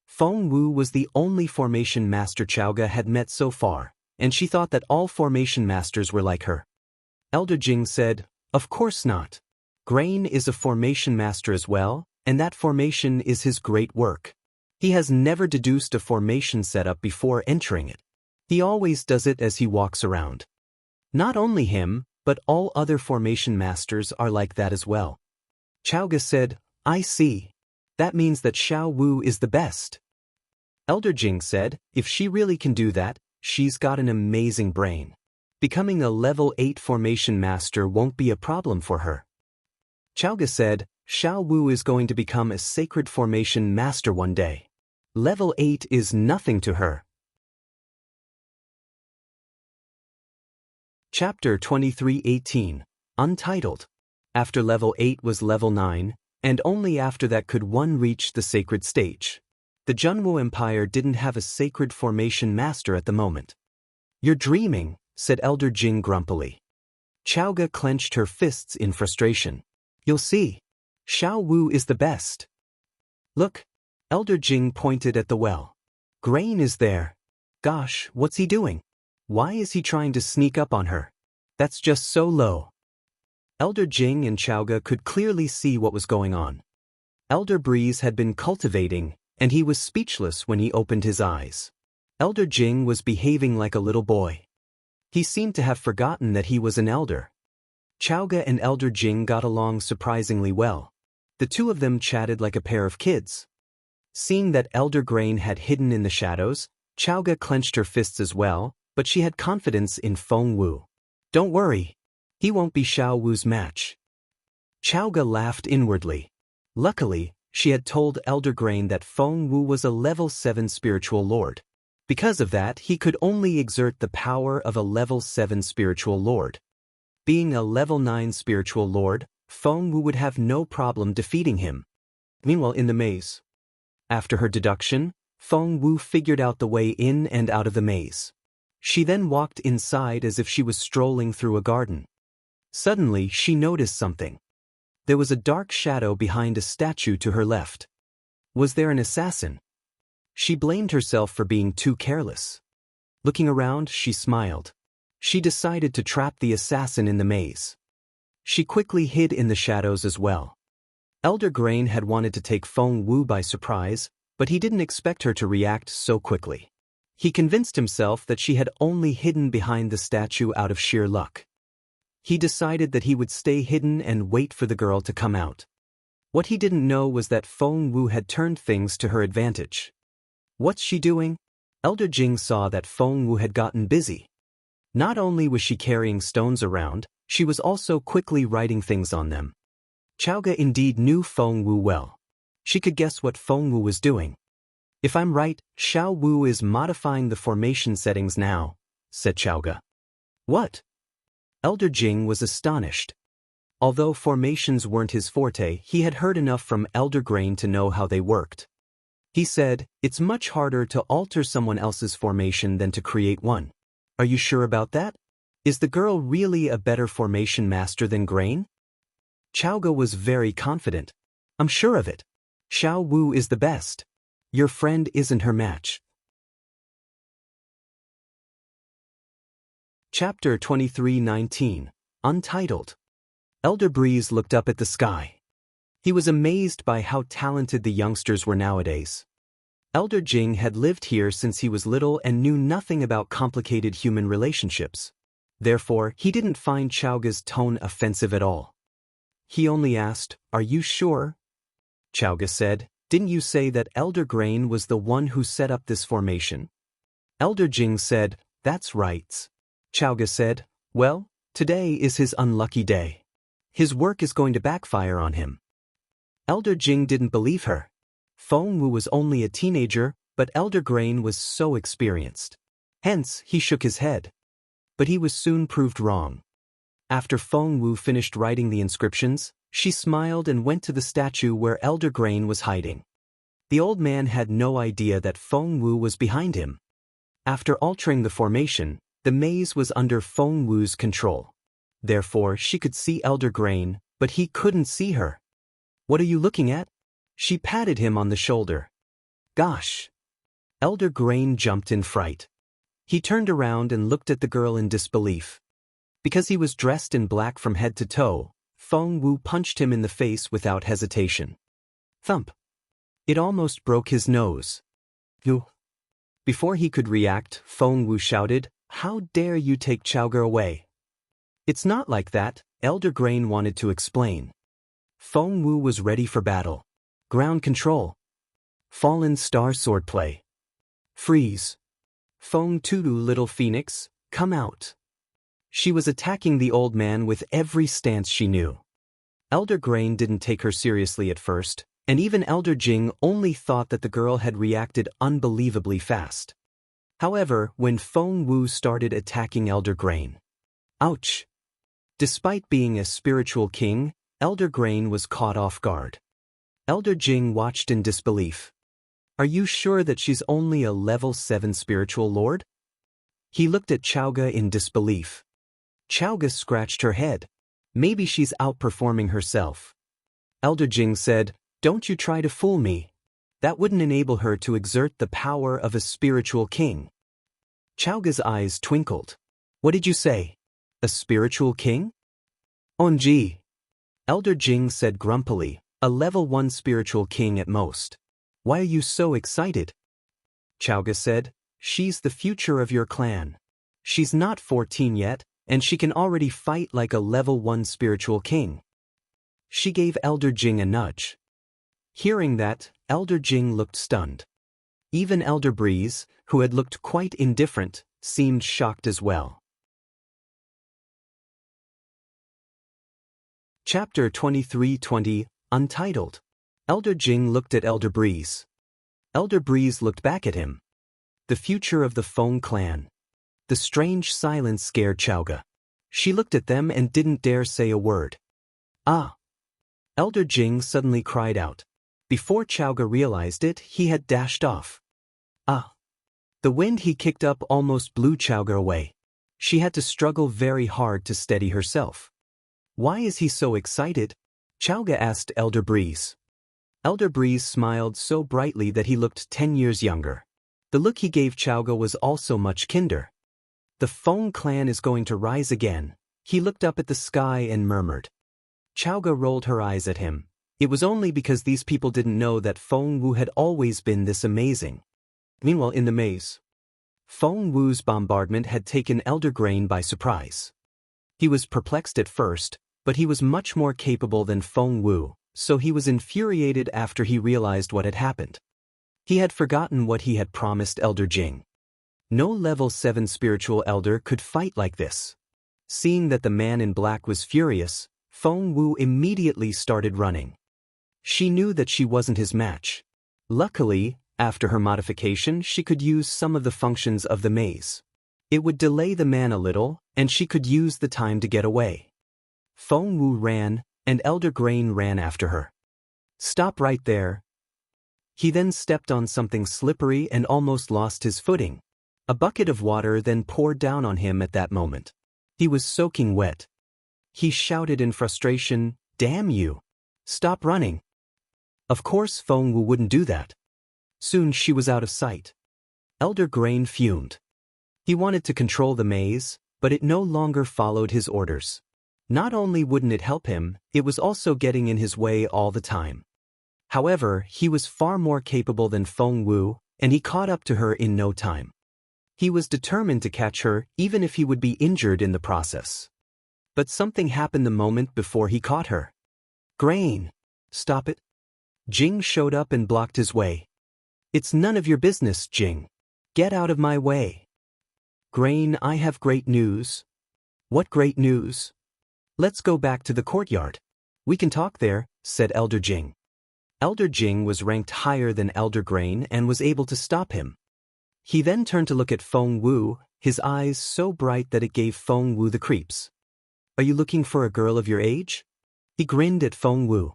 Feng Wu was the only formation master Chowga had met so far, and she thought that all formation masters were like her. Elder Jing said, of course not. Grain is a formation master as well, and that formation is his great work. He has never deduced a formation setup before entering it. He always does it as he walks around. Not only him, but all other formation masters are like that as well. Chowga said, I see. That means that Xiao Wu is the best. Elder Jing said, if she really can do that, she's got an amazing brain. Becoming a level 8 formation master won't be a problem for her. Chowga said, Xiao Wu is going to become a sacred formation master one day. Level 8 is nothing to her. Chapter 23:18, Untitled. After level 8 was level 9, and only after that could one reach the sacred stage. The Junwo Empire didn't have a sacred formation master at the moment. You're dreaming, said Elder Jing grumpily. Chowga clenched her fists in frustration. You'll see. Xiao Wu is the best. Look. Elder Jing pointed at the well. Grain is there. Gosh, what's he doing? Why is he trying to sneak up on her? That's just so low. Elder Jing and Chowga could clearly see what was going on. Elder Breeze had been cultivating, and he was speechless when he opened his eyes. Elder Jing was behaving like a little boy. He seemed to have forgotten that he was an elder. Chowga and Elder Jing got along surprisingly well. The two of them chatted like a pair of kids. Seeing that Elder Grain had hidden in the shadows, Chowga clenched her fists as well, but she had confidence in Feng Wu. Don't worry. He won't be Xiao Wu's match. Chowga laughed inwardly. Luckily, she had told Elder Grain that Feng Wu was a level 7 spiritual lord. Because of that, he could only exert the power of a level 7 spiritual lord. Being a level 9 spiritual lord, Feng Wu would have no problem defeating him. Meanwhile, in the maze. After her deduction, Feng Wu figured out the way in and out of the maze. She then walked inside as if she was strolling through a garden. Suddenly, she noticed something. There was a dark shadow behind a statue to her left. Was there an assassin? She blamed herself for being too careless. Looking around, she smiled. She decided to trap the assassin in the maze. She quickly hid in the shadows as well. Elder Grain had wanted to take Feng Wu by surprise, but he didn't expect her to react so quickly. He convinced himself that she had only hidden behind the statue out of sheer luck. He decided that he would stay hidden and wait for the girl to come out. What he didn't know was that Feng Wu had turned things to her advantage. What's she doing? Elder Jing saw that Feng Wu had gotten busy. Not only was she carrying stones around, she was also quickly writing things on them. Chowga indeed knew Feng Wu well. She could guess what Feng Wu was doing. If I'm right, Xiao Wu is modifying the formation settings now, said Chowga. What? Elder Jing was astonished. Although formations weren't his forte, he had heard enough from Elder Grain to know how they worked. He said, it's much harder to alter someone else's formation than to create one. Are you sure about that? Is the girl really a better formation master than Grain? Chowga was very confident. I'm sure of it. Xiao Wu is the best. Your friend isn't her match. Chapter 23:19, Untitled. Elder Breeze looked up at the sky. He was amazed by how talented the youngsters were nowadays. Elder Jing had lived here since he was little and knew nothing about complicated human relationships. Therefore, he didn't find Chowga's tone offensive at all. He only asked, Are you sure? Chowga said, Didn't you say that Elder Grain was the one who set up this formation? Elder Jing said, That's right. Chowga said, Well, today is his unlucky day. His work is going to backfire on him. Elder Jing didn't believe her. Feng Wu was only a teenager, but Elder Grain was so experienced. Hence, he shook his head. But he was soon proved wrong. After Feng Wu finished writing the inscriptions, she smiled and went to the statue where Elder Grain was hiding. The old man had no idea that Feng Wu was behind him. After altering the formation, the maze was under Feng Wu's control. Therefore, she could see Elder Grain, but he couldn't see her. "What are you looking at?" She patted him on the shoulder. "Gosh!" Elder Grain jumped in fright. He turned around and looked at the girl in disbelief. Because he was dressed in black from head to toe, Feng Wu punched him in the face without hesitation. Thump! It almost broke his nose. "You!" Before he could react, Feng Wu shouted, "How dare you take Chaoge away?" "It's not like that," Elder Grain wanted to explain. Feng Wu was ready for battle. Ground control. Fallen star swordplay. Freeze. Feng Tudu, little phoenix, come out. She was attacking the old man with every stance she knew. Elder Grain didn't take her seriously at first, and even Elder Jing only thought that the girl had reacted unbelievably fast. However, when Feng Wu started attacking Elder Grain, ouch! Despite being a spiritual king, Elder Grain was caught off guard. Elder Jing watched in disbelief. "Are you sure that she's only a level 7 spiritual lord?" He looked at Chaoge in disbelief. Chaoge scratched her head. "Maybe she's outperforming herself." Elder Jing said, "Don't you try to fool me. That wouldn't enable her to exert the power of a spiritual king." Chaoge's eyes twinkled. "What did you say? A spiritual king?" "Onji," Elder Jing said grumpily, "a level 1 spiritual king at most. Why are you so excited?" Chaoge said, "She's the future of your clan. She's not 14 yet, and she can already fight like a level 1 spiritual king." She gave Elder Jing a nudge. Hearing that, Elder Jing looked stunned. Even Elder Breeze, who had looked quite indifferent, seemed shocked as well. Chapter 2320, Untitled. Elder Jing looked at Elder Breeze. Elder Breeze looked back at him. The future of the Feng clan. The strange silence scared Chaoge. She looked at them and didn't dare say a word. "Ah!" Elder Jing suddenly cried out. Before Chaoge realized it, he had dashed off. "Ah!" The wind he kicked up almost blew Chaoge away. She had to struggle very hard to steady herself. "Why is he so excited?" Chaoge asked Elder Breeze. Elder Breeze smiled so brightly that he looked 10 years younger. The look he gave Chaoge was also much kinder. "The Feng clan is going to rise again." He looked up at the sky and murmured. Chaoge rolled her eyes at him. It was only because these people didn't know that Feng Wu had always been this amazing. Meanwhile, in the maze, Feng Wu's bombardment had taken Elder Grain by surprise. He was perplexed at first, but he was much more capable than Feng Wu, so he was infuriated after he realized what had happened. He had forgotten what he had promised Elder Jing. No level 7 spiritual elder could fight like this. Seeing that the man in black was furious, Feng Wu immediately started running. She knew that she wasn't his match. Luckily, after her modification, she could use some of the functions of the maze. It would delay the man a little, and she could use the time to get away. Feng Wu ran, and Elder Grain ran after her. "Stop right there." He then stepped on something slippery and almost lost his footing. A bucket of water then poured down on him at that moment. He was soaking wet. He shouted in frustration, "Damn you! Stop running." Of course Feng Wu wouldn't do that. Soon she was out of sight. Elder Grain fumed. He wanted to control the maze, but it no longer followed his orders. Not only wouldn't it help him, it was also getting in his way all the time. However, he was far more capable than Feng Wu, and he caught up to her in no time. He was determined to catch her, even if he would be injured in the process. But something happened the moment before he caught her. "Grain! Stop it!" Jing showed up and blocked his way. "It's none of your business, Jing. Get out of my way." "Grain, I have great news." "What great news?" "Let's go back to the courtyard. We can talk there," said Elder Jing. Elder Jing was ranked higher than Elder Grain and was able to stop him. He then turned to look at Feng Wu, his eyes so bright that it gave Feng Wu the creeps. "Are you looking for a girl of your age?" He grinned at Feng Wu.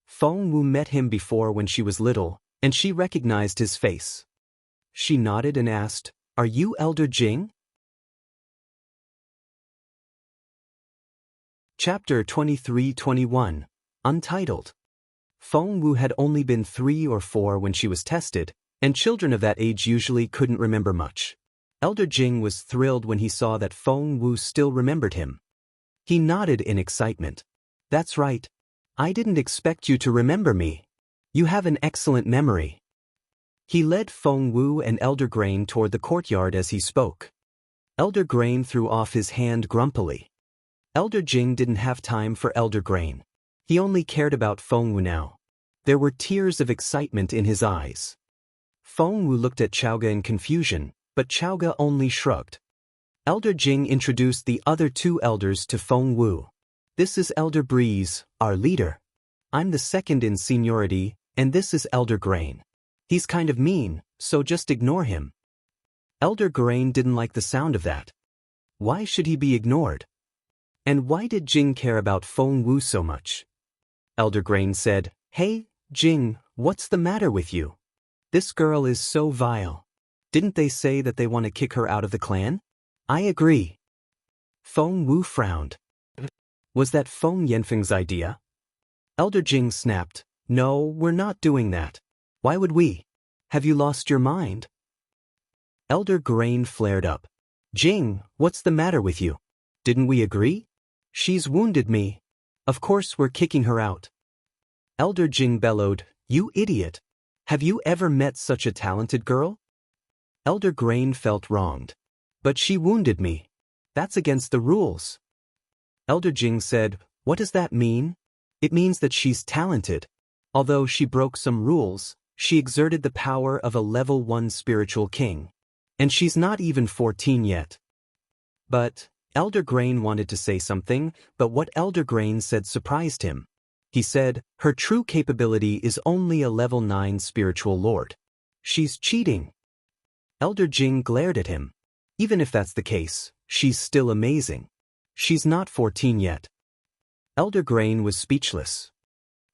Feng Wu met him before when she was little, and she recognized his face. She nodded and asked, "Are you Elder Jing?" Chapter 23-21, Untitled. Feng Wu had only been 3 or 4 when she was tested, and children of that age usually couldn't remember much. Elder Jing was thrilled when he saw that Feng Wu still remembered him. He nodded in excitement. "That's right. I didn't expect you to remember me. You have an excellent memory." He led Feng Wu and Elder Grain toward the courtyard as he spoke. Elder Grain threw off his hand grumpily. Elder Jing didn't have time for Elder Grain. He only cared about Feng Wu now. There were tears of excitement in his eyes. Feng Wu looked at Chaoga in confusion, but Chaoga only shrugged. Elder Jing introduced the other 2 elders to Feng Wu. "This is Elder Breeze, our leader. I'm the second in seniority, and this is Elder Grain. He's kind of mean, so just ignore him." Elder Grain didn't like the sound of that. Why should he be ignored? And why did Jing care about Feng Wu so much? Elder Grain said, "Hey, Jing, what's the matter with you? This girl is so vile. Didn't they say that they want to kick her out of the clan?" "I agree." Feng Wu frowned. Was that Feng Yanfeng's idea? Elder Jing snapped, "No, we're not doing that. Why would we? Have you lost your mind?" Elder Grain flared up. "Jing, what's the matter with you? Didn't we agree? She's wounded me. Of course we're kicking her out." Elder Jing bellowed, "You idiot! Have you ever met such a talented girl?" Elder Grain felt wronged. "But she wounded me. That's against the rules." Elder Jing said, "What does that mean?" "It means that she's talented. Although she broke some rules, she exerted the power of a level 1 spiritual king. And she's not even 14 yet." But Elder Grain wanted to say something, but what Elder Grain said surprised him. He said, "Her true capability is only a level 9 spiritual lord. She's cheating." Elder Jing glared at him. "Even if that's the case, she's still amazing. She's not 14 yet." Elder Grain was speechless.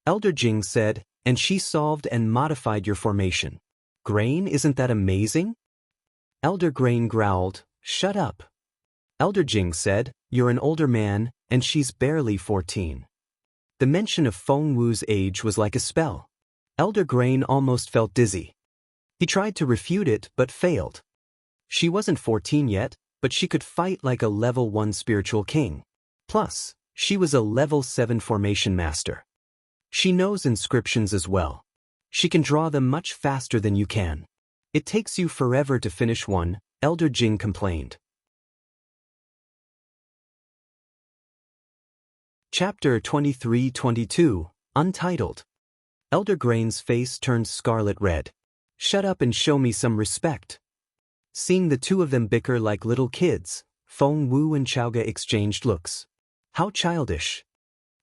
Elder Jing said, "And she solved and modified your formation. Grain, isn't that amazing?" Elder Grain growled, "Shut up." Elder Jing said, "You're an older man, and she's barely 14. The mention of Feng Wu's age was like a spell. Elder Grain almost felt dizzy. He tried to refute it, but failed. She wasn't 14 yet, but she could fight like a level 1 spiritual king. Plus, she was a level 7 formation master. She knows inscriptions as well. She can draw them much faster than you can. It takes you forever to finish one," Elder Jing complained. Chapter 23-22, Untitled. Elder Grain's face turned scarlet red. "Shut up and show me some respect." Seeing the 2 of them bicker like little kids, Feng Wu and Chaoga exchanged looks. How childish.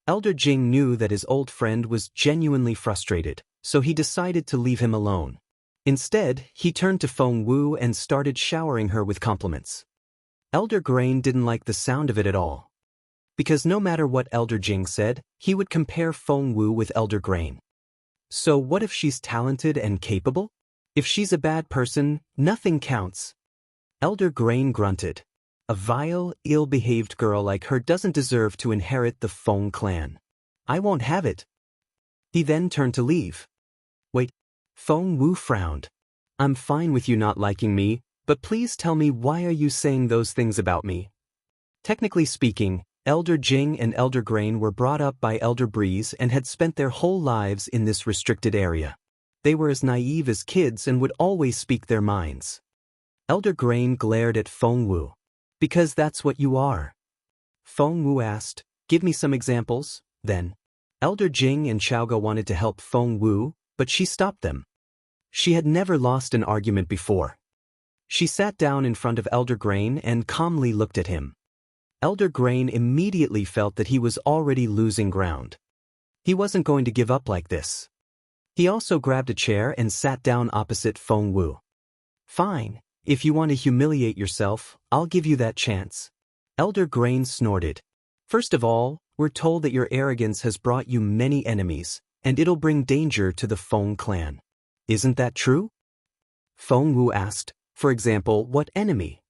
Elder Jing knew that his old friend was genuinely frustrated, so he decided to leave him alone. Instead, he turned to Feng Wu and started showering her with compliments. Elder Grain didn't like the sound of it at all. Because no matter what Elder Jing said, he would compare Feng Wu with Elder Grain. So what if she's talented and capable? If she's a bad person, nothing counts. Elder Grain grunted. A vile, ill-behaved girl like her doesn't deserve to inherit the Feng clan. I won't have it. He then turned to leave. Wait. Feng Wu frowned. I'm fine with you not liking me, but please tell me, why are you saying those things about me? Technically speaking, Elder Jing and Elder Grain were brought up by Elder Breeze and had spent their whole lives in this restricted area. They were as naive as kids and would always speak their minds. Elder Grain glared at Feng Wu. Because that's what you are. Feng Wu asked, give me some examples, then. Elder Jing and Chaoga wanted to help Feng Wu, but she stopped them. She had never lost an argument before. She sat down in front of Elder Grain and calmly looked at him. Elder Grain immediately felt that he was already losing ground. He wasn't going to give up like this. He also grabbed a chair and sat down opposite Feng Wu. Fine, if you want to humiliate yourself, I'll give you that chance. Elder Grain snorted. First of all, we're told that your arrogance has brought you many enemies, and it'll bring danger to the Feng clan. Isn't that true? Feng Wu asked, for example, what enemy?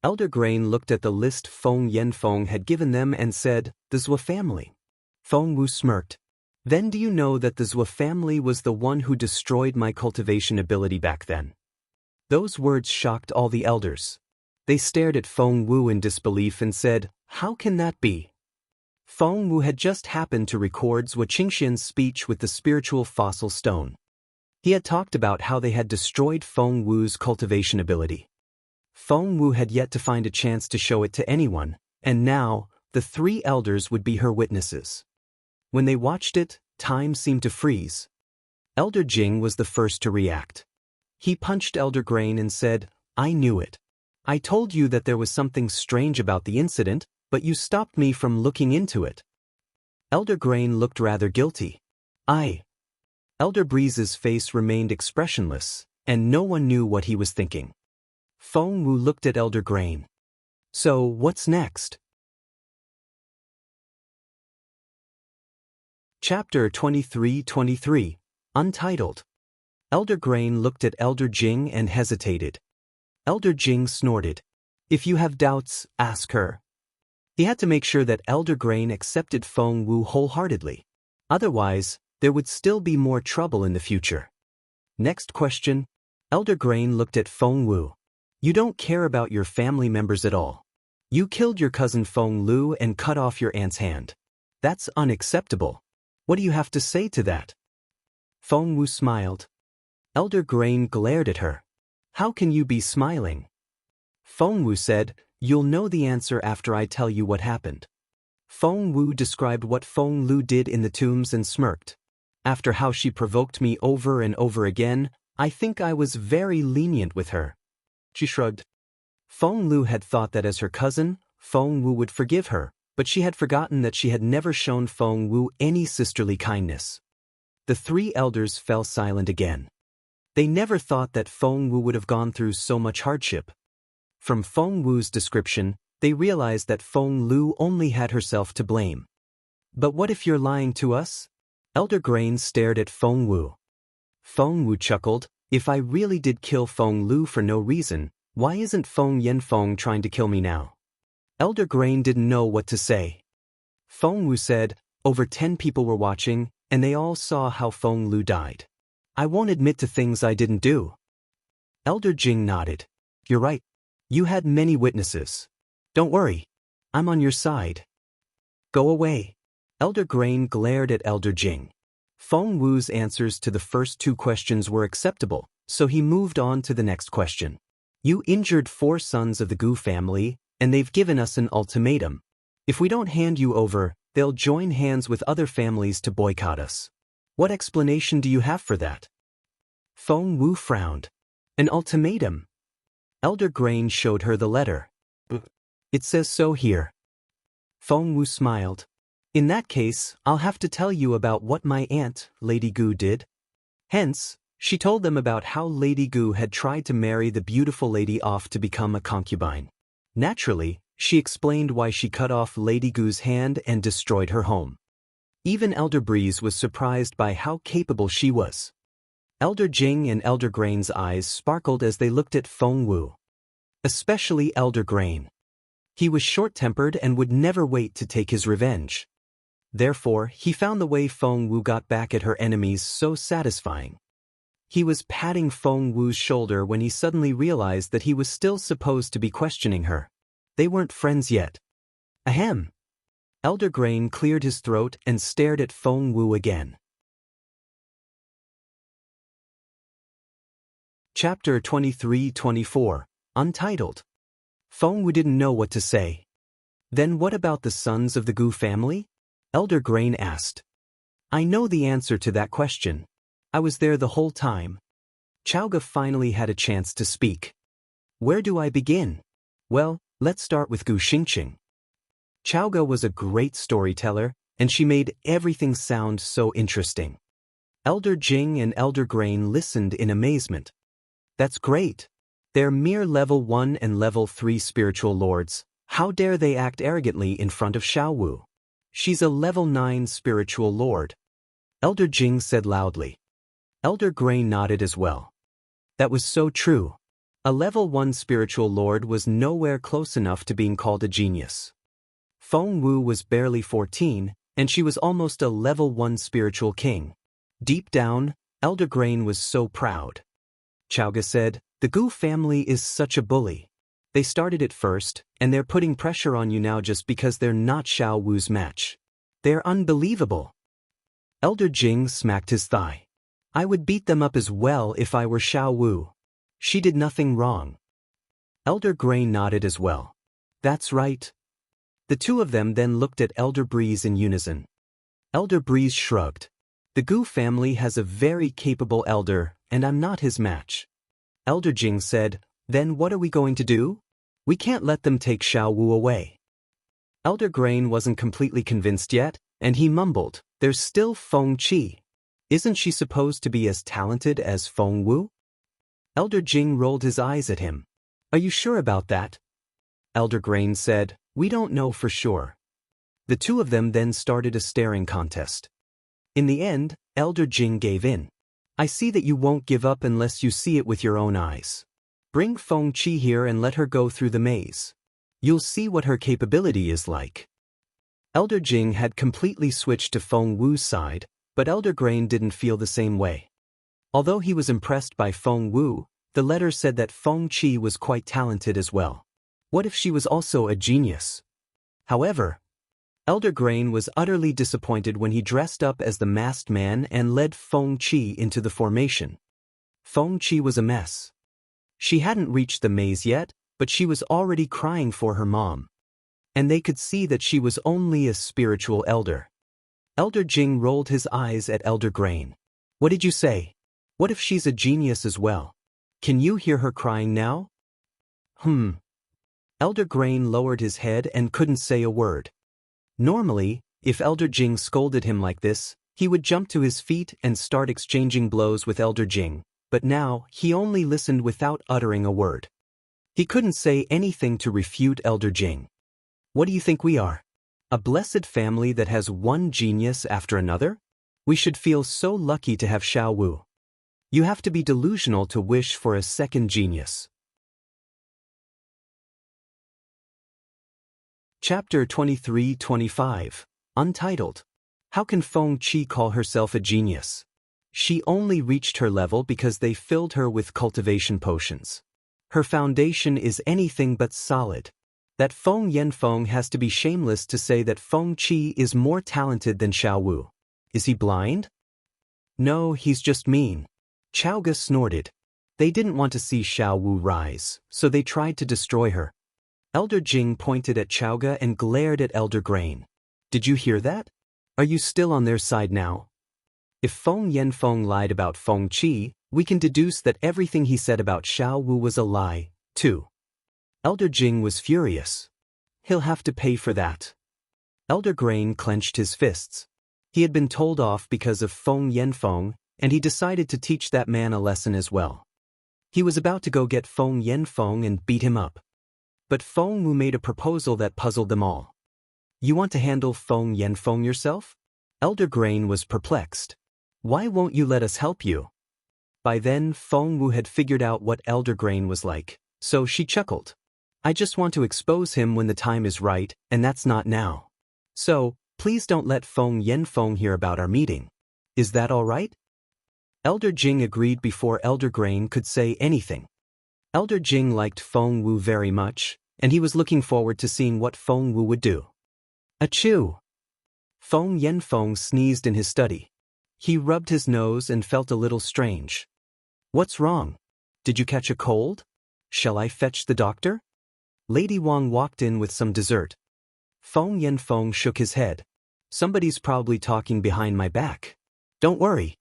Elder Grain looked at the list Feng Yanfeng had given them and said, the Zhou family. Feng Wu smirked. Then do you know that the Zhou family was the one who destroyed my cultivation ability back then? Those words shocked all the elders. They stared at Feng Wu in disbelief and said, how can that be? Feng Wu had just happened to record Zhou Qingxian's speech with the spiritual fossil stone. He had talked about how they had destroyed Feng Wu's cultivation ability. Feng Wu had yet to find a chance to show it to anyone, and now, the three elders would be her witnesses. When they watched it, time seemed to freeze. Elder Jing was the first to react. He punched Elder Grain and said, I knew it. I told you that there was something strange about the incident, but you stopped me from looking into it. Elder Grain looked rather guilty. Elder Breeze's face remained expressionless, and no one knew what he was thinking. Feng Wu looked at Elder Grain. So, what's next? Chapter 23-23, Untitled. Elder Grain looked at Elder Jing and hesitated. Elder Jing snorted. If you have doubts, ask her. He had to make sure that Elder Grain accepted Feng Wu wholeheartedly. Otherwise, there would still be more trouble in the future. Next question. Elder Grain looked at Feng Wu. You don't care about your family members at all. You killed your cousin Feng Lu and cut off your aunt's hand. That's unacceptable. What do you have to say to that? Feng Wu smiled. Elder Grain glared at her. How can you be smiling? Feng Wu said, you'll know the answer after I tell you what happened. Feng Wu described what Feng Lu did in the tombs and smirked. After how she provoked me over and over again, I think I was very lenient with her. She shrugged. Feng Lu had thought that as her cousin, Feng Wu would forgive her, but she had forgotten that she had never shown Feng Wu any sisterly kindness. The three elders fell silent again. They never thought that Feng Wu would have gone through so much hardship. From Feng Wu's description, they realized that Feng Lu only had herself to blame. But what if you're lying to us? Elder Grain stared at Feng Wu. Feng Wu chuckled, if I really did kill Feng Lu for no reason, why isn't Feng Yanfeng trying to kill me now? Elder Grain didn't know what to say. Feng Wu said, over 10 people were watching, and they all saw how Feng Lu died. I won't admit to things I didn't do. Elder Jing nodded. You're right. You had many witnesses. Don't worry. I'm on your side. Go away. Elder Grain glared at Elder Jing. Feng Wu's answers to the first two questions were acceptable, so he moved on to the next question. You injured 4 sons of the Gu family, and they've given us an ultimatum. If we don't hand you over, they'll join hands with other families to boycott us. What explanation do you have for that? Feng Wu frowned. An ultimatum? Elder Grain showed her the letter. It says so here. Feng Wu smiled. In that case, I'll have to tell you about what my aunt, Lady Gu, did. Hence, she told them about how Lady Gu had tried to marry the beautiful lady off to become a concubine. Naturally, she explained why she cut off Lady Gu's hand and destroyed her home. Even Elder Breeze was surprised by how capable she was. Elder Jing and Elder Grain's eyes sparkled as they looked at Feng Wu. Especially Elder Grain. He was short-tempered and would never wait to take his revenge. Therefore, he found the way Feng Wu got back at her enemies so satisfying. He was patting Feng Wu's shoulder when he suddenly realized that he was still supposed to be questioning her. They weren't friends yet. Ahem. Elder Grain cleared his throat and stared at Feng Wu again. Chapter 23-24, Untitled. Feng Wu didn't know what to say. Then what about the sons of the Gu family? Elder Grain asked. I know the answer to that question. I was there the whole time. Chaoga finally had a chance to speak. Where do I begin? Well, let's start with Gu Xingqing. Chaoga was a great storyteller, and she made everything sound so interesting. Elder Jing and Elder Grain listened in amazement. That's great. They're mere level 1 and level 3 spiritual lords. How dare they act arrogantly in front of Xiaowu? She's a level 9 spiritual lord. Elder Jing said loudly. Elder Grain nodded as well. That was so true. A level 1 spiritual lord was nowhere close enough to being called a genius. Feng Wu was barely 14, and she was almost a level 1 spiritual king. Deep down, Elder Grain was so proud. Chowga said, "The Gu family is such a bully. They started it first, and they're putting pressure on you now just because they're not Xiao Wu's match. They're unbelievable." Elder Jing smacked his thigh. "I would beat them up as well if I were Xiao Wu. She did nothing wrong." Elder Grain nodded as well. "That's right." The two of them then looked at Elder Breeze in unison. Elder Breeze shrugged. "The Gu family has a very capable elder, and I'm not his match." Elder Jing said, "Then what are we going to do? We can't let them take Xiao Wu away." Elder Grain wasn't completely convinced yet, and he mumbled, "There's still Feng Qi. Isn't she supposed to be as talented as Feng Wu?" Elder Jing rolled his eyes at him. "Are you sure about that?" Elder Grain said, "We don't know for sure." The two of them then started a staring contest. In the end, Elder Jing gave in. "I see that you won't give up unless you see it with your own eyes. Bring Feng Qi here and let her go through the maze. You'll see what her capability is like." Elder Jing had completely switched to Feng Wu's side, but Elder Grain didn't feel the same way. Although he was impressed by Feng Wu, the letter said that Feng Qi was quite talented as well. What if she was also a genius? However, Elder Grain was utterly disappointed when he dressed up as the masked man and led Feng Qi into the formation. Feng Qi was a mess. She hadn't reached the maze yet, but she was already crying for her mom. And they could see that she was only a spiritual elder. Elder Jing rolled his eyes at Elder Grain. "What did you say? What if she's a genius as well? Can you hear her crying now?" Elder Grain lowered his head and couldn't say a word. Normally, if Elder Jing scolded him like this, he would jump to his feet and start exchanging blows with Elder Jing, but now he only listened without uttering a word. He couldn't say anything to refute Elder Jing. "What do you think we are? A blessed family that has one genius after another? We should feel so lucky to have Xiao Wu. You have to be delusional to wish for a second genius." Chapter 23-25, Untitled. How can Feng Qi call herself a genius? She only reached her level because they filled her with cultivation potions. Her foundation is anything but solid. That Feng Yanfeng has to be shameless to say that Feng Qi is more talented than Xiao Wu. Is he blind? No, he's just mean. Chowga snorted. They didn't want to see Xiao Wu rise, so they tried to destroy her. Elder Jing pointed at Chowga and glared at Elder Grain. "Did you hear that? Are you still on their side now? If Feng Yanfeng lied about Feng Qi, we can deduce that everything he said about Xiao Wu was a lie, too." Elder Jing was furious. "He'll have to pay for that." Elder Grain clenched his fists. He had been told off because of Feng Yanfeng, and he decided to teach that man a lesson as well. He was about to go get Feng Yanfeng and beat him up. But Feng Wu made a proposal that puzzled them all. "You want to handle Feng Yanfeng yourself?" Elder Grain was perplexed. "Why won't you let us help you?" By then, Feng Wu had figured out what Elder Grain was like, so she chuckled. "I just want to expose him when the time is right, and that's not now. So, please don't let Feng Yanfeng hear about our meeting. Is that all right?" Elder Jing agreed before Elder Grain could say anything. Elder Jing liked Feng Wu very much, and he was looking forward to seeing what Feng Wu would do. Achoo! Feng Yanfeng sneezed in his study. He rubbed his nose and felt a little strange. "What's wrong? Did you catch a cold? Shall I fetch the doctor?" Lady Wang walked in with some dessert. Feng Yanfeng shook his head. "Somebody's probably talking behind my back. Don't worry."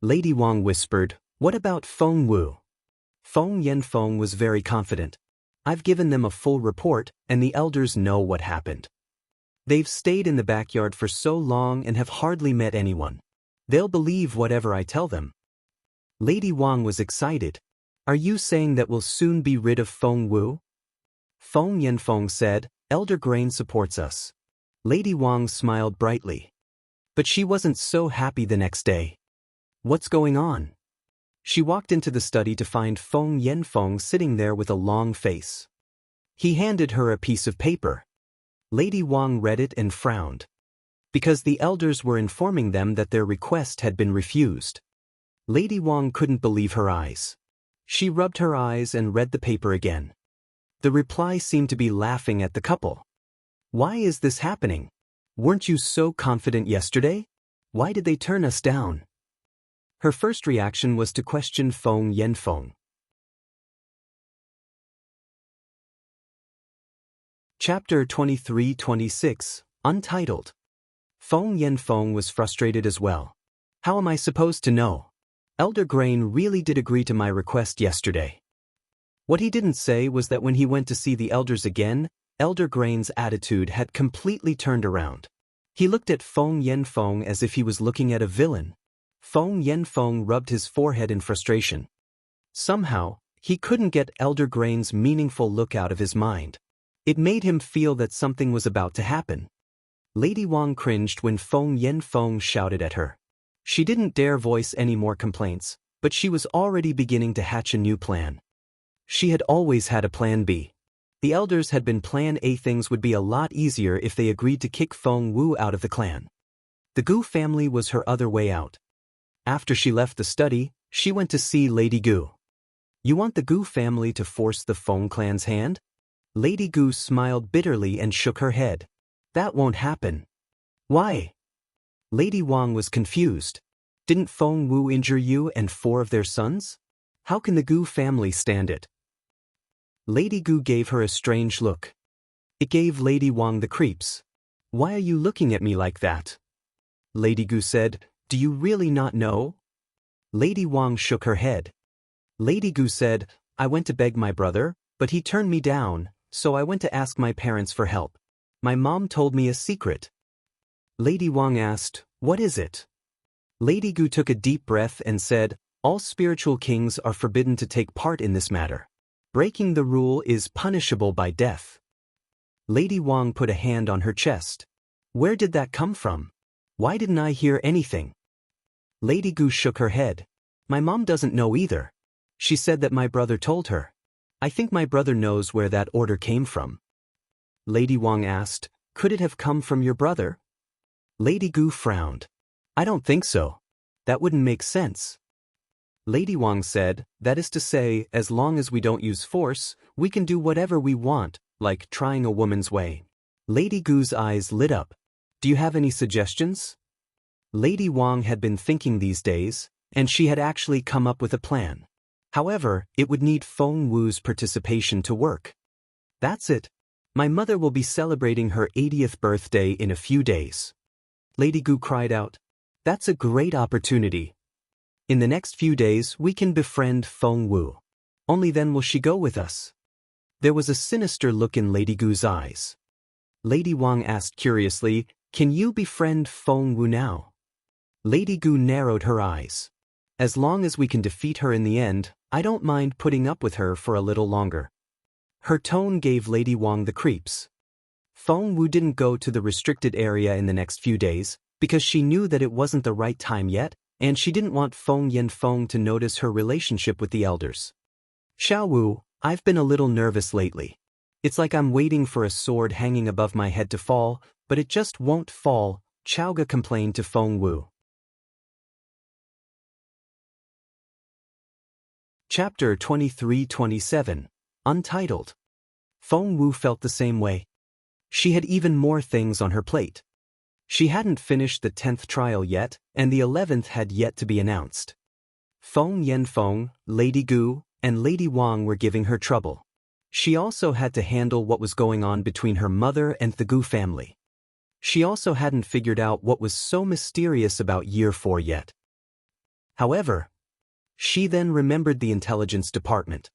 Lady Wang whispered, "What about Feng Wu?" Feng Yanfeng was very confident. "I've given them a full report, and the elders know what happened. They've stayed in the backyard for so long and have hardly met anyone. They'll believe whatever I tell them." Lady Wang was excited. "Are you saying that we'll soon be rid of Feng Wu?" Feng Yanfeng said, "Elder Grain supports us." Lady Wang smiled brightly. But she wasn't so happy the next day. What's going on? She walked into the study to find Feng Yanfeng sitting there with a long face. He handed her a piece of paper. Lady Wang read it and frowned. Because the elders were informing them that their request had been refused. Lady Wang couldn't believe her eyes. She rubbed her eyes and read the paper again. The reply seemed to be laughing at the couple. Why is this happening? Weren't you so confident yesterday? Why did they turn us down? Her first reaction was to question Feng Yanfeng. Chapter 23-26, Untitled. Feng Yanfeng was frustrated as well. How am I supposed to know? Elder Grain really did agree to my request yesterday. What he didn't say was that when he went to see the elders again, Elder Grain's attitude had completely turned around. He looked at Feng Yanfeng as if he was looking at a villain. Feng Yanfeng rubbed his forehead in frustration. Somehow, he couldn't get Elder Grain's meaningful look out of his mind. It made him feel that something was about to happen. Lady Wang cringed when Feng Yanfeng shouted at her. She didn't dare voice any more complaints, but she was already beginning to hatch a new plan. She had always had a plan B. The elders had been plan A. Things would be a lot easier if they agreed to kick Feng Wu out of the clan. The Gu family was her other way out. After she left the study, she went to see Lady Gu. You want the Gu family to force the Feng clan's hand? Lady Gu smiled bitterly and shook her head. That won't happen. Why? Lady Wang was confused. Didn't Feng Wu injure you and 4 of their sons? How can the Gu family stand it? Lady Gu gave her a strange look. It gave Lady Wang the creeps. Why are you looking at me like that? Lady Gu said, do you really not know? Lady Wang shook her head. Lady Gu said, I went to beg my brother, but he turned me down, so I went to ask my parents for help. My mom told me a secret. Lady Wang asked, what is it? Lady Gu took a deep breath and said, all spiritual kings are forbidden to take part in this matter. Breaking the rule is punishable by death. Lady Wang put a hand on her chest. Where did that come from? Why didn't I hear anything? Lady Gu shook her head. My mom doesn't know either. She said that my brother told her. I think my brother knows where that order came from. Lady Wang asked, could it have come from your brother? Lady Gu frowned. I don't think so. That wouldn't make sense. Lady Wang said, that is to say, as long as we don't use force, we can do whatever we want, like trying a woman's way. Lady Gu's eyes lit up. Do you have any suggestions? Lady Wang had been thinking these days, and she had actually come up with a plan. However, it would need Feng Wu's participation to work. That's it. My mother will be celebrating her 80th birthday in a few days. Lady Gu cried out. That's a great opportunity. In the next few days we can befriend Feng Wu. Only then will she go with us. There was a sinister look in Lady Gu's eyes. Lady Wang asked curiously, can you befriend Feng Wu now? Lady Gu narrowed her eyes. As long as we can defeat her in the end, I don't mind putting up with her for a little longer. Her tone gave Lady Wang the creeps. Feng Wu didn't go to the restricted area in the next few days, because she knew that it wasn't the right time yet, and she didn't want Feng Yanfeng to notice her relationship with the elders. Xiao Wu, I've been a little nervous lately. It's like I'm waiting for a sword hanging above my head to fall, but it just won't fall, Chaoga complained to Feng Wu. Chapter 23-27, Untitled. Feng Wu felt the same way. She had even more things on her plate. She hadn't finished the 10th trial yet, and the 11th had yet to be announced. Feng Yanfeng, Lady Gu, and Lady Wang were giving her trouble. She also had to handle what was going on between her mother and the Gu family. She also hadn't figured out what was so mysterious about Year 4 yet. However, she then remembered the intelligence department.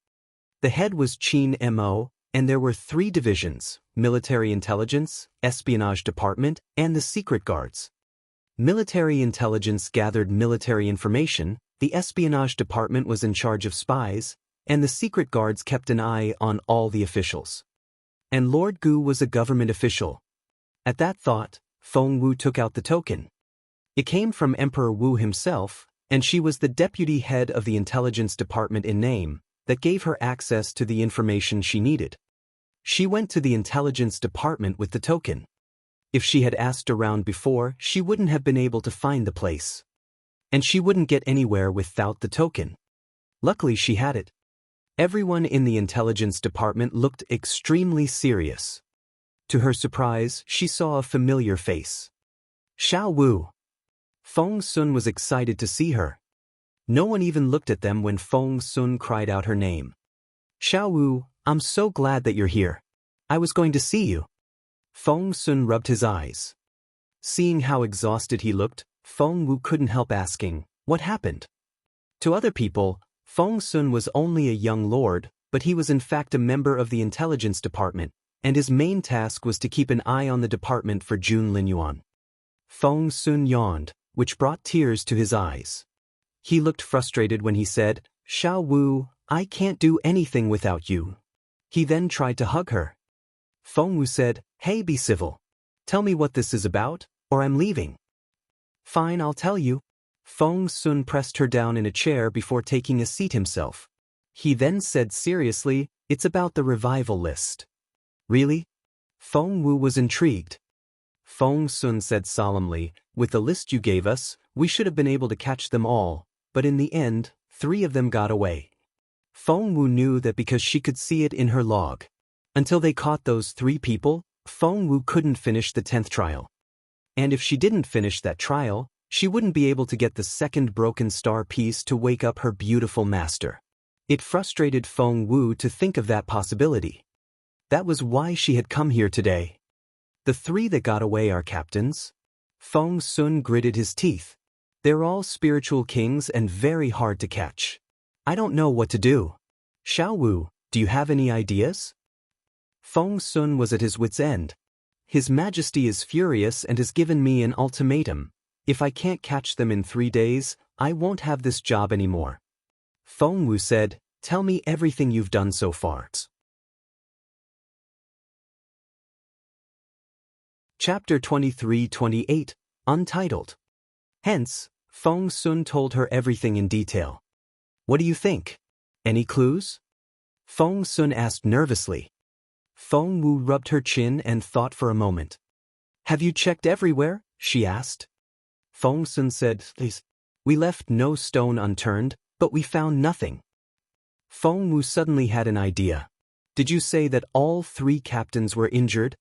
The head was Qin Mo, and there were 3 divisions: Military Intelligence, Espionage Department, and the Secret Guards. Military Intelligence gathered military information, the Espionage Department was in charge of spies, and the Secret Guards kept an eye on all the officials. And Lord Gu was a government official. At that thought, Feng Wu took out the token. It came from Emperor Wu himself, and she was the deputy head of the intelligence department in name, that gave her access to the information she needed. She went to the intelligence department with the token. If she had asked around before, she wouldn't have been able to find the place. And she wouldn't get anywhere without the token. Luckily she had it. Everyone in the intelligence department looked extremely serious. To her surprise, she saw a familiar face. Xiao Wu. Feng Sun was excited to see her. No one even looked at them when Feng Sun cried out her name. Xiao Wu, I'm so glad that you're here. I was going to see you. Feng Sun rubbed his eyes. Seeing how exhausted he looked, Feng Wu couldn't help asking, what happened? To other people, Feng Sun was only a young lord, but he was in fact a member of the intelligence department, and his main task was to keep an eye on the department for Jun Linyuan. Feng Sun yawned, which brought tears to his eyes. He looked frustrated when he said, Xiao Wu, I can't do anything without you. He then tried to hug her. Feng Wu said, Hey, be civil. Tell me what this is about, or I'm leaving. Fine, I'll tell you. Feng Sun pressed her down in a chair before taking a seat himself. He then said seriously, it's about the revival list. Really? Feng Wu was intrigued. Feng Sun said solemnly, with the list you gave us, we should have been able to catch them all, but in the end, 3 of them got away. Feng Wu knew that because she could see it in her log. Until they caught those 3 people, Feng Wu couldn't finish the 10th trial. And if she didn't finish that trial, she wouldn't be able to get the 2nd broken star piece to wake up her beautiful master. It frustrated Feng Wu to think of that possibility. That was why she had come here today. The 3 that got away are captains. Feng Sun gritted his teeth. They're all spiritual kings and very hard to catch. I don't know what to do. Xiao Wu, do you have any ideas? Feng Sun was at his wit's end. His Majesty is furious and has given me an ultimatum. If I can't catch them in 3 days, I won't have this job anymore. Feng Wu said, tell me everything you've done so far. Chapter 23-28, Untitled. Hence, Feng Sun told her everything in detail. What do you think? Any clues? Feng Sun asked nervously. Feng Wu rubbed her chin and thought for a moment. Have you checked everywhere? She asked. Feng Sun said, please. We left no stone unturned, but we found nothing. Feng Wu suddenly had an idea. Did you say that all 3 captains were injured?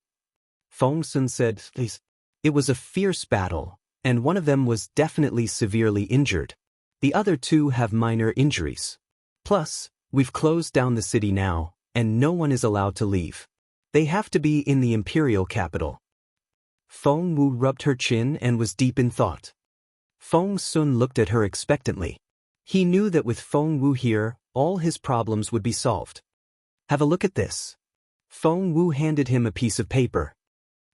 Feng Sun said, please. It was a fierce battle, and one of them was definitely severely injured. The other 2 have minor injuries. Plus, we've closed down the city now, and no one is allowed to leave. They have to be in the imperial capital. Feng Wu rubbed her chin and was deep in thought. Feng Sun looked at her expectantly. He knew that with Feng Wu here, all his problems would be solved. Have a look at this. Feng Wu handed him a piece of paper.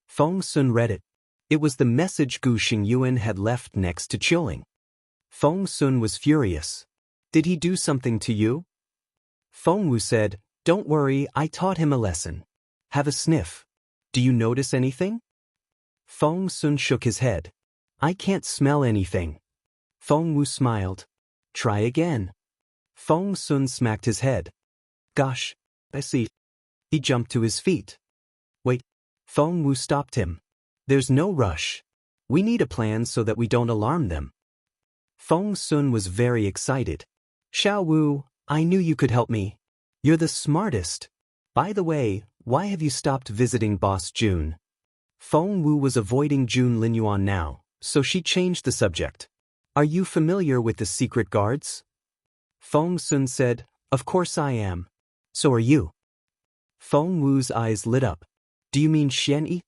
Feng Sun read it. It was the message Gu Xingyuan had left next to Qiling. Feng Sun was furious. Did he do something to you? Feng Wu said, don't worry, I taught him a lesson. Have a sniff. Do you notice anything? Feng Sun shook his head. I can't smell anything. Feng Wu smiled. Try again. Feng Sun smacked his head. Gosh, I see. He jumped to his feet. Wait. Feng Wu stopped him. There's no rush. We need a plan so that we don't alarm them. Feng Sun was very excited. Xiao Wu, I knew you could help me. You're the smartest. By the way, why have you stopped visiting Boss Jun? Feng Wu was avoiding Jun Linyuan now, so she changed the subject. Are you familiar with the secret guards? Feng Sun said, of course I am. So are you. Feng Wu's eyes lit up. Do you mean Xian Yi?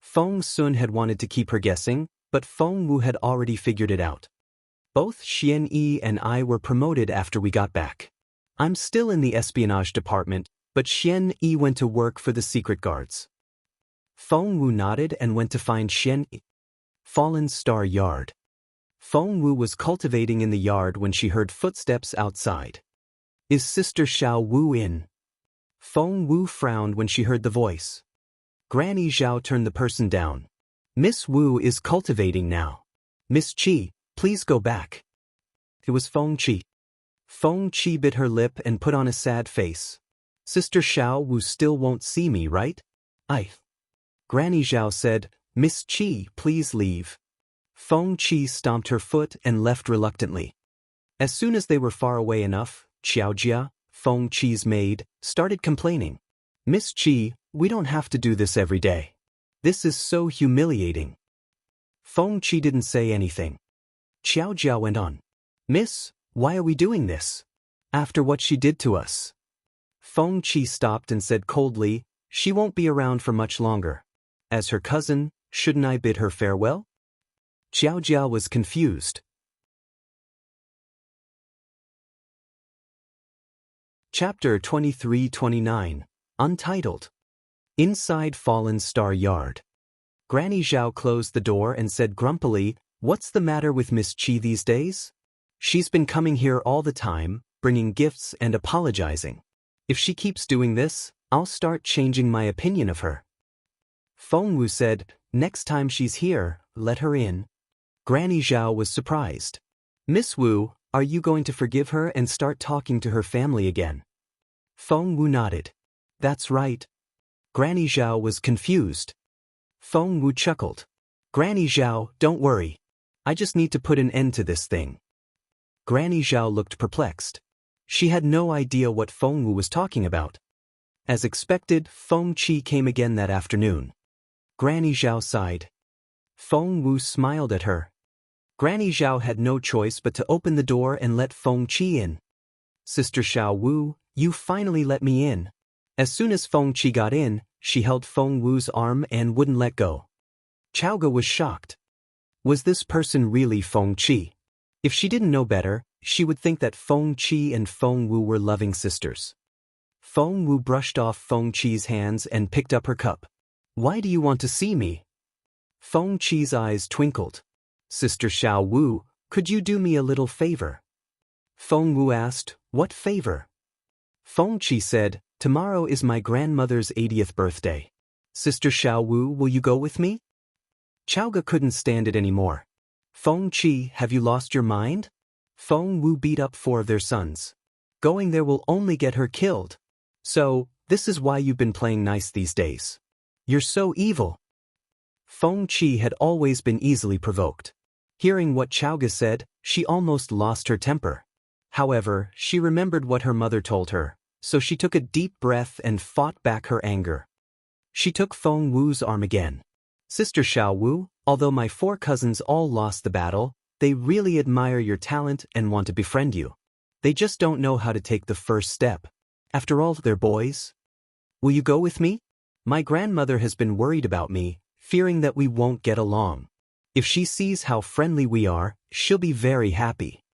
Feng Sun had wanted to keep her guessing, but Feng Wu had already figured it out. Both Xian Yi and I were promoted after we got back. I'm still in the espionage department, but Xian Yi went to work for the secret guards. Feng Wu nodded and went to find Xian Yi. Fallen Star Yard. Feng Wu was cultivating in the yard when she heard footsteps outside. Is Sister Xiao Wu in? Feng Wu frowned when she heard the voice. Granny Zhao turned the person down. Miss Wu is cultivating now. Miss Qi, please go back. It was Feng Qi. Feng Qi bit her lip and put on a sad face. Sister Xiao Wu still won't see me, right? Granny Zhao said, Miss Qi, please leave. Feng Qi stomped her foot and left reluctantly. As soon as they were far away enough, Xiaojia, Feng Qi's maid, started complaining. Miss Qi, we don't have to do this every day. This is so humiliating. Feng Qi didn't say anything. Xiaojia went on. Miss, why are we doing this? After what she did to us. Feng Qi stopped and said coldly, she won't be around for much longer. As her cousin, shouldn't I bid her farewell? Xiaojia was confused. Chapter 23-29, Untitled. Inside Fallen Star Yard. Granny Zhao closed the door and said grumpily, What's the matter with Miss Qi these days? She's been coming here all the time, bringing gifts and apologizing. If she keeps doing this, I'll start changing my opinion of her. Feng Wu said, Next time she's here, let her in. Granny Zhao was surprised. Miss Wu, are you going to forgive her and start talking to her family again? Feng Wu nodded. That's right. Granny Zhao was confused. Feng Wu chuckled. Granny Zhao, don't worry. I just need to put an end to this thing. Granny Zhao looked perplexed. She had no idea what Feng Wu was talking about. As expected, Feng Qi came again that afternoon. Granny Zhao sighed. Feng Wu smiled at her. Granny Zhao had no choice but to open the door and let Feng Qi in. Sister Xiao Wu, you finally let me in. As soon as Feng Qi got in, she held Feng Wu's arm and wouldn't let go. Chaoga was shocked. Was this person really Feng Qi? If she didn't know better, she would think that Feng Qi and Feng Wu were loving sisters. Feng Wu brushed off Feng Qi's hands and picked up her cup. Why do you want to see me? Feng Qi's eyes twinkled. Sister Xiao Wu, could you do me a little favor? Feng Wu asked, what favor? Feng Qi said, tomorrow is my grandmother's 80th birthday. Sister Xiao Wu, will you go with me? Chaoga couldn't stand it anymore. Feng Qi, have you lost your mind? Feng Wu beat up 4 of their sons. Going there will only get her killed. So, this is why you've been playing nice these days. You're so evil. Feng Qi had always been easily provoked. Hearing what Chaoga said, she almost lost her temper. However, she remembered what her mother told her, so she took a deep breath and fought back her anger. She took Feng Wu's arm again. Sister Xiao Wu, although my 4 cousins all lost the battle, they really admire your talent and want to befriend you. They just don't know how to take the first step. After all, they're boys. Will you go with me? My grandmother has been worried about me, fearing that we won't get along. If she sees how friendly we are, she'll be very happy.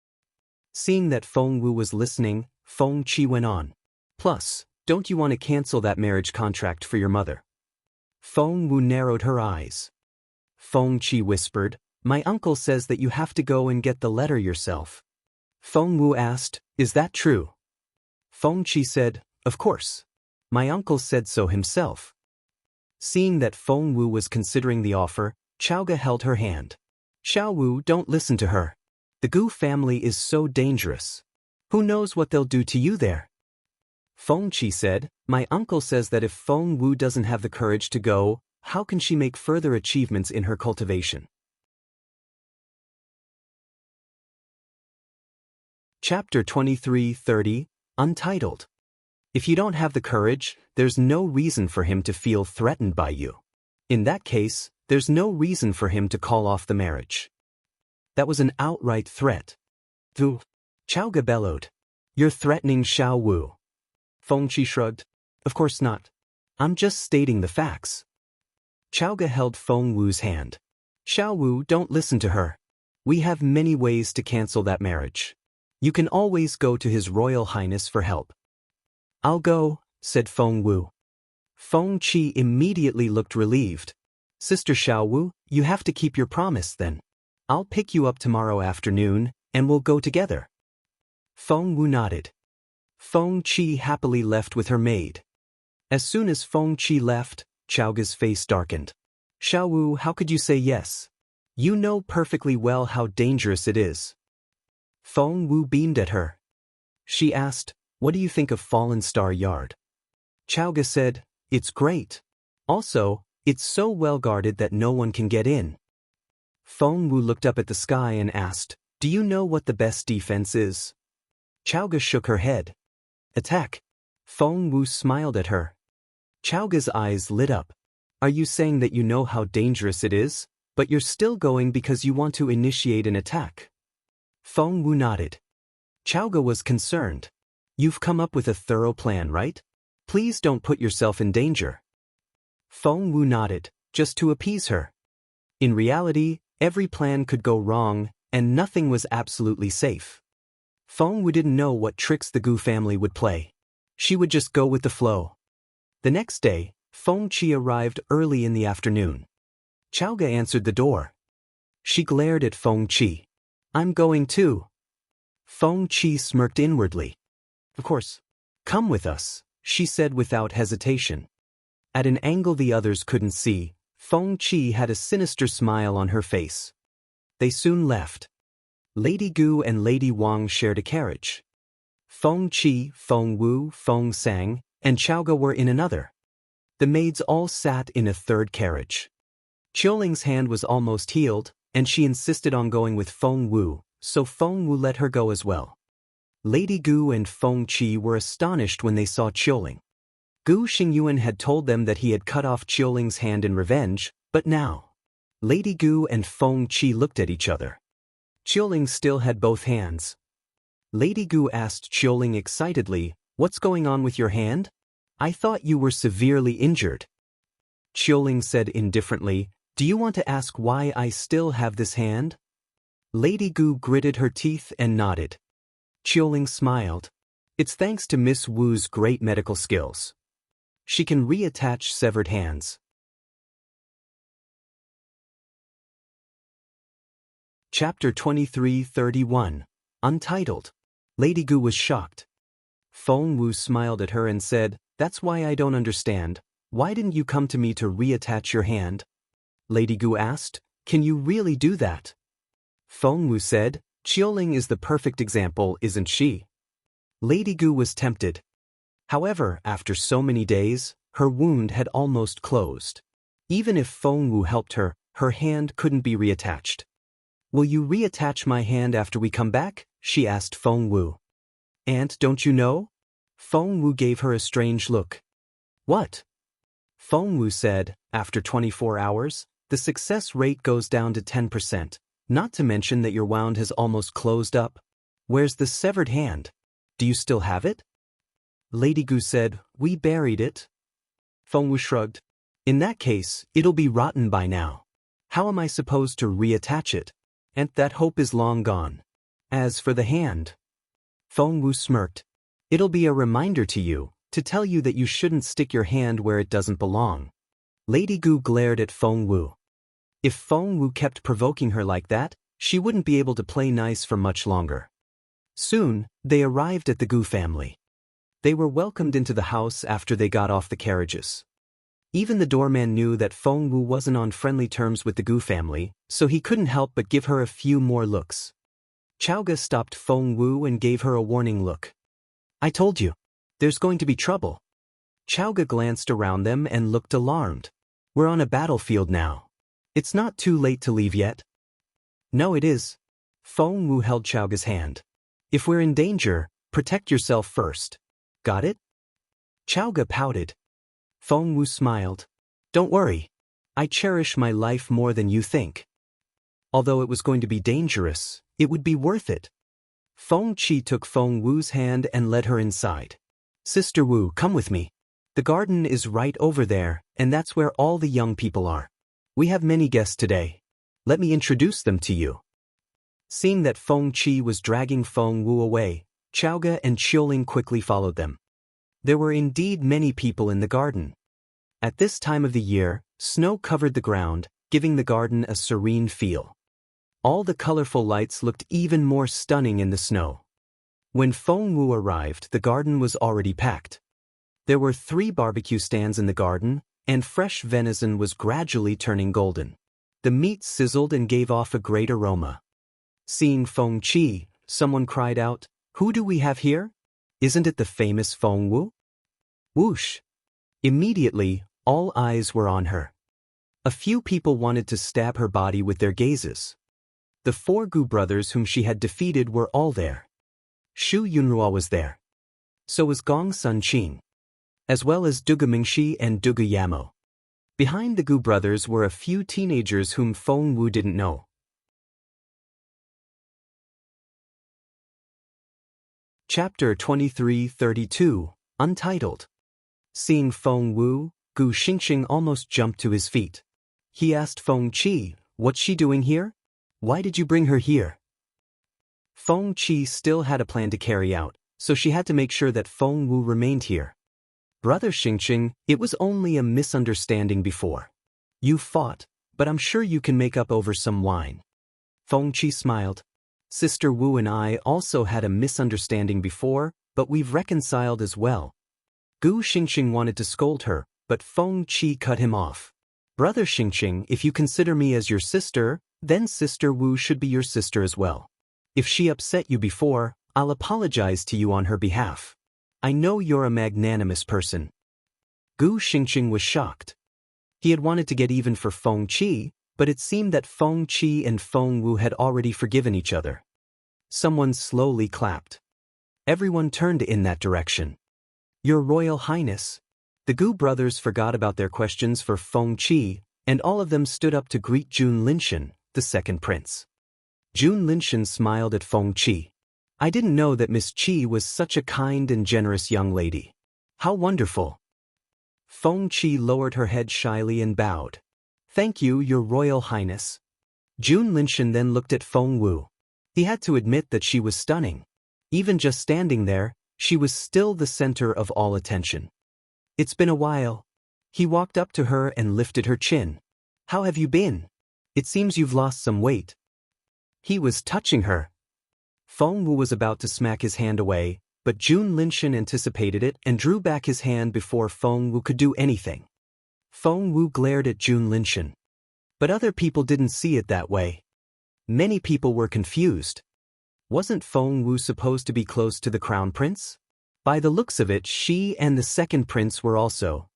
Seeing that Feng Wu was listening, Feng Qi went on. Plus, don't you want to cancel that marriage contract for your mother? Feng Wu narrowed her eyes. Feng Qi whispered, my uncle says that you have to go and get the letter yourself. Feng Wu asked, is that true? Feng Qi said, of course. My uncle said so himself. Seeing that Feng Wu was considering the offer, Chaoga held her hand. Xiao Wu, don't listen to her. The Gu family is so dangerous. Who knows what they'll do to you there? Feng Qi said, my uncle says that if Feng Wu doesn't have the courage to go, how can she make further achievements in her cultivation? Chapter 23-30, Untitled. If you don't have the courage, there's no reason for him to feel threatened by you. In that case, there's no reason for him to call off the marriage. That was an outright threat. Du. Chaoga bellowed. You're threatening Xiao Wu. Feng Qi shrugged. Of course not. I'm just stating the facts. Chaoga held Feng Wu's hand. Xiao Wu, don't listen to her. We have many ways to cancel that marriage. You can always go to His Royal Highness for help. I'll go, said Feng Wu. Feng Qi immediately looked relieved. Sister Xiao Wu, you have to keep your promise then. I'll pick you up tomorrow afternoon, and we'll go together. Feng Wu nodded. Feng Qi happily left with her maid. As soon as Feng Qi left, Chaoga's face darkened. Xiao Wu, how could you say yes? You know perfectly well how dangerous it is. Feng Wu beamed at her. She asked, "What do you think of Fallen Star Yard?" Chowga said, "It's great. Also, it's so well guarded that no one can get in." Feng Wu looked up at the sky and asked, "Do you know what the best defense is?" Chowga shook her head. "Attack." Feng Wu smiled at her. Chowga's eyes lit up. "Are you saying that you know how dangerous it is, but you're still going because you want to initiate an attack?" Feng Wu nodded. Chowga was concerned. "You've come up with a thorough plan, right? Please don't put yourself in danger." Feng Wu nodded, just to appease her. In reality, every plan could go wrong, and nothing was absolutely safe. Feng Wu didn't know what tricks the Gu family would play. She would just go with the flow. The next day, Feng Qi arrived early in the afternoon. Chowga answered the door. She glared at Feng Qi. "I'm going too." Feng Qi smirked inwardly. "Of course. Come with us," she said without hesitation. At an angle the others couldn't see, Feng Qi had a sinister smile on her face. They soon left. Lady Gu and Lady Wang shared a carriage. Feng Qi, Feng Wu, Feng Sang, and Chowga were in another. The maids all sat in a third carriage. Qiuling's hand was almost healed, and she insisted on going with Feng Wu, so Feng Wu let her go as well. Lady Gu and Feng Qi were astonished when they saw Qiuling. Gu Xingyuan had told them that he had cut off Qiuling's hand in revenge, but now. Lady Gu and Feng Qi looked at each other. Qiuling still had both hands. Lady Gu asked Qiuling excitedly, "What's going on with your hand? I thought you were severely injured." Qiuling said indifferently, "Do you want to ask why I still have this hand?" Lady Gu gritted her teeth and nodded. Qiuling smiled. "It's thanks to Miss Wu's great medical skills. She can reattach severed hands." Chapter 23:31, Untitled. Lady Gu was shocked. Feng Wu smiled at her and said, "That's why I don't understand. Why didn't you come to me to reattach your hand?" Lady Gu asked, "Can you really do that?" Feng Wu said, "Qiuling is the perfect example, isn't she?" Lady Gu was tempted. However, after so many days, her wound had almost closed. Even if Feng Wu helped her, her hand couldn't be reattached. "Will you reattach my hand after we come back?" she asked Feng Wu. "Aunt, don't you know?" Feng Wu gave her a strange look. "What?" Feng Wu said, "After 24 hours, the success rate goes down to 10%, not to mention that your wound has almost closed up. Where's the severed hand? Do you still have it?" Lady Gu said, "We buried it." Feng Wu shrugged. "In that case, it'll be rotten by now. How am I supposed to reattach it? And that hope is long gone. As for the hand..." Feng Wu smirked. "It'll be a reminder to you, to tell you that you shouldn't stick your hand where it doesn't belong." Lady Gu glared at Feng Wu. If Feng Wu kept provoking her like that, she wouldn't be able to play nice for much longer. Soon, they arrived at the Gu family. They were welcomed into the house after they got off the carriages. Even the doorman knew that Feng Wu wasn't on friendly terms with the Gu family, so he couldn't help but give her a few more looks. Chowga stopped Feng Wu and gave her a warning look. "I told you. There's going to be trouble." Chowga glanced around them and looked alarmed. "We're on a battlefield now. It's not too late to leave yet." "No, it is." Feng Wu held Chowga's hand. "If we're in danger, protect yourself first. Got it?" Chowga pouted. Feng Wu smiled. "Don't worry. I cherish my life more than you think. Although it was going to be dangerous, it would be worth it." Feng Qi took Feng Wu's hand and led her inside. "Sister Wu, come with me. The garden is right over there, and that's where all the young people are. We have many guests today. Let me introduce them to you." Seeing that Feng Qi was dragging Feng Wu away, Chowga and Qiuling quickly followed them. There were indeed many people in the garden. At this time of the year, snow covered the ground, giving the garden a serene feel. All the colorful lights looked even more stunning in the snow. When Feng Wu arrived, the garden was already packed. There were 3 barbecue stands in the garden, and fresh venison was gradually turning golden. The meat sizzled and gave off a great aroma. Seeing Feng Qi, Someone cried out, "Who do we have here? Isn't it the famous Feng Wu?" Whoosh! Immediately, all eyes were on her. A few people wanted to stab her body with their gazes. The 4 Gu brothers whom she had defeated were all there. Shu Yunrua was there. So was Gong Sun Qing, as well as Duga Mingxi and Duga Yamo. Behind the Gu brothers were a few teenagers whom Feng Wu didn't know. Chapter 23-32, Untitled. Seeing Feng Wu, Gu Xingxing almost jumped to his feet. He asked Feng Qi, "What's she doing here? Why did you bring her here?" Feng Qi still had a plan to carry out, so she had to make sure that Feng Wu remained here. "Brother Xingxing, it was only a misunderstanding before. You fought, but I'm sure you can make up over some wine." Feng Qi smiled. "Sister Wu and I also had a misunderstanding before, but we've reconciled as well." Gu Xingxing wanted to scold her, but Feng Qi cut him off. "Brother Xingxing, if you consider me as your sister, then Sister Wu should be your sister as well. If she upset you before, I'll apologize to you on her behalf. I know you're a magnanimous person." Gu Xingxing was shocked. He had wanted to get even for Feng Qi, but it seemed that Feng Qi and Feng Wu had already forgiven each other. Someone slowly clapped. Everyone turned in that direction. "Your Royal Highness." The Gu brothers forgot about their questions for Feng Qi, and all of them stood up to greet Jun Linshan, the second prince. Jun Linshan smiled at Feng Qi. "I didn't know that Miss Qi was such a kind and generous young lady. How wonderful." Feng Qi lowered her head shyly and bowed. "Thank you, Your Royal Highness." Jun Linshan then looked at Feng Wu. He had to admit that she was stunning. Even just standing there, she was still the center of all attention. "It's been a while." He walked up to her and lifted her chin. "How have you been? It seems you've lost some weight." He was touching her. Feng Wu was about to smack his hand away, but Jun Linshan anticipated it and drew back his hand before Feng Wu could do anything. Feng Wu glared at Jun Linshan. But other people didn't see it that way. Many people were confused. Wasn't Feng Wu supposed to be close to the crown prince? By the looks of it, she and the second prince were also.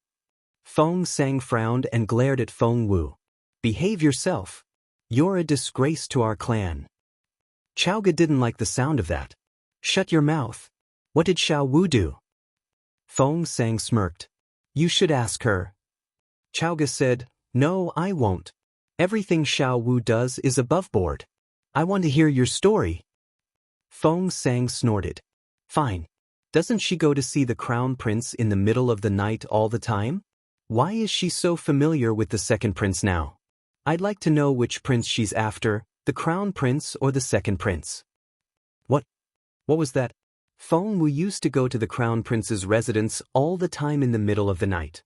Feng Sang frowned and glared at Feng Wu. "Behave yourself. You're a disgrace to our clan." Chaoga didn't like the sound of that. "Shut your mouth. What did Xiao Wu do?" Feng Sang smirked. "You should ask her." Chaoga said, "No, I won't. Everything Xiao Wu does is above board. I want to hear your story." Feng Sang snorted. "Fine. Doesn't she go to see the crown prince in the middle of the night all the time? Why is she so familiar with the second prince now? I'd like to know which prince she's after, the crown prince or the second prince." What was that?" Feng Wu used to go to the crown prince's residence all the time in the middle of the night.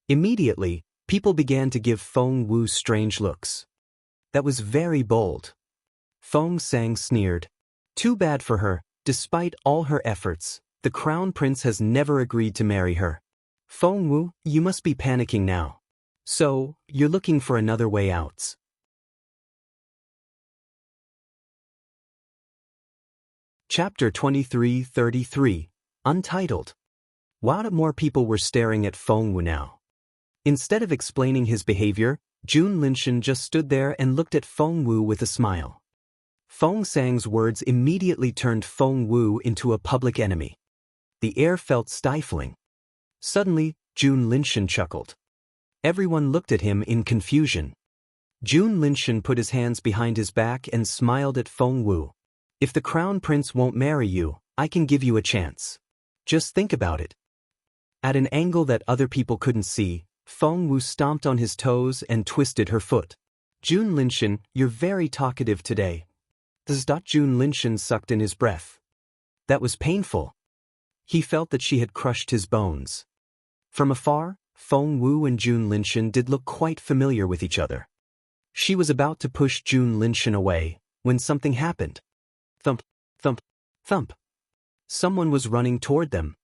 Immediately, people began to give Feng Wu strange looks. That was very bold. Feng Sang sneered. "Too bad for her. Despite all her efforts, the crown prince has never agreed to marry her. Feng Wu, you must be panicking now. So, you're looking for another way out." Chapter 23-33, Untitled. What more people were staring at Feng Wu now. Instead of explaining his behavior, Jun Linshan just stood there and looked at Feng Wu with a smile. Feng Sang's words immediately turned Feng Wu into a public enemy. The air felt stifling. Suddenly, Jun Linshan chuckled. Everyone looked at him in confusion. Jun Linshan put his hands behind his back and smiled at Feng Wu. "If the crown prince won't marry you, I can give you a chance. Just think about it." At an angle that other people couldn't see, Feng Wu stomped on his toes and twisted her foot. "Jun Linshan, you're very talkative today." Jun Linshan sucked in his breath. That was painful. He felt that she had crushed his bones. From afar, Feng Wu and Jun Linshan did look quite familiar with each other. She was about to push Jun Linshan away, when something happened. Thump, thump, thump. Someone was running toward them.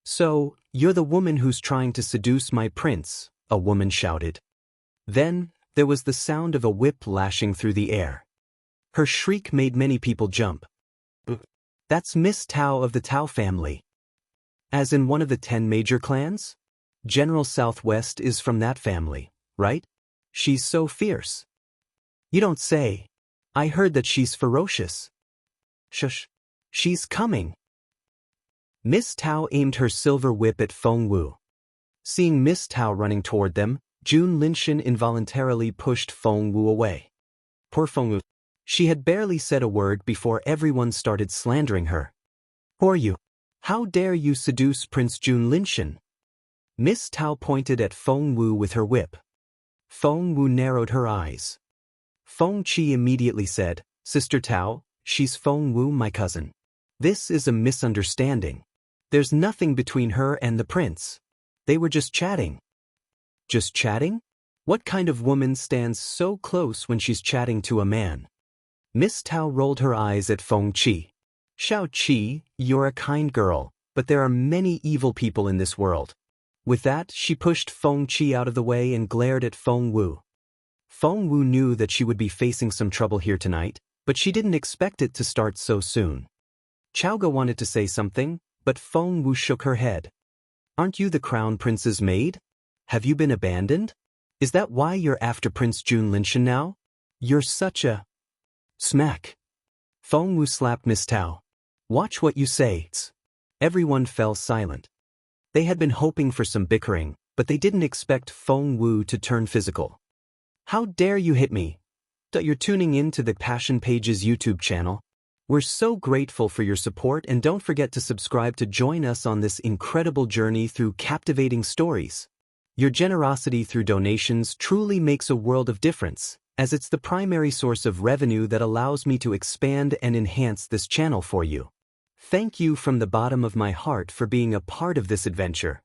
"So, you're the woman who's trying to seduce my prince," a woman shouted. Then, there was the sound of a whip lashing through the air. Her shriek made many people jump. That's Miss Tao of the Tao family. As in one of the 10 major clans? General Southwest is from that family, right? She's so fierce. You don't say. I heard that she's ferocious. Shush. She's coming. Miss Tao aimed her silver whip at Feng Wu. Seeing Miss Tao running toward them, Jun Linshan involuntarily pushed Feng Wu away. Poor Feng Wu. She had barely said a word before everyone started slandering her. Who are you? How dare you seduce Prince Jun Linshan? Miss Tao pointed at Feng Wu with her whip. Feng Wu narrowed her eyes. Feng Qi immediately said, Sister Tao, she's Feng Wu, my cousin. This is a misunderstanding. There's nothing between her and the prince. They were just chatting. Just chatting? What kind of woman stands so close when she's chatting to a man? Miss Tao rolled her eyes at Feng Qi. Xiao Qi, you're a kind girl, but there are many evil people in this world. With that, she pushed Feng Qi out of the way and glared at Feng Wu. Feng Wu knew that she would be facing some trouble here tonight, but she didn't expect it to start so soon. Chaoga wanted to say something, but Feng Wu shook her head. Aren't you the crown prince's maid? Have you been abandoned? Is that why you're after Prince Jun Linshan now? You're such a... Smack. Feng Wu slapped Miss Tao. Watch what you say. Everyone fell silent. They had been hoping for some bickering, but they didn't expect Feng Wu to turn physical. How dare you hit me? You're tuning in to the Passion Pages YouTube channel. We're so grateful for your support, and don't forget to subscribe to join us on this incredible journey through captivating stories. Your generosity through donations truly makes a world of difference, as it's the primary source of revenue that allows me to expand and enhance this channel for you. Thank you from the bottom of my heart for being a part of this adventure.